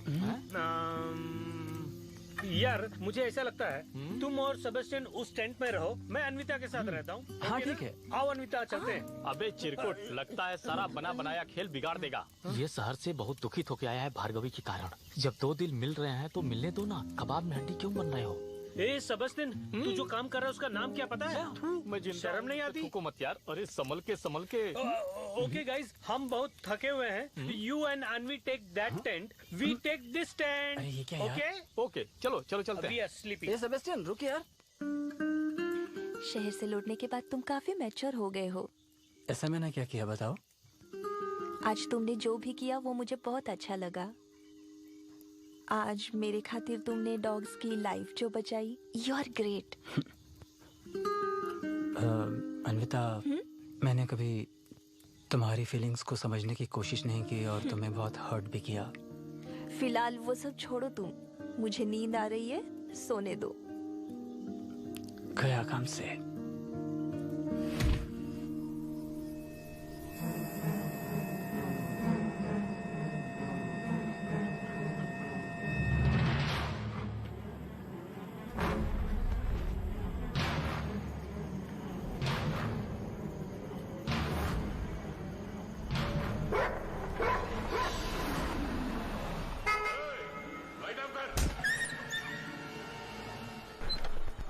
यार मुझे ऐसा लगता है तुम और सेबेस्टियन उस टेंट में रहो, मैं अन्विता के साथ रहता हूँ। हाँ ठीक है। आओ अन्विता चलते हैं। अबे चिरकुट, लगता है सारा बना बनाया खेल बिगाड़ देगा। ये शहर से बहुत दुखित होके आया है भार्गवी के कारण। जब 2 दिल मिल रहे हैं तो मिलने दो ना, कबाब में हड्डी क्यों बन रहे हो? सेबेस्टियन, तू जो काम कर रहा है उसका नाम क्या पता है? शर्म नहीं आती? थूको मत यार। अरे संभल के। ओके गाइस, हम बहुत थके हुए हैं। You and Anvi take that tent, we take this tent. Okay चलो चलते हैं। स्लीपिंग। सेबेस्टियन रुक यार। शहर से लौटने के बाद तुम काफी मैच्योर हो गए हो। ऐसा मैंने क्या किया बताओ? आज तुमने जो भी किया वो मुझे बहुत अच्छा लगा। आज मेरे खातिर तुमने डॉग्स की लाइफ जो बचाई, यू आर ग्रेट। अन्विता, मैंने कभी तुम्हारी फीलिंग्स को समझने की कोशिश नहीं की और तुम्हें बहुत हर्ट भी किया। फिलहाल वो सब छोड़ो तुम, मुझे नींद आ रही है, सोने दो। गया काम से।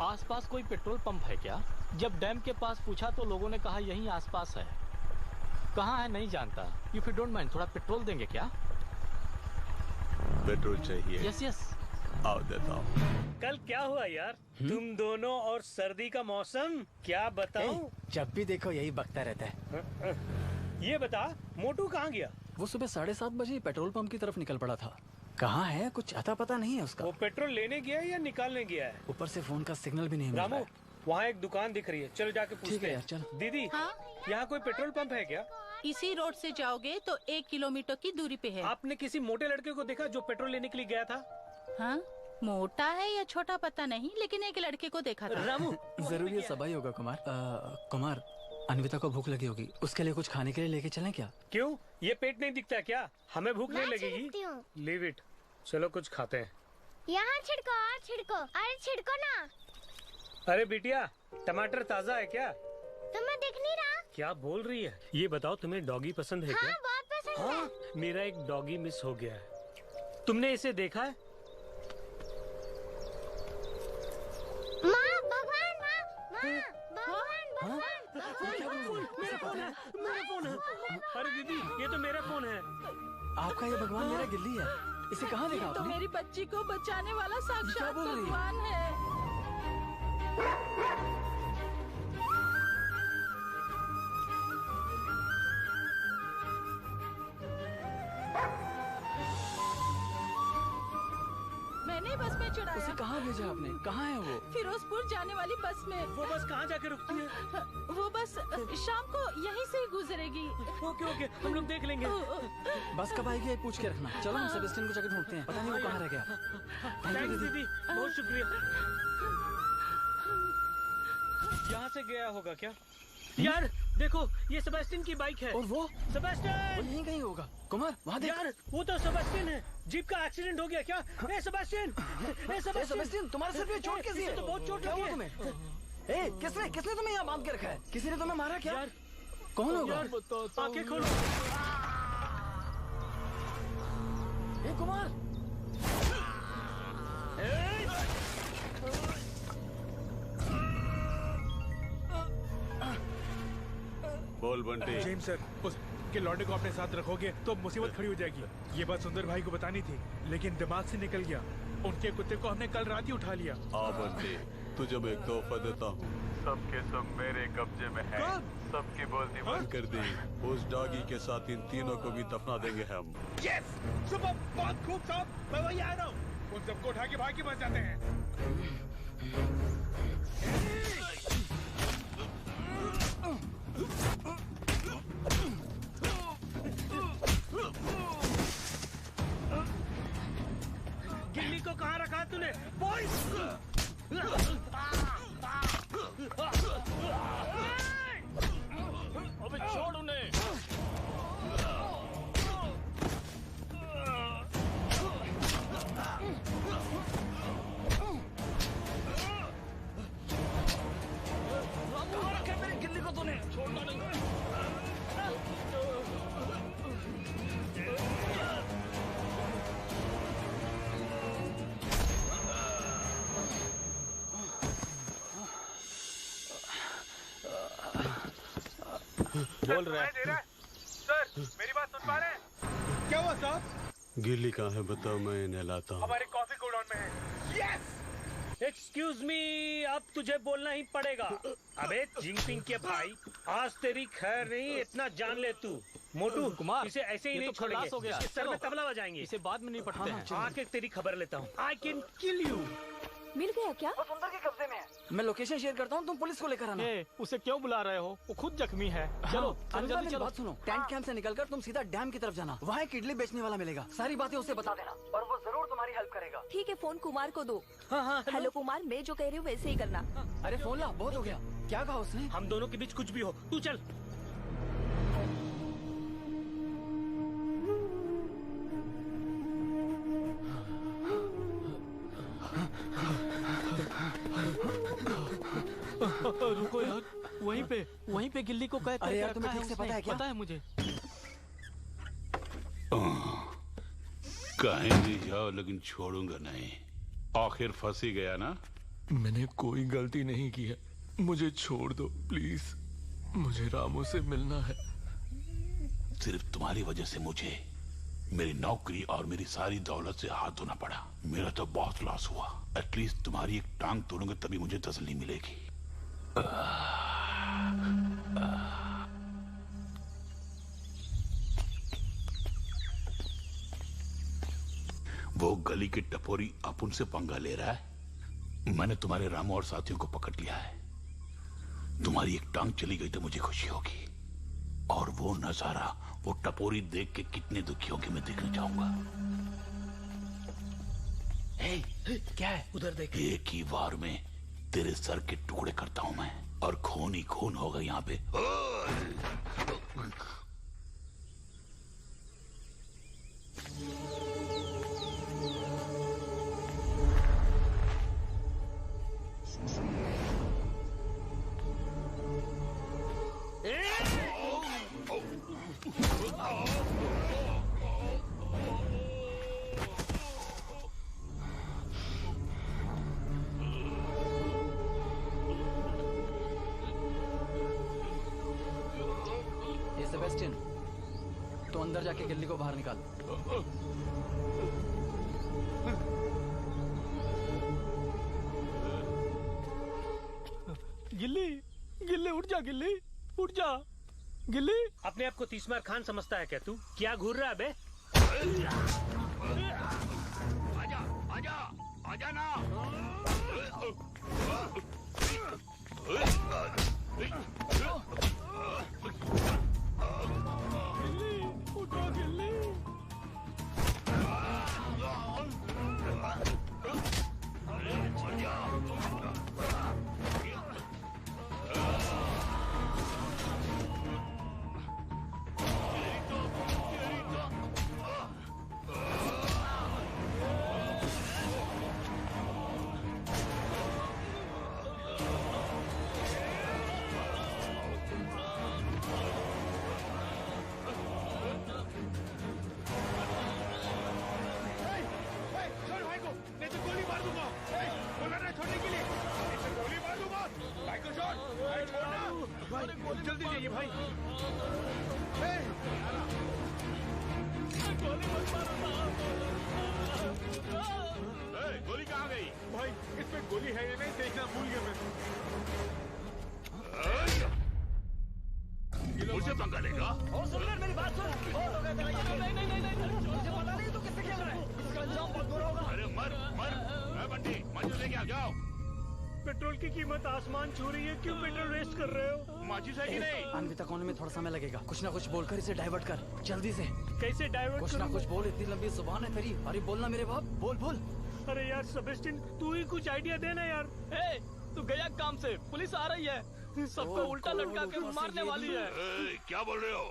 आसपास कोई पेट्रोल पंप है क्या? जब डैम के पास पूछा तो लोगों ने कहा यहीं आसपास है। कहाँ है नहीं जानता। इफ यू डोंट माइंड, थोड़ा पेट्रोल देंगे क्या? पेट्रोल चाहिए? यस। आओ देता हूँ। कल क्या हुआ यार? तुम दोनों और सर्दी का मौसम, क्या बताऊं? जब भी देखो यही बकता रहता है। ये बता, मोटू कहाँ गया? वो सुबह 7:30 बजे पेट्रोल पंप की तरफ निकल पड़ा था। कहाँ है कुछ अता पता नहीं है उसका। वो पेट्रोल लेने गया है या निकालने गया है? ऊपर से फोन का सिग्नल भी नहीं मिल रहा रामू, है। वहाँ एक दुकान दिख रही है, चलो जाके पूछते हैं। चल। दीदी, यहाँ कोई पेट्रोल पंप है क्या? इसी रोड से जाओगे तो 1 किलोमीटर की दूरी पे है। आपने किसी मोटे लड़के को देखा जो पेट्रोल लेने के लिए गया था? हाँ, मोटा है या छोटा पता नहीं, लेकिन एक लड़के को देखा था। रामू, जरूर ये सबाई होगा कुमार। कुमार, अन्विता को भूख लगी होगी, उसके लिए कुछ खाने के लिए लेके चलें क्या? क्यों, ये पेट नहीं दिखता क्या? हमें भूख नहीं लगेगी? लीव इट, चलो कुछ खाते हैं। यहाँ छिड़को और छिड़को, अरे छिड़को ना। अरे बिटिया, टमाटर ताजा है क्या? तुम्हें दिख नहीं रहा? क्या बोल रही है? ये बताओ, तुम्हें डॉगी पसंद है हाँ, क्या? बहुत पसंद है। मेरा एक डॉगी मिस हो गया है, तुमने इसे देखा है? माँ, भगवान, भगवान। मेरा फोन है। अरे दीदी, ये तो मेरा फोन है। आपका ये भगवान मेरा गिल्ली है, इसे कहाँ देखा तो आपने? मेरी बच्ची को बचाने वाला क्या साक्षात बोल रही है? भगवान है। मैंने बस में चढ़ाया। उसे कहाँ भेजा आपने? कहाँ है वो? फिरोजपुर जाने वाली बस में। वो बस कहाँ जाके रुकती है? वो बस शाम को यहीं से गुजरेगी। ओके ओके, हम लोग देख लेंगे। बस कब आएगी ये पूछ के रखना। चलो हम सेबेस्टियन को जाके ढूंढते हैं, पता नहीं वो कहाँ रह गया। थैंक्स दीदी, बहुत शुक्रिया। यहाँ से गया होगा क्या? यार देखो, ये सेबेस्टियन की बाइक है। और वो सेबेस्टियन, वो यहीं कहीं होगा। कुमार वहाँ देख। यार वो तो सेबेस्टियन है। जीप का एक्सीडेंट हो गया क्या? ए सेबेस्टियन, सेबेस्टियन, तुम्हारे सर पे चोट कैसी है? तो बहुत चोट क्या लगी हुआ है तुम्हें? ए, किसने तुम्हें यहाँ बांध के रखा है? किसी ने तुम्हें मारा क्या? कौन होगा? आंखें खोलो। बोल बंटी। जेम्स सर, उसके लौंडे को अपने साथ रखोगे तो मुसीबत खड़ी हो जाएगी। ये बात सुंदर भाई को बतानी थी, लेकिन दिमाग से निकल गया। उनके कुत्ते को हमने कल रात ही उठा लिया। हाँ बंटी, तुझे मैं एक तोहफा देता हूँ। सबके सब मेरे कब्जे में है। सबकी बोलती बंद कर दी। उस डॉगी के साथ इन तीनों को भी दफना देंगे हम। यस, सुबह बहुत खूब साहब, मैं वही आ रहा हूँ। उन सबको उठा के भाग के बच जाते हैं। गिल्ली को कहाँ रखा तूने? बॉयज! अबे छोड़ उन्हें। कहाँ रखे मेरी गिल्ली को तूने? छोड़ना नहीं। बोल रहा है सर, मेरी बात सुन पा रहे हैं? क्या हुआ साहब? गिल्ली कहाँ है बताओ, मैं इन्हें लाता हूँ। हमारे कॉफी गोडाउन में है। यस! एक्सक्यूज मी, अब तुझे बोलना ही पड़ेगा। अबे जिंगपिंग के भाई, आज तेरी खैर नहीं, इतना जान ले तू। मोटू कुमार, इसे ऐसे ही ये नहीं तो खलास छोड़ेंगे। हो गया। इसके सर में चलो। तबला बजाएंगे। इसे बाद में नहीं पढ़ते हैं। आके तेरी खबर लेता हूँ। I can kill you. मिल गया क्या? वो सुंदर के कब्जे में है। मैं लोकेशन शेयर करता हूँ, तुम पुलिस को लेकर आना। उसे क्यों बुला रहे हो? वो खुद जख्मी है। चलो अनुजा, जल्दी मेरी चलो। बात सुनो। टेंट कैंप से निकलकर तुम सीधा डैम की तरफ जाना। वहाँ एक इडली बेचने वाला मिलेगा। सारी बातें उसे बता देना और वो जरूर तुम्हारी हेल्प करेगा। ठीक है, फोन कुमार को दो। हाँ, हेलो कुमार, मैं जो कह रही हूँ वैसे ही करना। अरे फोन ला, बहुत हो गया। क्या कहा उसने? हम दोनों के बीच कुछ भी हो, तू चल। रुको यार, वहीं पे गिल्ली को कैद अरे यार, करके तुम्हें रखा ठीक से उसने। पता है क्या? पता है मुझे। कहीं भी जाओ लेकिन छोड़ूंगा नहीं। आखिर फंस ही गया ना। मैंने कोई गलती नहीं की है, मुझे छोड़ दो प्लीज। मुझे रामू से मिलना है। सिर्फ तुम्हारी वजह से मुझे मेरी नौकरी और मेरी सारी दौलत से हाथ धोना पड़ा। मेरा तो बहुत लॉस हुआ। एटलीस्ट तुम्हारी एक टांग तोड़ूंगा तभी मुझे तसल्ली मिलेगी। वो गली की टपोरी अब उनसे पंगा ले रहा है। मैंने तुम्हारे रामू और साथियों को पकड़ लिया है। तुम्हारी एक टांग चली गई तो मुझे खुशी होगी, और वो नजारा, वो टपोरी देख के कितने दुखी होंगे मैं देखना चाहूंगा। क्या है? उधर देख। एक ही बार में तेरे सर के टुकड़े करता हूं मैं, और खून ही खून होगा यहाँ पे। ये सेबेस्टियन, तो अंदर जाके गिल्ली को बाहर निकाल। गिल्ली, गिल्ली उठ जा, गिल्ली उठ जा। गिल्ली, अपने आप को तीसमार खान समझता है क्या तू? क्या घूर रहा है बे? आजा, आजा, आजा ना। उठो गिल्ली। भाई जल्दी जाइए भाई। गोली कहाँ गई? भाई इसमें गोली है या नहीं देखना भूल गया मैं। मुझे पंगा लेगा? मेरी बात सुन। नहीं, मुझे पता नहीं तू किससे खेल रहा है। इसका अंजाम बहुत बुरा होगा। अरे मर बंटी, माचिस लेके आ जाओ। पेट्रोल की कीमत आसमान छू रही है, क्यों पेट्रोल वेस्ट कर रहे हो? माचिस है कि नहीं? अन्विता कोने में थोड़ा समय लगेगा, कुछ ना कुछ बोलकर इसे डाइवर्ट कर जल्दी से। कैसे डाइवर्ट? कुछ ना कुछ बोल, इतनी लंबी जुबान है तेरी। अरे बोलना मेरे बाप, बोल। अरे यार सेबेस्टियन, तू ही कुछ आइडिया देना यार। तू गया काम से, पुलिस आ रही है, सबको उल्टा लटका के मारने वाली है। क्या बोल रहे हो?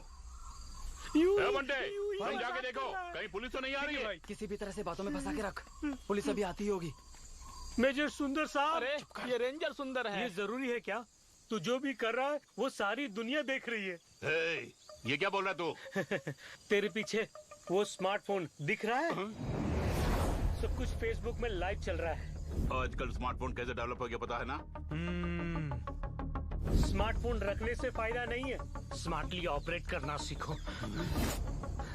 बंटे, तुम जाके देखो कहीं पुलिस तो नहीं आ रही है। किसी भी तरह से बातों में फंसा के रख, पुलिस अभी आती होगी। मेजर सुंदर साहब। अरे ये रेंजर सुंदर है। ये जरूरी है क्या? तू जो भी कर रहा है वो सारी दुनिया देख रही है। ये क्या बोल रहा है तू? तेरे पीछे वो स्मार्टफोन दिख रहा है? सब कुछ फेसबुक में लाइव चल रहा है। आजकल स्मार्टफोन कैसे डेवलप हो गया पता है ना? स्मार्टफोन रखने से फायदा नहीं है, स्मार्टली ऑपरेट करना सीखो।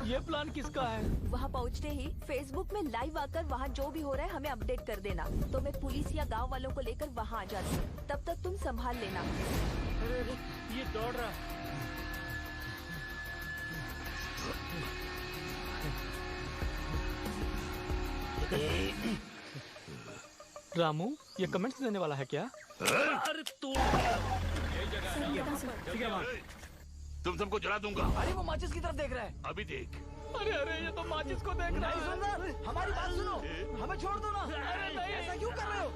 ये प्लान किसका है? वहाँ पहुँचते ही फेसबुक में लाइव आकर वहाँ जो भी हो रहा है हमें अपडेट कर देना, तो मैं पुलिस या गांव वालों को लेकर वहाँ आ जाती हूँ। तब तक तुम संभाल लेना। अरे ये दौड़ रहा है। रामू, ये कमेंट्स देने वाला है क्या? अरे तू तुम सबको जला दूंगा। अरे वो माचिस की तरफ देख रहा है। अभी देख। अरे ये तो माचिस को देख रहा है। सुंदर, हमारी बात सुनो, हमें छोड़ दो ना। अरे नहीं, ऐसा क्यों कर रहे हो?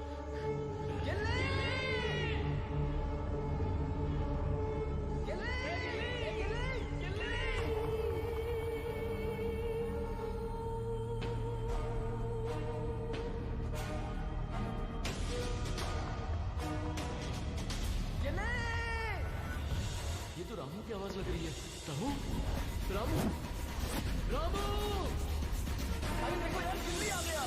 ये तो रामू की आवाज लग रही है। रामू। अरे देखो यार, बिल्ली आ गया।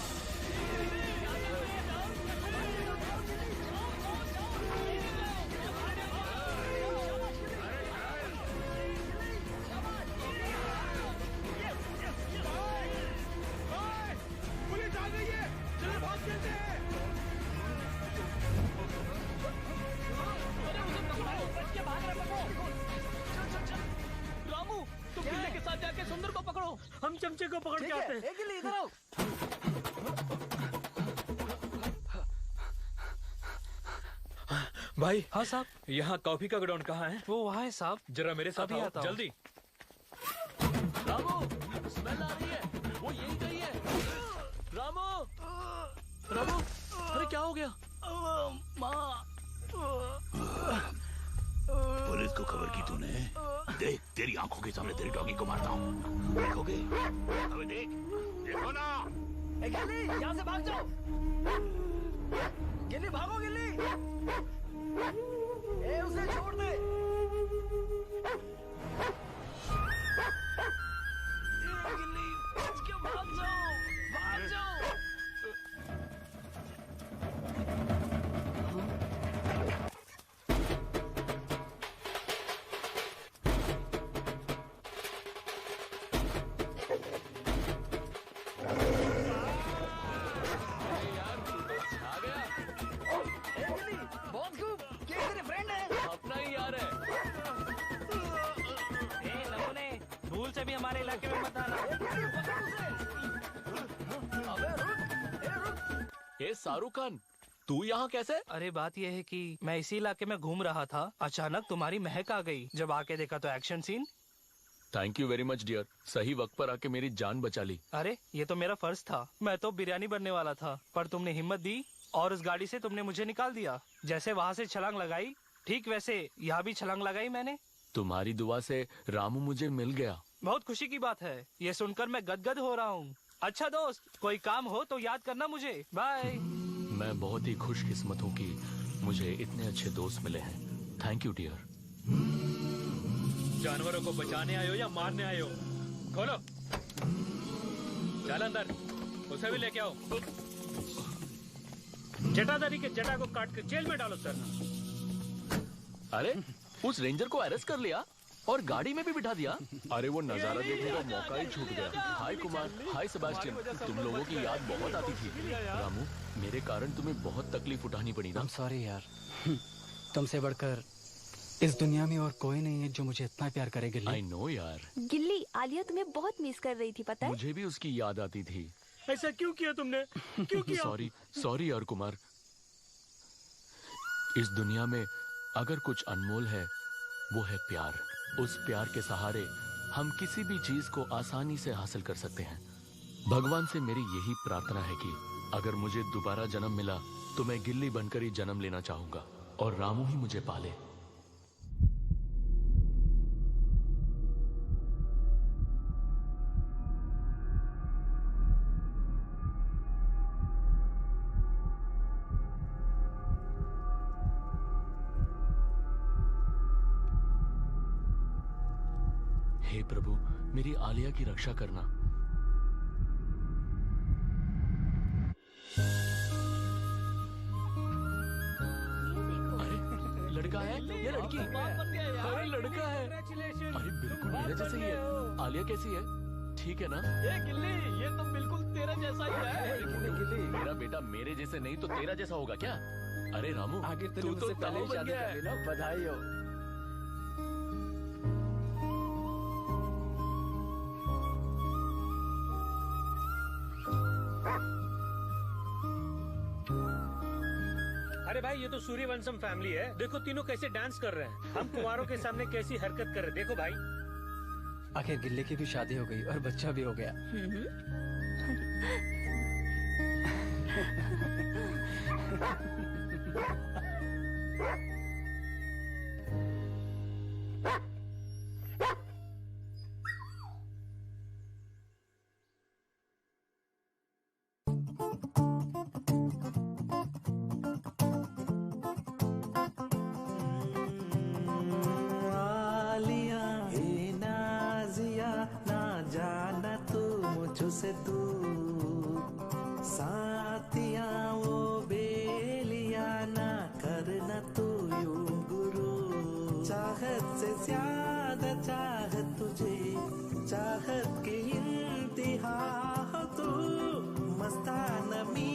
पुलिस आ गई है, चलो भाग चलते हैं। रामू, तुम बिल्ली के साथ जाके सुंदर को पकड़ो। हम चमचे को पकड़ के आते हैं। इधर आओ। भाई। हाँ साहब, यहाँ कॉफी का गोडाउन कहाँ है? वो वहाँ है साहब। जरा मेरे साथ आओ, आता हूँ। जल्दी। रामू, स्मेल आ रही है, वो यही गई है। रामू, अरे क्या हो गया? पुलिस को खबर की तूने? देख, तेरी आंखों के सामने तेरी डॉगी को मारता हूँ, देखोगे? अबे देखो ना। गिल्ली, यहाँ से भाग जाओ। गिल्ली भागो, गिल्ली। उसे छोड़ दे। गिल्ली, बच के भाग जाओ। हमारे इलाके में मत आना। ए शाहरुख खान, तू यहाँ कैसे? अरे बात यह है कि मैं इसी इलाके में घूम रहा था, अचानक तुम्हारी महक आ गई। जब आके देखा तो action scene. Thank you very much dear, सही वक्त पर आके मेरी जान बचा ली। अरे ये तो मेरा फर्ज था, मैं तो बिरयानी बनने वाला था, पर तुमने हिम्मत दी और उस गाड़ी से तुमने मुझे निकाल दिया। जैसे वहाँ से छलांग लगाई, ठीक वैसे यहाँ भी छलांग लगाई मैंने। तुम्हारी दुआ से रामू मुझे मिल गया। बहुत खुशी की बात है, ये सुनकर मैं गदगद हो रहा हूँ। अच्छा दोस्त, कोई काम हो तो याद करना मुझे। बाय। मैं बहुत ही खुशकिस्मत हूँ कि मुझे इतने अच्छे दोस्त मिले हैं। Thank you dear. जानवरों को बचाने आयो या मारने आयो? खोलो, चल अंदर, उसे भी लेके आओ। जटाधारी के जटा को काट कर जेल में डालो सर। अरे उस रेंजर को अरेस्ट कर लिया और गाड़ी में भी बिठा दिया। अरे वो नजारा देखने का मौका ही छूट गया। हाय कुमार, हाय सेबास्टियन, तुम लोगों की याद बहुत आती थी। रामू, मेरे कारण तुम्हें बहुत तकलीफ उठानी पड़ी ना। सॉरी यार, तुमसे बढ़कर इस दुनिया में और कोई नहीं है जो मुझे इतना प्यार करे गिल्ली। आई नो यार। गिल्ली, आलिया तुम्हें बहुत मिस कर रही थी, पता है? मुझे भी उसकी याद आती थी। ऐसा क्यों किया तुमने? क्यों किया? सॉरी यार कुमार। इस दुनिया में अगर कुछ अनमोल है वो है प्यार। उस प्यार के सहारे हम किसी भी चीज को आसानी से हासिल कर सकते हैं। भगवान से मेरी यही प्रार्थना है कि अगर मुझे दोबारा जन्म मिला तो मैं गिल्ली बनकर ही जन्म लेना चाहूंगा और रामू ही मुझे पाले। हे प्रभु, मेरी आलिया की रक्षा करना। अरे लड़का है या लड़की? अरे लड़का है। अरे बिल्कुल मेरे जैसे ही है। आलिया कैसी है? ठीक है ना? ये गिल्ली, ये तो बिल्कुल तेरा जैसा ही है। गिल्ली, मेरा बेटा मेरे जैसे नहीं तो तेरा जैसा होगा क्या? अरे रामू, तू तो ताऊ बन गया है। बधाई हो। अरे भाई, ये तो सूर्यवंशम फैमिली है। देखो तीनों कैसे डांस कर रहे हैं। हम कुंवारों के सामने कैसी हरकत कर रहे हैं, देखो भाई। आखिर गिल्ली की भी शादी हो गई और बच्चा भी हो गया। से तू साथिया वो बेलिया ना करना तू यूं गुरु। चाहत से ज्यादा चाहत तुझे, चाहत के इंतहा हो तू। मस्ताना मी